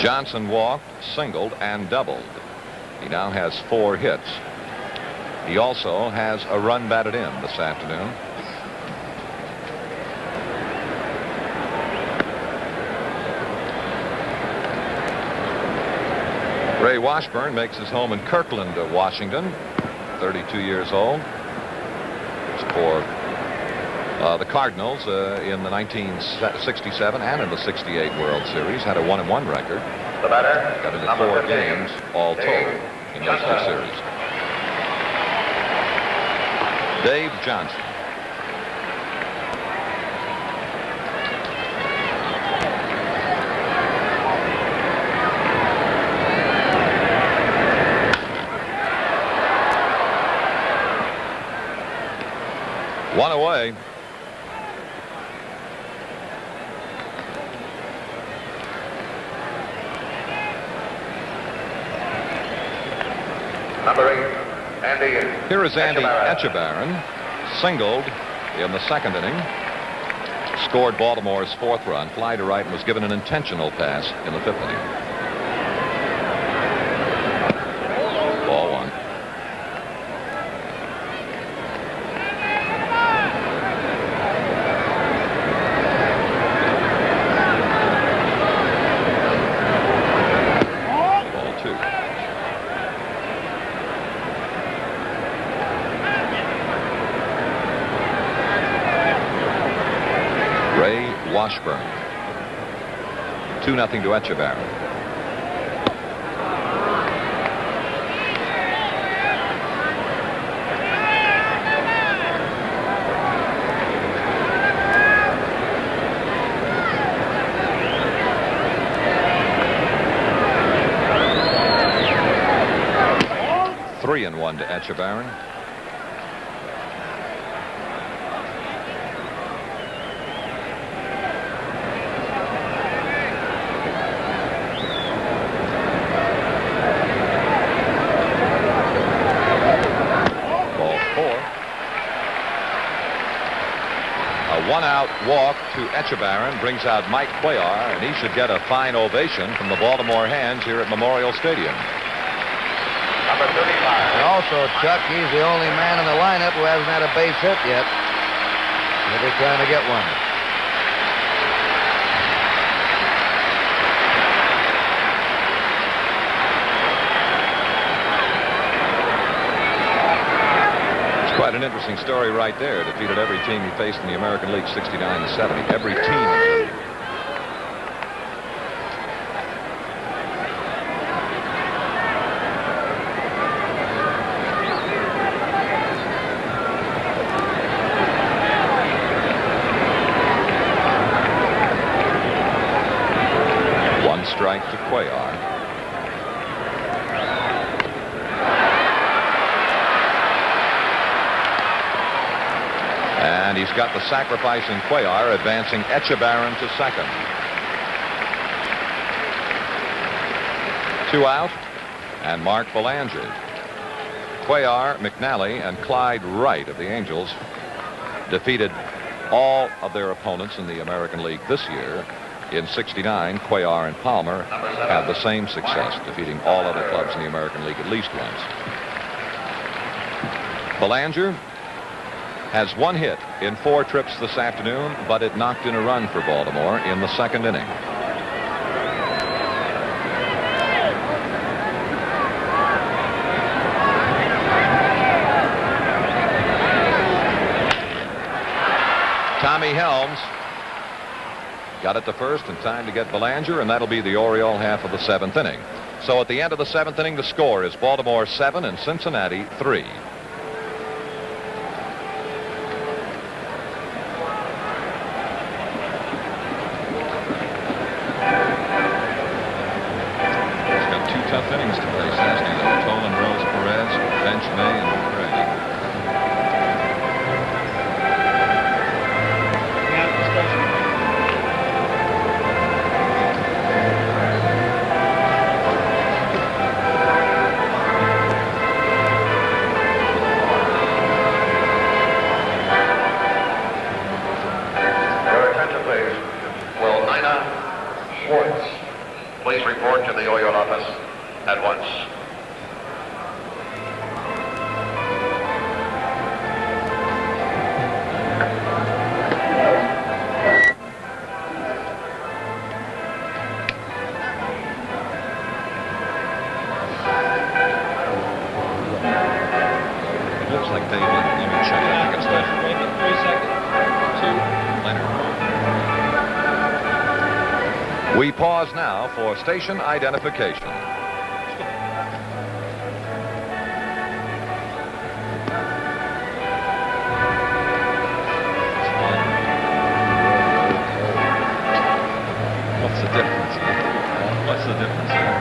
Johnson walked, singled, and doubled. He now has 4 hits. He also has a run batted in this afternoon. Ray Washburn makes his home in Kirkland, Washington, 32 years old. It's for the Cardinals in the 1967 and in the 68 World Series. Had a 1-1 record. The batter, got into 4 games all told in those 2 series. Dave Johnson. One away. Here is Andy Etchebarren, singled in the 2nd inning, scored Baltimore's 4th run, fly to right, and was given an intentional pass in the 5th inning. Ball 1. Ball 2. Washburn. 2-0 to Etchebarren. Three and 1 to Etchebarren. A one-out walk to Echebarren brings out Mike Cuellar, and he should get a fine ovation from the Baltimore hands here at Memorial Stadium. Number 35. And also, Chuck, he's the only man in the lineup who hasn't had a base hit yet. He'll be trying to get one. Quite an interesting story right there. Defeated every team he faced in the American League 69-70. Every team. One strike to Cuellar. And he's got the sacrificing Cuellar, advancing Echebarren to second. 2 out, and Mark Belanger. Cuellar, McNally, and Clyde Wright of the Angels defeated all of their opponents in the American League this year. In '69, Cuellar and Palmer had the same success, defeating all other clubs in the American League at least once. Belanger has one hit in 4 trips this afternoon, but it knocked in a run for Baltimore in the second inning. Tommy Helms got it to first in time to get Belanger, and that'll be the Oriole half of the 7th inning. So at the end of the 7th inning, the score is Baltimore 7 and Cincinnati 3. Tough innings to face, hasn't he? Tolan, Rose, Perez, bench May, and McRae. Your attention, please. Will Nina Schwartz please report to the Oriole office at once? It looks like they let me check. I think it's Leonard. 3 seconds. 2, Leonard. We pause now for station identification. What's the difference? What's the difference here?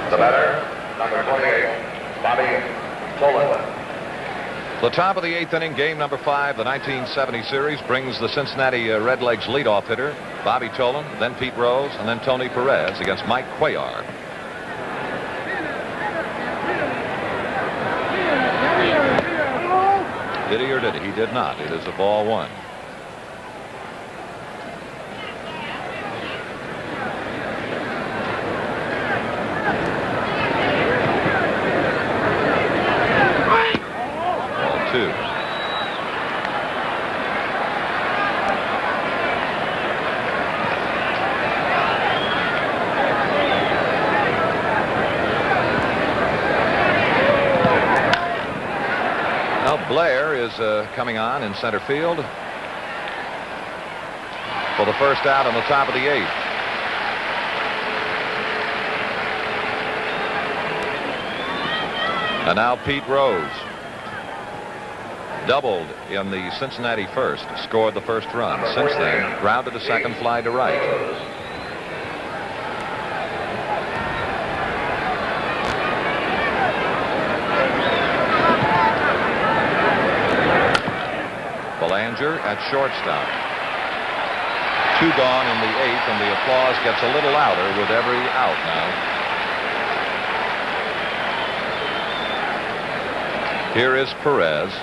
The batter, number 28, Bobby Tolan. The top of the 8th inning, game number 5, the 1970 series, brings the Cincinnati Redlegs leadoff hitter, Bobby Tolan, then Pete Rose, and then Tony Perez against Mike Cuellar. Did he or did he? He did not. It is a ball 1. Ball 2. Blair is coming on in center field for the first out on the top of the 8th. And now Pete Rose doubled in the Cincinnati first, scored the first run. Since then, grounded a second, fly to right. Belanger at shortstop. 2 gone in the 8th, and the applause gets a little louder with every out now. Here is Perez.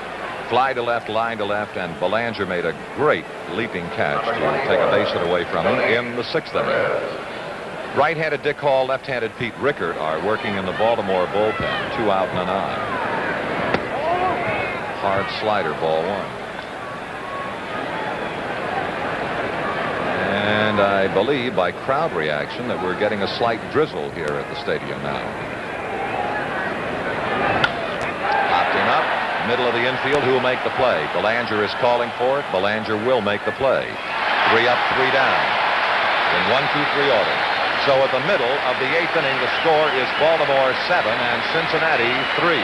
Fly to left, line to left, and Belanger made a great leaping catch to take a base hit away from him in the 6th inning. Right-handed Dick Hall, left-handed Pete Rickert are working in the Baltimore bullpen. 2 out and an on. Hard slider, ball 1. And I believe by crowd reaction that we're getting a slight drizzle here at the stadium now. Popped him up, middle of the infield. Who will make the play? Belanger is calling for it. Belanger will make the play. 3 up, 3 down. In 1-2-3 order. So at the middle of the 8th inning, the score is Baltimore 7 and Cincinnati 3.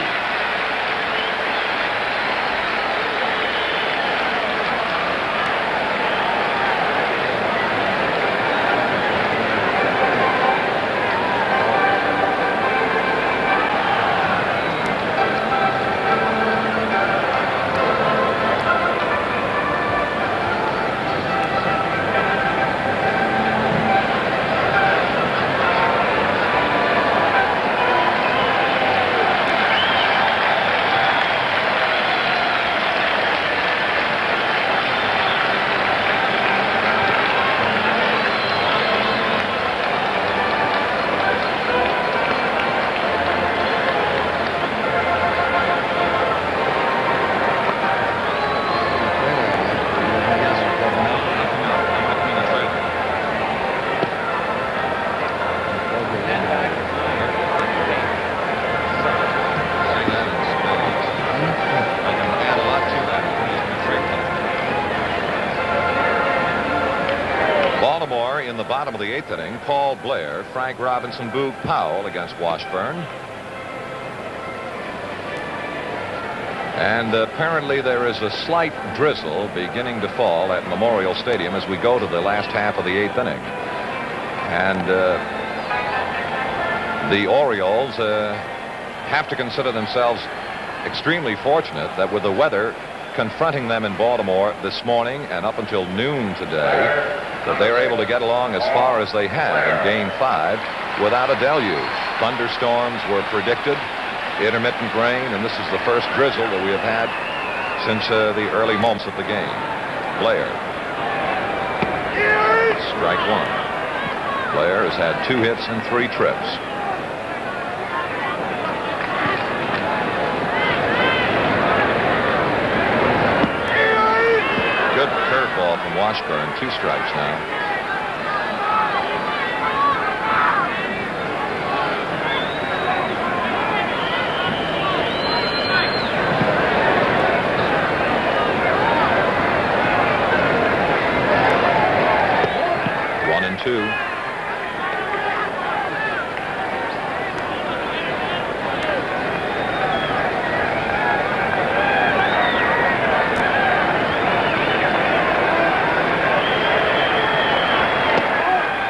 In the bottom of the 8th inning, Paul Blair, Frank Robinson, Boog Powell against Washburn. And apparently there is a slight drizzle beginning to fall at Memorial Stadium as we go to the last half of the 8th inning. And the Orioles have to consider themselves extremely fortunate that with the weather confronting them in Baltimore this morning and up until noon today, that they were able to get along as far as they had in Game 5 without a deluge. Thunderstorms were predicted, intermittent rain, and this is the first drizzle that we have had since the early moments of the game. Blair. Strike 1. Blair has had 2 hits and 3 trips. Curveball from Washburn. 2 strikes now. One and 2.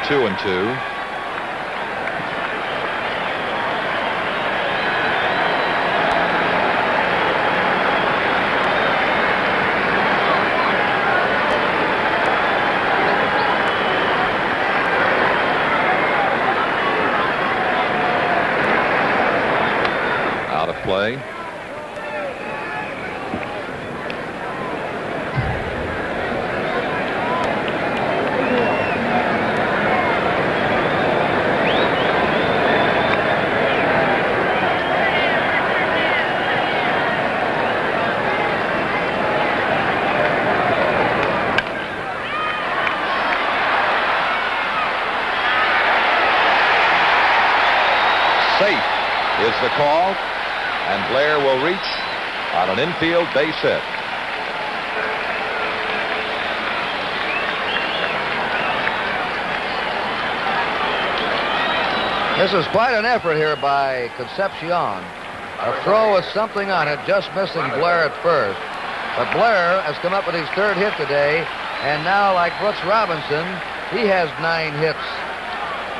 Two and 2. Out of play. Safe is the call, and Blair will reach on an infield base hit. This is quite an effort here by Concepcion. A throw with something on it, just missing Blair at first. But Blair has come up with his 3rd hit today, and now, like Brooks Robinson, he has 9 hits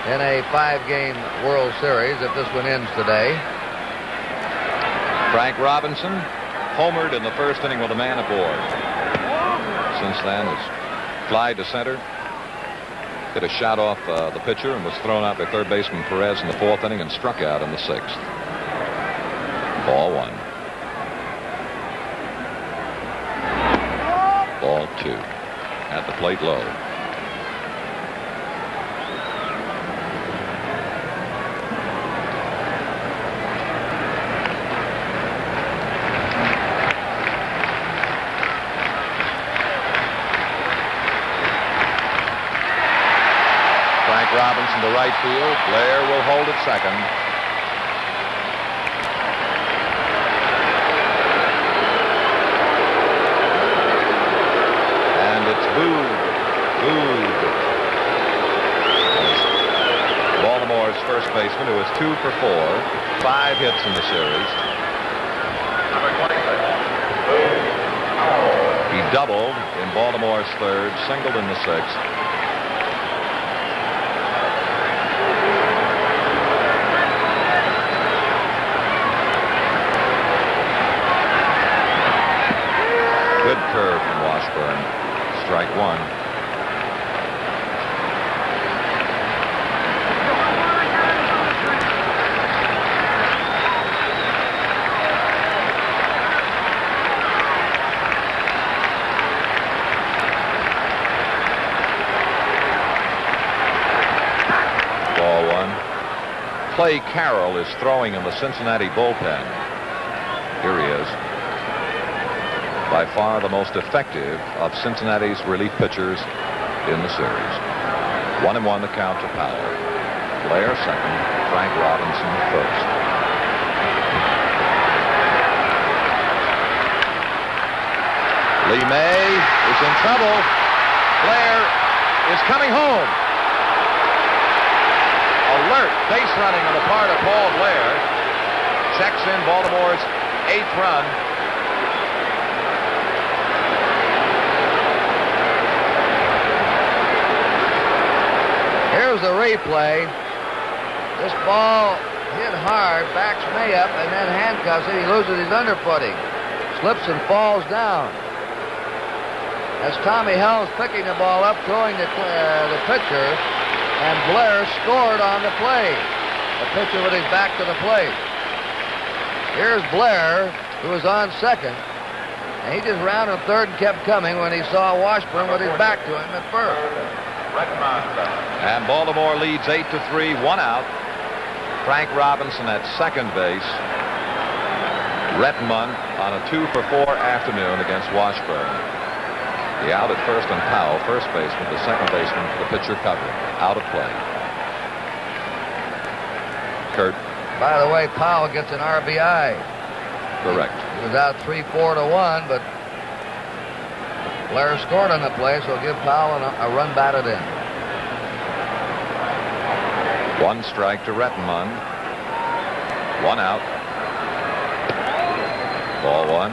in a 5-game World Series if this one ends today. Frank Robinson homered in the 1st inning with a man aboard. since then has flied to center. Hit a shot off the pitcher and was thrown out by third baseman Perez in the 4th inning and struck out in the 6th. Ball 1. Ball 2. At the plate low. Robinson to right field. Blair will hold at second. And it's booed. Baltimore's first baseman, who is 2 for 4, 5 hits in the series. He doubled in Baltimore's 3rd, singled in the 6th. Good curve from Washburn. Strike 1. Ball 1. Clay Carroll is throwing in the Cincinnati bullpen. Here he is. By far the most effective of Cincinnati's relief pitchers in the series. 1-1 the count to Powell. Blair second, Frank Robinson first. Lee May is in trouble. Blair is coming home. Alert base running on the part of Paul Blair. Checks in Baltimore's 8th run. Here's the replay. This ball hit hard, backs May up, and then handcuffs it. He loses his underfooting. Slips and falls down. As Tommy Helms picking the ball up, throwing the pitcher, and Blair scored on the play. The pitcher with his back to the plate. Here's Blair, who was on second, and he just rounded 3rd and kept coming when he saw Washburn with his back to him at first. And Baltimore leads 8-3, 1 out. Frank Robinson at second base. Rettenmund on a 2 for 4 afternoon against Washburn. The out at first and Powell, first baseman, the second baseman, the pitcher covering. Out of play. Curt. By the way, Powell gets an RBI. Correct. He was out 3-4 to 1, but Blair scored on the play, so give Powell a run batted in. 1 strike to Rettenmund. 1 out. Ball 1.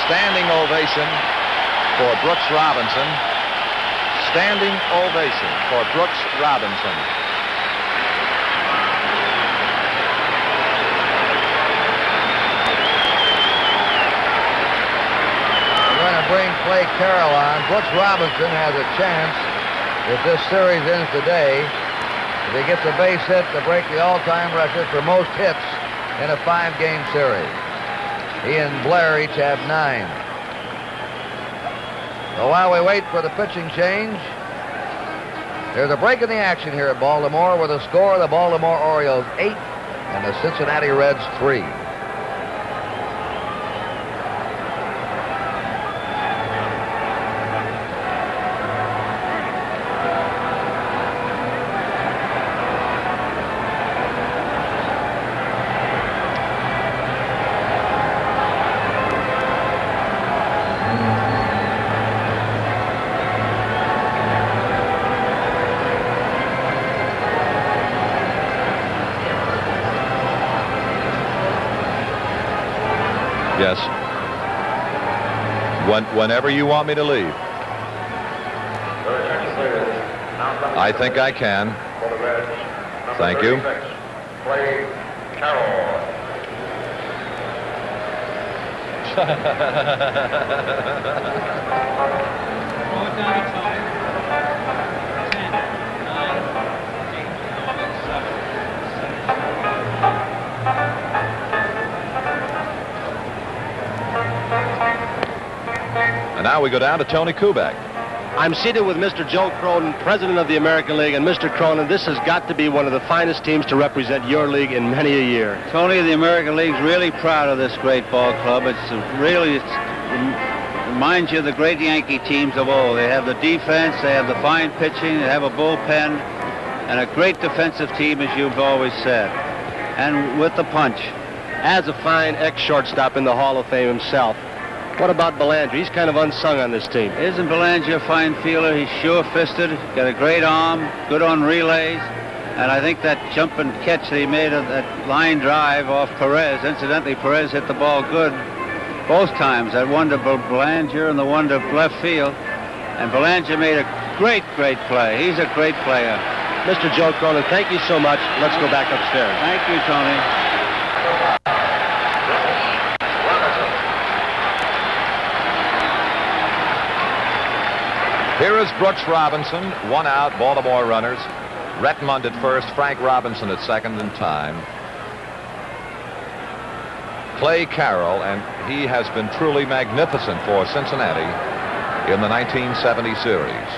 Standing ovation for Brooks Robinson. Standing ovation for Brooks Robinson. We're going to bring Clay Carroll on. Brooks Robinson has a chance, if this series ends today, if he gets a base hit, to break the all-time record for most hits in a 5-game series. He and Blair each have 9. So while we wait for the pitching change, there's a break in the action here at Baltimore with a score of the Baltimore Orioles 8 and the Cincinnati Reds 3. Yes. Whenever you want me to leave. I think I can. Thank you. Play Carroll. And now we go down to Tony Kubek. I'm seated with Mr. Joe Cronin, president of the American League. And Mr. Cronin, this has got to be one of the finest teams to represent your league in many a year. Tony, the American League's really proud of this great ball club. It reminds you of the great Yankee teams of old. They have the defense, they have the fine pitching, they have a bullpen, and a great defensive team, as you've always said. And with the punch. As a fine ex-shortstop in the Hall of Fame himself, what about Belanger? He's kind of unsung on this team. Isn't Belanger a fine fielder? He's sure-fisted, got a great arm, good on relays, and I think that jump and catch that he made of that line drive off Perez, incidentally, Perez hit the ball good both times, that one to Belanger and the one to left field, and Belanger made a great, great play. He's a great player. Mr. Joe Cronin, thank you so much. Let's go back upstairs. Thank you, Tony. Here is Brooks Robinson, 1 out, Baltimore runners. Retmund at first, Frank Robinson at second in time. Clay Carroll, and he has been truly magnificent for Cincinnati in the 1970 series.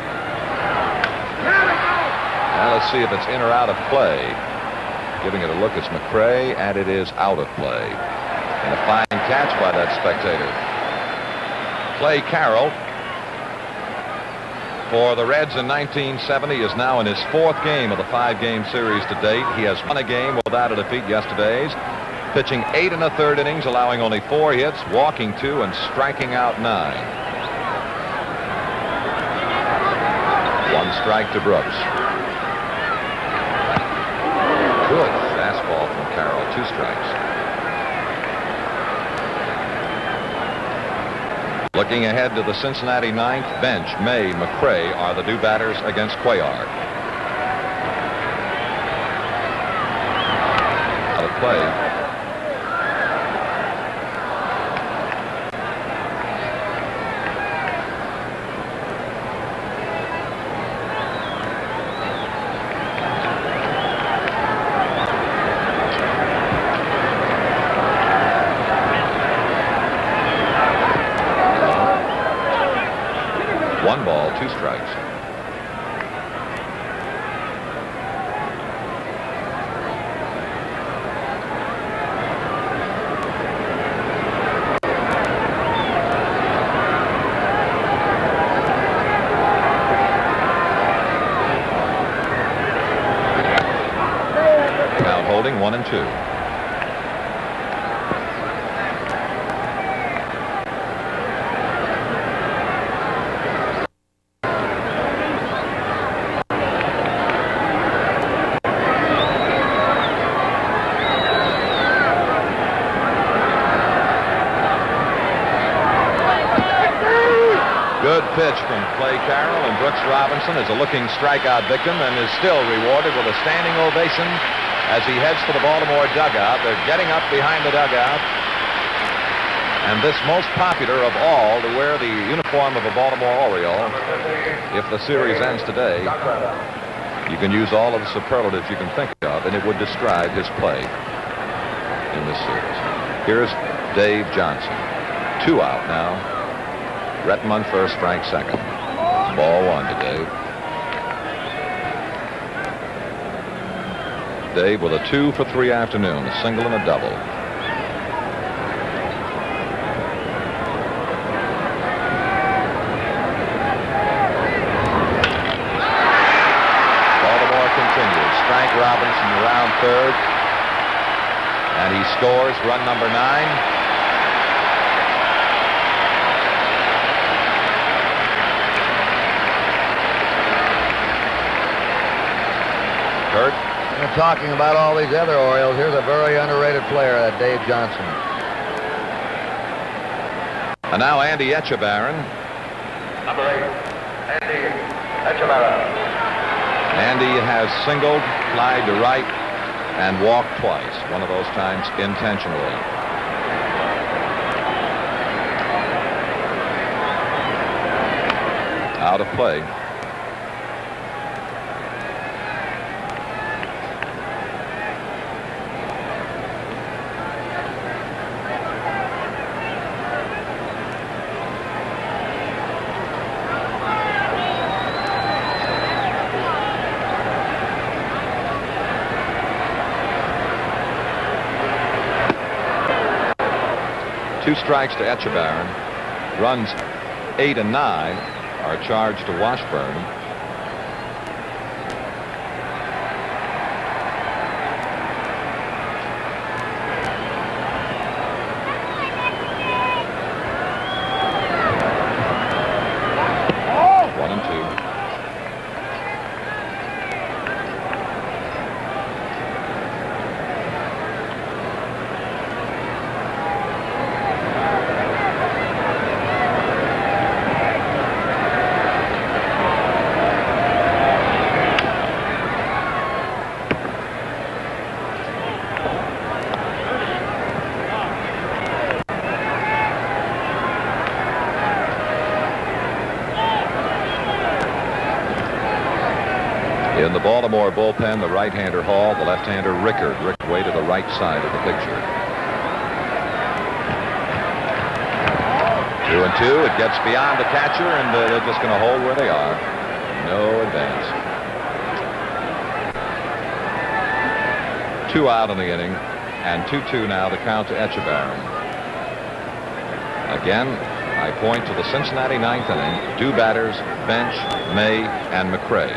Now let's see if it's in or out of play. Giving it a look is McRae, and it is out of play. And a fine catch by that spectator. Clay Carroll, for the Reds in 1970, is now in his 4th game of the 5-game series to date. He has won a game without a defeat yesterday's, pitching 8 1/3 innings, allowing only 4 hits, walking 2, and striking out 9. 1 strike to Brooks. Good fastball from Carroll, 2 strikes. Looking ahead to the Cincinnati 9th bench, May, McRae are the 2 batters against Cuellar. Out of play. One ball, 2 strikes. Now holding 1 and 2. Good pitch from Clay Carroll, and Brooks Robinson is a looking strikeout victim and is still rewarded with a standing ovation as he heads for the Baltimore dugout. They're getting up behind the dugout. and this most popular of all to wear the uniform of a Baltimore Oriole. If the series ends today, you can use all of the superlatives you can think of, and it would describe his play in this series. Here's Dave Johnson. 2 out now. Rettenmund first, Frank second. Ball 1 to Dave. Dave with a 2 for 3 afternoon, a single and a double. Baltimore continues. Frank Robinson around third. And he scores run number 9. Curt? We're talking about all these other Orioles. Here's a very underrated player, that Dave Johnson. And now Andy Etchebarren. Number 8, Andy Etchebarren. Andy has singled, flied to right, and walked twice. One of those times intentionally. Out of play. Two strikes to Etchebarren. Runs 8 and 9 are charged to Washburn. One and 2. In the Baltimore bullpen, the right-hander Hall, the left-hander Rickard. Rick way to the right side of the picture. 2 and 2. It gets beyond the catcher, and they're just going to hold where they are. No advance. 2 out in the inning, and 2-2 now the count to Etchebarren. Again, I point to the Cincinnati 9th inning. 2 batters, Bench, May, and McRae.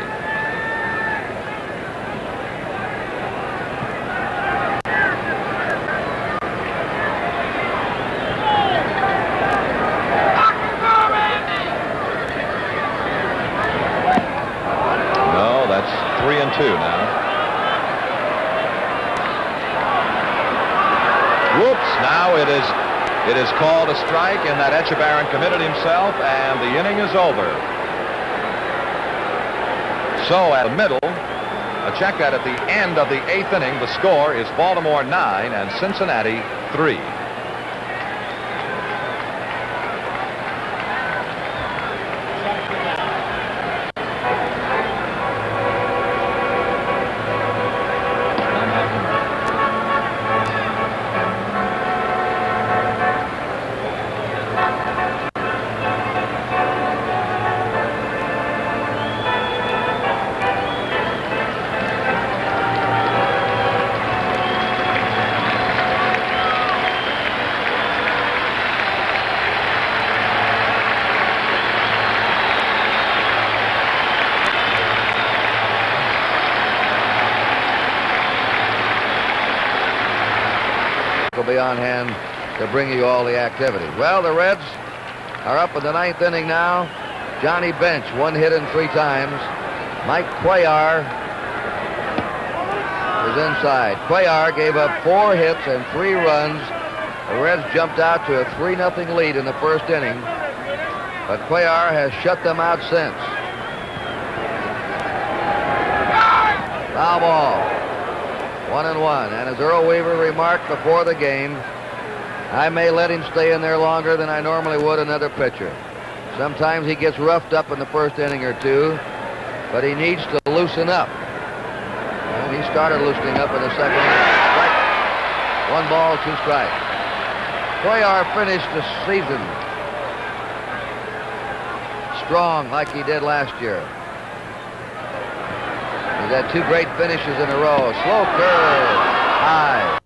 That's 3 and 2 now. Whoops! Now it is called a strike, and that Etchebarren committed himself, and the inning is over. So at the middle, a check that at the end of the 8th inning, the score is Baltimore 9 and Cincinnati 3. Will be on hand to bring you all the activity. Well, the Reds are up in the 9th inning now. Johnny Bench, 1 hit in 3 times. Mike Cuellar is inside. Cuellar gave up 4 hits and 3 runs. The Reds jumped out to a 3-0 lead in the 1st inning, but Cuellar has shut them out since. Foul ball. 1-1. And as Earl Weaver remarked before the game, I may let him stay in there longer than I normally would another pitcher. Sometimes he gets roughed up in the first inning or two, but he needs to loosen up. And he started loosening up in the second inning. Strike. 1 ball, 2 strikes. Cuellar finished the season strong like he did last year. He's had 2 great finishes in a row. Slow curve, high.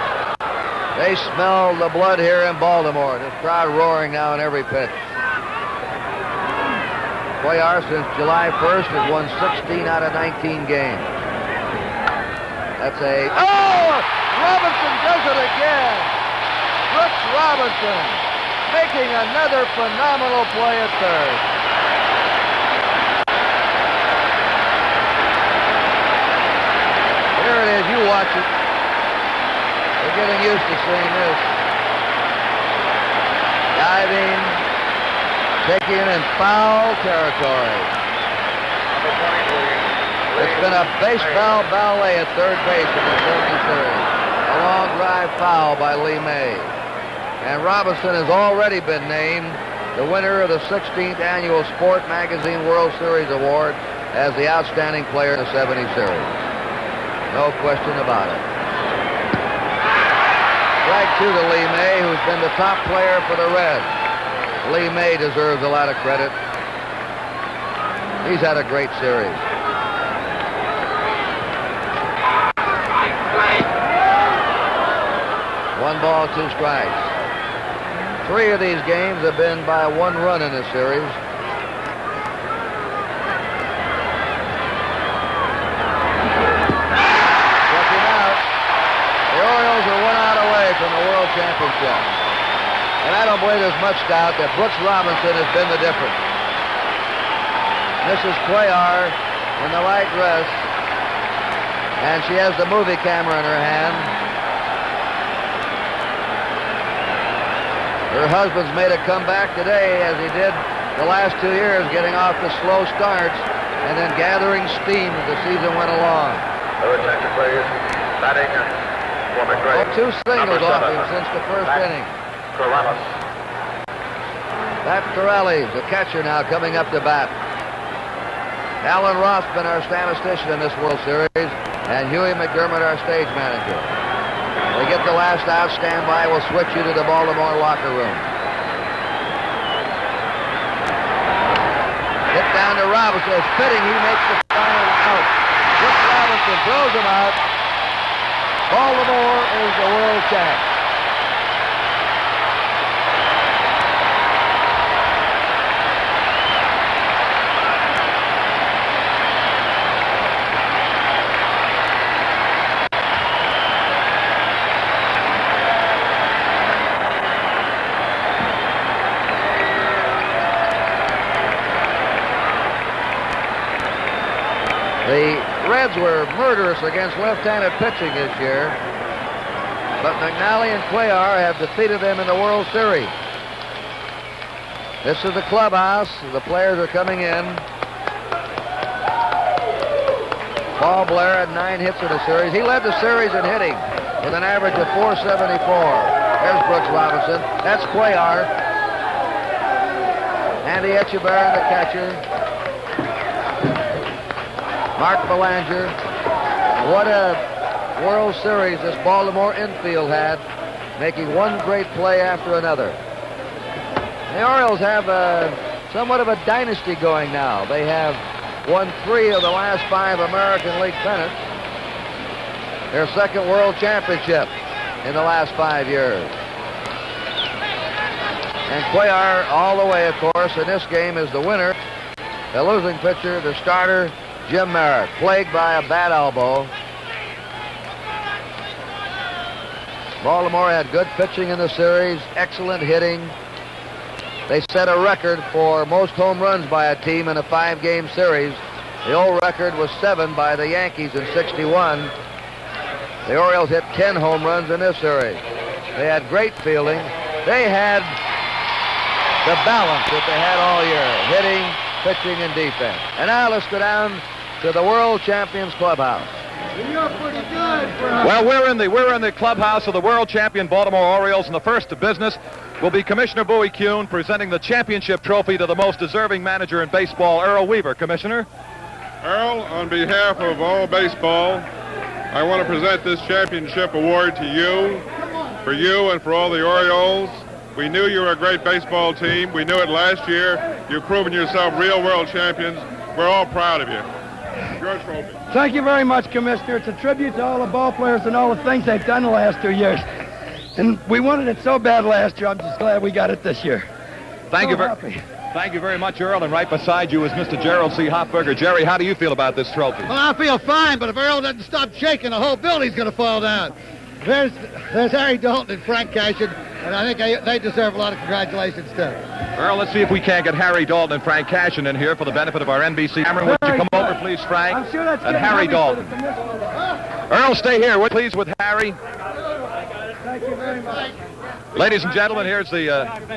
They smell the blood here in Baltimore. This crowd roaring now in every pitch. Cuellar, since July 1st, has won 16 out of 19 games. That's a... Oh! Robinson does it again! Brooks Robinson making another phenomenal play at third. Here it is. You watch it. We're getting used to seeing this. Diving, taking in foul territory. It's been a baseball ballet at third base in the 73rd. A long drive foul by Lee May. And Robinson has already been named the winner of the 16th annual Sport Magazine World Series Award as the outstanding player in the 70 series. No question about it. Strike 2 to Lee May, who's been the top player for the Reds. Lee May deserves a lot of credit. He's had a great series. One ball, 2 strikes. 3 of these games have been by 1 run in this series. Struck him out. The Orioles are 1 out away from the World Championship. And I don't believe there's much doubt that Brooks Robinson has been the difference. Mrs. Cuellar in the white dress, and she has the movie camera in her hand. Her husband's made a comeback today, as he did the last 2 years, getting off to slow starts and then gathering steam as the season went along. Attention, please. Batting for McGray. 2 singles off him since the first inning. Corrales. Pat Corrales, the catcher now, coming up to bat. Alan Ross been our statistician in this World Series, and Huey McDermott, our stage manager. We get the last out, stand by. We'll switch you to the Baltimore locker room. Hit down to Robinson. It's fitting he makes the final out. Brooks Robinson throws him out. Baltimore is the world champ. The Reds were murderous against left-handed pitching this year, but McNally and Cuellar have defeated them in the World Series. This is the clubhouse. The players are coming in. Paul Blair had 9 hits in the series. He led the series in hitting with an average of .474. There's Brooks Robinson. That's Cuellar. Andy Etchebarren, the catcher. Mark Belanger. What a World Series this Baltimore infield had, making one great play after another. The Orioles have somewhat of a dynasty going now. They have won 3 of the last 5 American League pennants. Their 2nd World Championship in the last 5 years. And Cuellar all the way, of course, in this game is the winner. The losing pitcher, the starter, Jim Merritt, plagued by a bad elbow. Baltimore had good pitching in the series, excellent hitting. They set a record for most home runs by a team in a 5-game series. The old record was 7 by the Yankees in '61. The Orioles hit 10 home runs in this series. They had great fielding. They had the balance that they had all year, hitting, pitching, and defense. And now let's go down to the World Champions Clubhouse. Well, we're in the clubhouse of the world champion Baltimore Orioles, and the first of business will be Commissioner Bowie Kuhn presenting the championship trophy to the most deserving manager in baseball, Earl Weaver. Commissioner. Earl, on behalf of all baseball, I want to present this championship award to you, for you and for all the Orioles. We knew you were a great baseball team. We knew it last year. You've proven yourself real world champions. We're all proud of you. Your trophy. Thank you very much, Commissioner. It's a tribute to all the ball players and all the things they've done the last 2 years. And we wanted it so bad last year. I'm just glad we got it this year. Thank you very much, Earl. And right beside you is Mr. Gerald C. Hopberger. Jerry, how do you feel about this trophy? Well, I feel fine, but if Earl doesn't stop shaking, the whole building's going to fall down. There's Harry Dalton and Frank Cashin, and I think they deserve a lot of congratulations, too. Earl, let's see if we can't get Harry Dalton and Frank Cashin in here for the benefit of our NBC camera. Would you come over, please, Frank? I'm sure that's and Harry Dalton. Earl, stay here, please, with Harry. Thank you very much. Ladies and gentlemen, here's the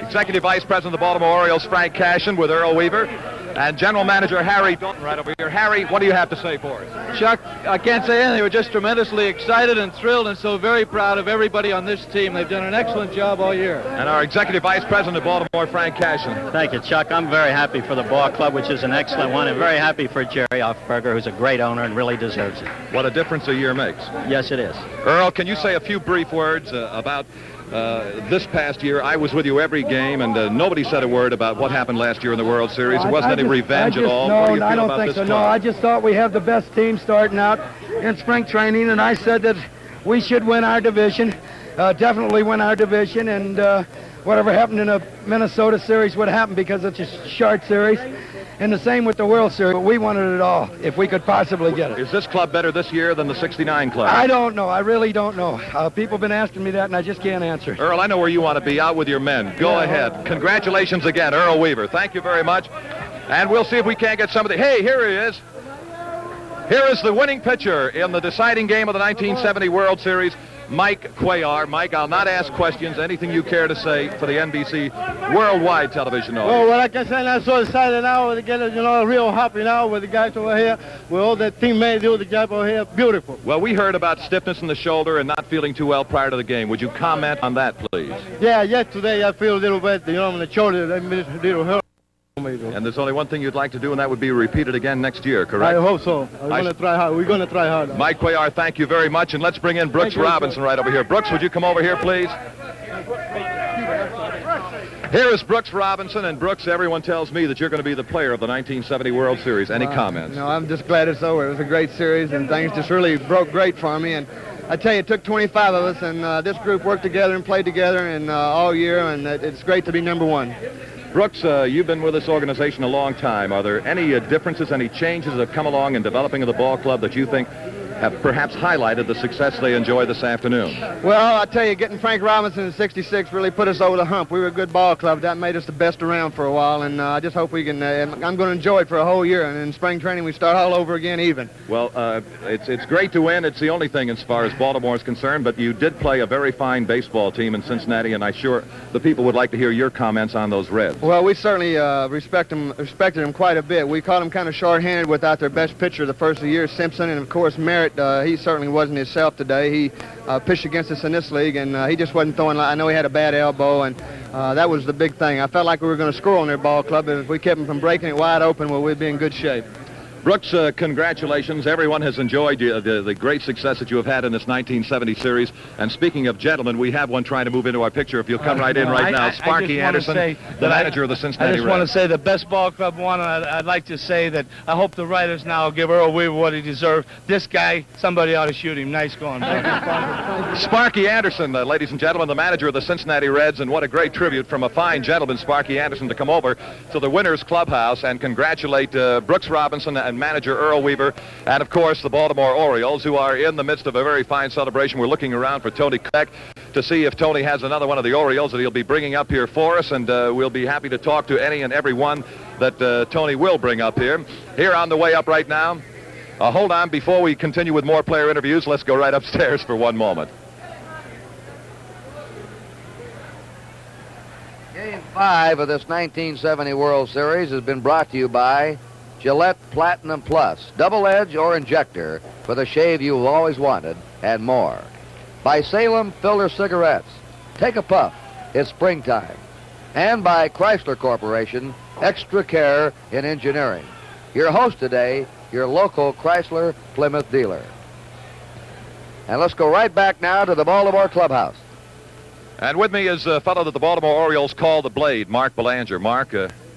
Executive Vice President of the Baltimore Orioles, Frank Cashin, with Earl Weaver, and General Manager Harry Dalton right over here. Harry, what do you have to say for us? Chuck, I can't say anything. We're just tremendously excited and thrilled and so very proud of everybody on this team. They've done an excellent job all year. And our Executive Vice President of Baltimore, Frank Cashin. Thank you, Chuck. I'm very happy for the ball club, which is an excellent one, and very happy for Jerry Hofberger, who's a great owner and really deserves it. What a difference a year makes. Yes, it is. Earl, can you say a few brief words about this past year? I was with you every game, and nobody said a word about what happened last year in the World Series. There wasn't any revenge at all. No, what do you feel I don't about think this so. club? No, I just thought we have the best team starting out in spring training, and I said that we should win our division, definitely win our division, and whatever happened in a Minnesota series would happen because it's a short series. And the same with the World Series. But we wanted it all, if we could possibly get it. Is this club better this year than the '69 club? I don't know. I really don't know. People have been asking me that, and I just can't answer. Earl, I know where you want to be, out with your men. Go ahead. Congratulations again, Earl Weaver. Thank you very much. And we'll see if we can't get somebody. Hey, here he is. Here is the winning pitcher in the deciding game of the 1970 World Series, Mike Cuellar. Mike, I'll not ask questions. Anything you care to say for the NBC worldwide television audience? Well, what I can say, I'm so excited now to get, real happy now with the guys over here, with all the teammates do the job over here. Beautiful. Well, we heard about stiffness in the shoulder and not feeling too well prior to the game. Would you comment on that, please? Yeah, today I feel a little bit, on the shoulder, a little hurt. And there's only one thing you'd like to do, and that would be repeat it again next year, correct? I hope so. We're going to try hard. We're going to try hard. Mike Cuellar, thank you very much. And let's bring in Brooks Robinson right over here. Brooks, would you come over here, please? Here is Brooks Robinson. And Brooks, everyone tells me that you're going to be the player of the 1970 World Series. Any comments? No, I'm just glad it's over. It was a great series, and things just really broke great for me. And I tell you, it took 25 of us, and this group worked together and played together and all year, and it's great to be number one. Brooks, you've been with this organization a long time. Are there any differences, any changes that have come along in developing of the ball club that you think have perhaps highlighted the success they enjoy this afternoon? Well, I tell you, getting Frank Robinson in '66 really put us over the hump. We were a good ball club. That made us the best around for a while, and I just hope we can, I'm going to enjoy it for a whole year, and in spring training we start all over again even. Well, it's great to win. It's the only thing as far as Baltimore is concerned, but you did play a very fine baseball team in Cincinnati, and I'm sure the people would like to hear your comments on those Reds. Well, we certainly respected them quite a bit. We caught them kind of short-handed without their best pitcher the first of the year, Simpson, and of course Merritt. He certainly wasn't himself today. He pitched against us in this league, and he just wasn't throwing. I know he had a bad elbow, and that was the big thing. I felt like we were going to score on their ball club, and if we kept them from breaking it wide open, well, we'd be in good shape. Brooks, congratulations. Everyone has enjoyed the great success that you have had in this 1970 series. And speaking of gentlemen, we have one trying to move into our picture. If you'll come right in right now. Sparky Anderson, the manager of the Cincinnati Reds. I just want to say the best ball club won, and I'd like to say that I hope the writers now give Earl Weaver what he deserves. This guy, somebody ought to shoot him. Nice going. Sparky Anderson, ladies and gentlemen, the manager of the Cincinnati Reds, and what a great tribute from a fine gentleman, Sparky Anderson, to come over to the Winners Clubhouse and congratulate Brooks Robinson and manager Earl Weaver, and of course the Baltimore Orioles, who are in the midst of a very fine celebration. We're looking around for Tony Kubek to see if Tony has another one of the Orioles that he'll be bringing up here for us, and we'll be happy to talk to any and every one that Tony will bring up here. Here on the way up right now. Hold on, before we continue with more player interviews, let's go right upstairs for one moment. Game 5 of this 1970 World Series has been brought to you by Gillette Platinum Plus, double edge or injector for the shave you've always wanted, and more. By Salem Filter Cigarettes, take a puff, it's springtime. And by Chrysler Corporation, extra care in engineering. Your host today, your local Chrysler Plymouth dealer. And let's go right back now to the Baltimore clubhouse. And with me is a fellow that the Baltimore Orioles call the Blade, Mark Belanger. Mark,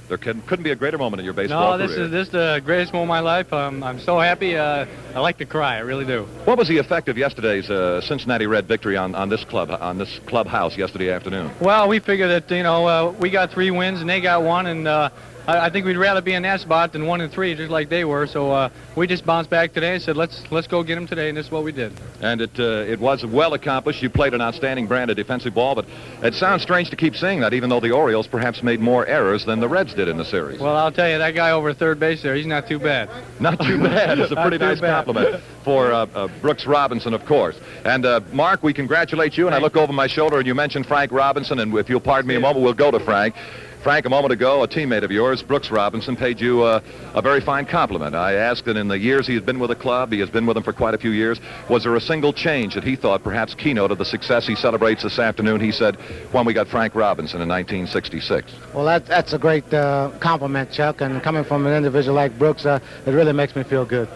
there couldn't be a greater moment in your baseball career. No, this is the greatest moment of my life. I'm so happy. I like to cry. I really do. What was the effect of yesterday's Cincinnati Red victory on this clubhouse yesterday afternoon? Well, we figured that we got 3 wins and they got 1, and I think we'd rather be in that spot than 1 and 3, just like they were. So we just bounced back today and said, let's go get them today, and this is what we did. And it was well accomplished. You played an outstanding brand of defensive ball, but it sounds strange to keep saying that, even though the Orioles perhaps made more errors than the Reds did in the series. Well, I'll tell you, that guy over third base there, he's not too bad. Not too bad. It's a pretty nice compliment for Brooks Robinson, of course. And Mark, we congratulate you. And I look over my shoulder, and you mentioned Frank Robinson, and if you'll pardon me a moment, we'll go to Frank. Frank, a moment ago, a teammate of yours, Brooks Robinson, paid you a very fine compliment. I asked that in the years he has been with the club, he has been with them for quite a few years, was there a single change that he thought perhaps keynoted the success he celebrates this afternoon? He said, when we got Frank Robinson in 1966. Well, that's a great compliment, Chuck, and coming from an individual like Brooks, it really makes me feel good.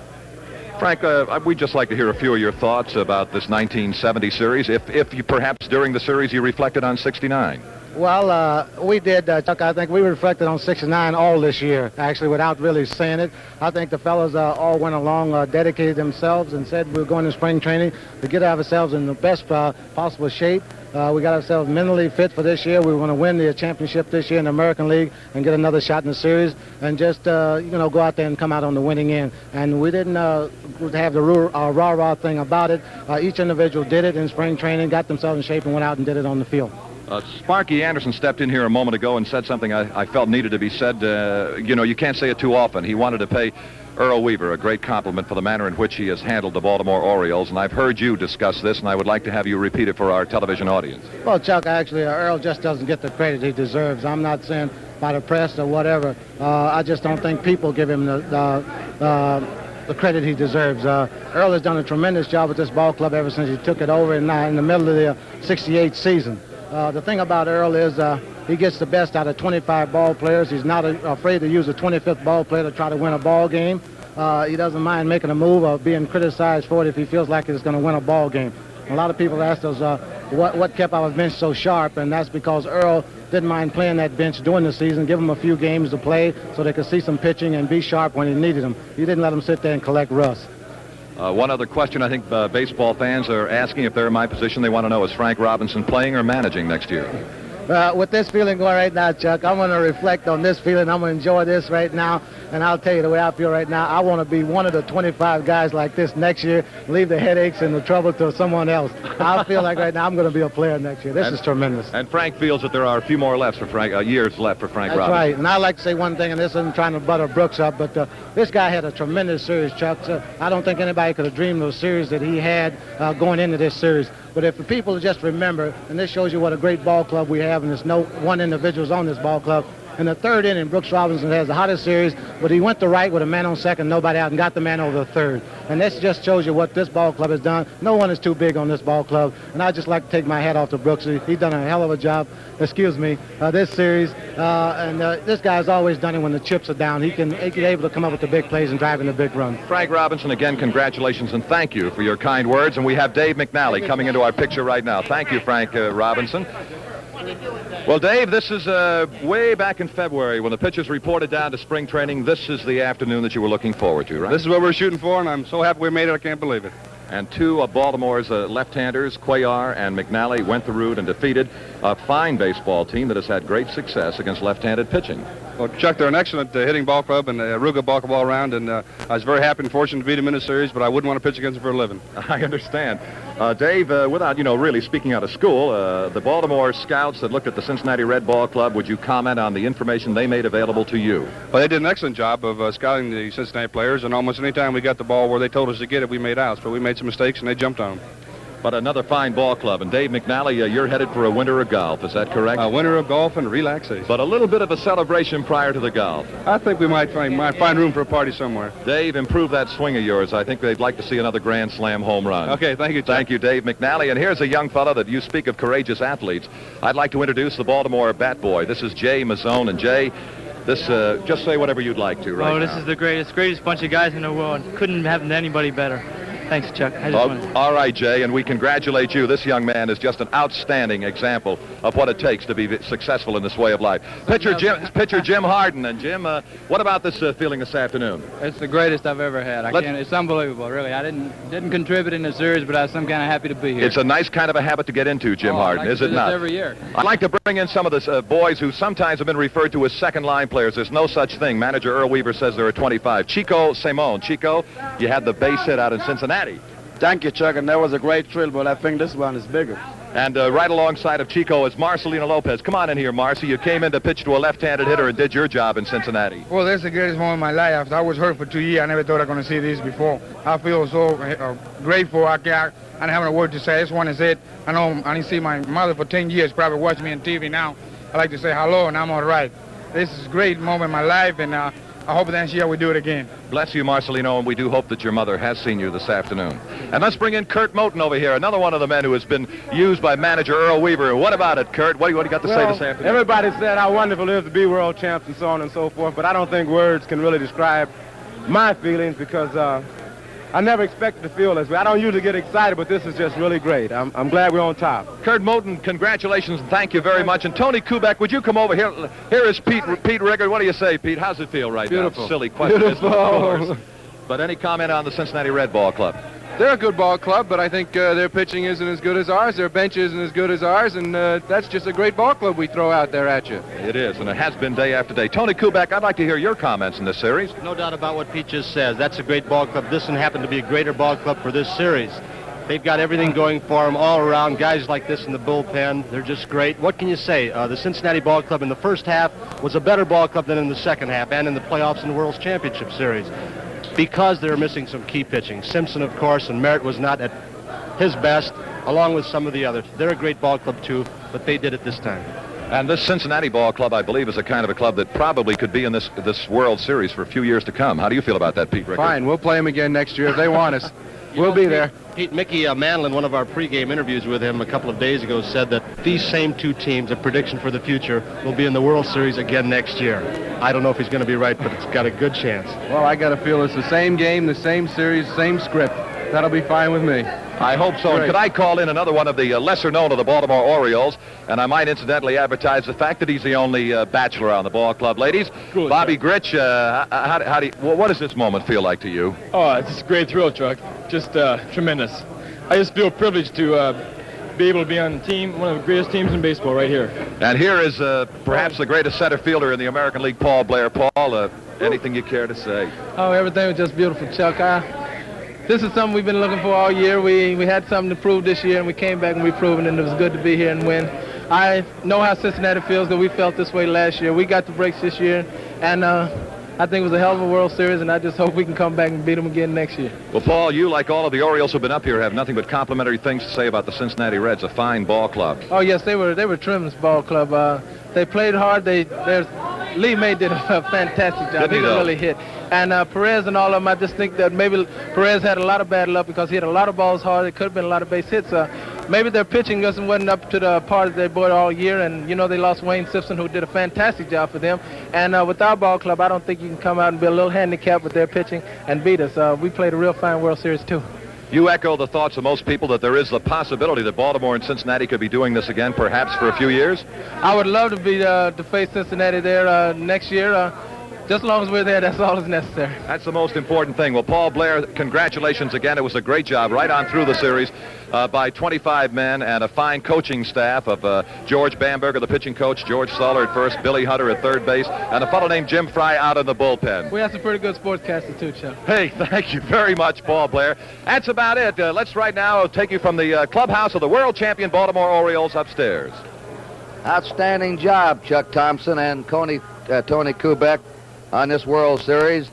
Frank, we'd just like to hear a few of your thoughts about this 1970 series, if you perhaps during the series you reflected on 69. Well, we did, Chuck. I think we reflected on 69 all this year, actually, without really saying it. I think the fellas all went along, dedicated themselves, and said we were going to spring training to get ourselves in the best possible shape. We got ourselves mentally fit for this year. We were going to win the championship this year in the American League and get another shot in the series, and just go out there and come out on the winning end. And we didn't have the rah-rah thing about it. Each individual did it in spring training, got themselves in shape, and went out and did it on the field. Sparky Anderson stepped in here a moment ago and said something I felt needed to be said. You can't say it too often. He wanted to pay Earl Weaver a great compliment for the manner in which he has handled the Baltimore Orioles, and I've heard you discuss this, and I would like to have you repeat it for our television audience. Well, Chuck, actually, Earl just doesn't get the credit he deserves. I'm not saying by the press or whatever. I just don't think people give him the credit he deserves. Earl has done a tremendous job with this ball club ever since he took it over in the middle of the 68 season. The thing about Earl is he gets the best out of 25 ball players. He's not afraid to use a 25th ball player to try to win a ball game. He doesn't mind making a move or being criticized for it if he feels like he's going to win a ball game. A lot of people ask us what kept our bench so sharp, and that's because Earl didn't mind playing that bench during the season, give them a few games to play so they could see some pitching and be sharp when he needed them. He didn't let them sit there and collect rust. One other question I think baseball fans are asking, if they're in my position, they want to know, is Frank Robinson playing or managing next year? With this feeling going right now, Chuck, I'm going to reflect on this feeling. I'm going to enjoy this right now, and I'll tell you the way I feel right now. I want to be one of the 25 guys like this next year, leave the headaches and the trouble to someone else. I feel like right now I'm going to be a player next year. This is tremendous. And Frank feels that there are a few more years left for Frank Robinson. That's right, and I'd like to say one thing, and this isn't trying to butter Brooks up, but this guy had a tremendous series, Chuck. I don't think anybody could have dreamed of the series that he had going into this series. But if the people just remember, and this shows you what a great ball club we have, and there's no one individual's on this ball club. In the third inning, Brooks Robinson has the hottest series, but he went to right with a man on second, nobody out, and got the man over the third. And this just shows you what this ball club has done. No one is too big on this ball club, and I'd just like to take my hat off to Brooks. He's done a hell of a job, this series. And this guy's always done it when the chips are down. He's able to come up with the big plays and drive in the big run. Frank Robinson, again, congratulations and thank you for your kind words. And we have Dave McNally coming into our picture right now. Thank you, Frank Robinson. Well, Dave, this is way back in February when the pitchers reported down to spring training. This is the afternoon that you were looking forward to, right? This is what we're shooting for, and I'm so happy we made it, I can't believe it. And two of Baltimore's left-handers, Cuellar and McNally, went the route and defeated a fine baseball team that has had great success against left-handed pitching. Well, Chuck, they're an excellent hitting ball club and a real good ball club all around, and I was very happy and fortunate to beat them in the series, but I wouldn't want to pitch against them for a living. I understand. Dave, without, really speaking out of school, the Baltimore scouts that looked at the Cincinnati Red Ball Club, would you comment on the information they made available to you? Well, they did an excellent job of scouting the Cincinnati players, and almost any time we got the ball where they told us to get it, we made outs, but we made some mistakes, and they jumped on them. But another fine ball club. And Dave McNally, you're headed for a winter of golf. Is that correct? A winter of golf and relaxation. But a little bit of a celebration prior to the golf. I think we might find room for a party somewhere. Dave, improve that swing of yours. I think they'd like to see another Grand Slam home run. Okay, thank you, Chuck. Thank you, Dave McNally. And here's a young fellow that you speak of courageous athletes. I'd like to introduce the Baltimore bat boy. This is Jay Mazzone. And Jay, this, just say whatever you'd like to right now. This is the greatest bunch of guys in the world. Couldn't have anybody better. Thanks, Chuck. All right, Jay, and we congratulate you. This young man is just an outstanding example of what it takes to be successful in this way of life. Pitcher Jim Harden. And Jim, what about this feeling this afternoon? It's the greatest I've ever had. It's unbelievable, really. I didn't contribute in the series, but I was some kind of happy to be here. It's a nice kind of a habit to get into, Jim Harden, is it not? Every year. I'd like to bring in some of the boys who sometimes have been referred to as second-line players. There's no such thing. Manager Earl Weaver says there are 25. Chico Simone. Chico, you had the base hit out in Cincinnati. Thank you, Chuck, and that was a great thrill, but I think this one is bigger. And right alongside of Chico is Marcelino Lopez. Come on in here, Marcy. You came in to pitch to a left-handed hitter and did your job in Cincinnati. Well, that's the greatest moment of my life. I was hurt for 2 years. I never thought I was going to see this before. I feel so grateful. I don't have a word to say. This one is it. I know I didn't see my mother for 10 years, probably watching me on TV now. I like to say hello, and I'm all right. This is a great moment in my life, and I hope next year we do it again. Bless you, Marcelino, and we do hope that your mother has seen you this afternoon. And let's bring in Curt Moten over here, another one of the men who has been used by manager Earl Weaver. What about it, Curt? What do you got to say this afternoon? Everybody said how wonderful it is to be world champs and so on and so forth, but I don't think words can really describe my feelings because I never expected to feel this way. I don't usually get excited, but this is just really great. I'm glad we're on top. Curt Moten, congratulations and thank you very much. And Tony Kubek, would you come over here? Here is Pete Riggard. What do you say, Pete? How's it feel right Beautiful. now? Silly question. Beautiful. Of course. But any comment on the Cincinnati Red Ball Club? They're a good ball club, but I think their pitching isn't as good as ours. Their bench isn't as good as ours, and that's just a great ball club we throw out there at you. It is, and it has been day after day. Tony Kubek, I'd like to hear your comments in this series. No doubt about what Pete just says. That's a great ball club. This one happened to be a greater ball club for this series. They've got everything going for them all around. Guys like this in the bullpen, they're just great. What can you say? The Cincinnati ball club in the first half was a better ball club than in the second half and in the playoffs in the World Championship Series, because they're missing some key pitching. Simpson, of course, and Merritt was not at his best, along with some of the others. They're a great ball club, too, but they did it this time. And this Cincinnati ball club, I believe, is a kind of a club that probably could be in this World Series for a few years to come. How do you feel about that, Pete Rickard? Fine. We'll play them again next year if they want us. We'll be there. Mickey Manlin, one of our pregame interviews with him a couple of days ago, said that these same two teams, a prediction for the future, will be in the World Series again next year. I don't know if he's going to be right, but it's got a good chance. Well, I got to feel it's the same game, the same series, same script. That'll be fine with me. I hope so. And could I call in another one of the lesser known of the Baltimore Orioles? And I might incidentally advertise the fact that he's the only bachelor on the ball club. Ladies, Cool, Bobby Grich, what does this moment feel like to you? Oh, it's a great thrill, Chuck. Just tremendous. I just feel privileged to be able to be on the team, one of the greatest teams in baseball right here. And here is perhaps the greatest center fielder in the American League, Paul Blair. Paul, anything you care to say? Oh, everything was just beautiful, Chuck. This is something we've been looking for all year. We had something to prove this year, and we came back and we proved it, and it was good to be here and win. I know how Cincinnati feels, that we felt this way last year. We got the breaks this year, and I think it was a hell of a World Series, and I just hope we can come back and beat them again next year. Well, Paul, you, like all of the Orioles who've been up here, have nothing but complimentary things to say about the Cincinnati Reds, a fine ball club. Oh, yes, they were a tremendous ball club. They played hard. Lee May did a fantastic job. He really hit. And Perez and all of them, I just think that maybe Perez had a lot of bad luck because he hit a lot of balls hard. It could have been a lot of base hits. Maybe their pitching wasn't up to the par that they brought all year. And, they lost Wayne Simpson, who did a fantastic job for them. And with our ball club, I don't think you can come out and be a little handicapped with their pitching and beat us. We played a real fine World Series, too. You echo the thoughts of most people that there is the possibility that Baltimore and Cincinnati could be doing this again, perhaps for a few years? I would love to be to face Cincinnati there next year. Just as long as we're there, that's all that's necessary. That's the most important thing. Well, Paul Blair, congratulations again. It was a great job right on through the series by 25 men and a fine coaching staff of George Bamberger, the pitching coach, George Suller at first, Billy Hunter at third base, and a fellow named Jim Fry out in the bullpen. We have some pretty good sportscasters too, Chuck. Hey, thank you very much, Paul Blair. That's about it. Let's right now take you from the clubhouse of the world champion Baltimore Orioles upstairs. Outstanding job, Chuck Thompson and Tony Kubek, on this World Series.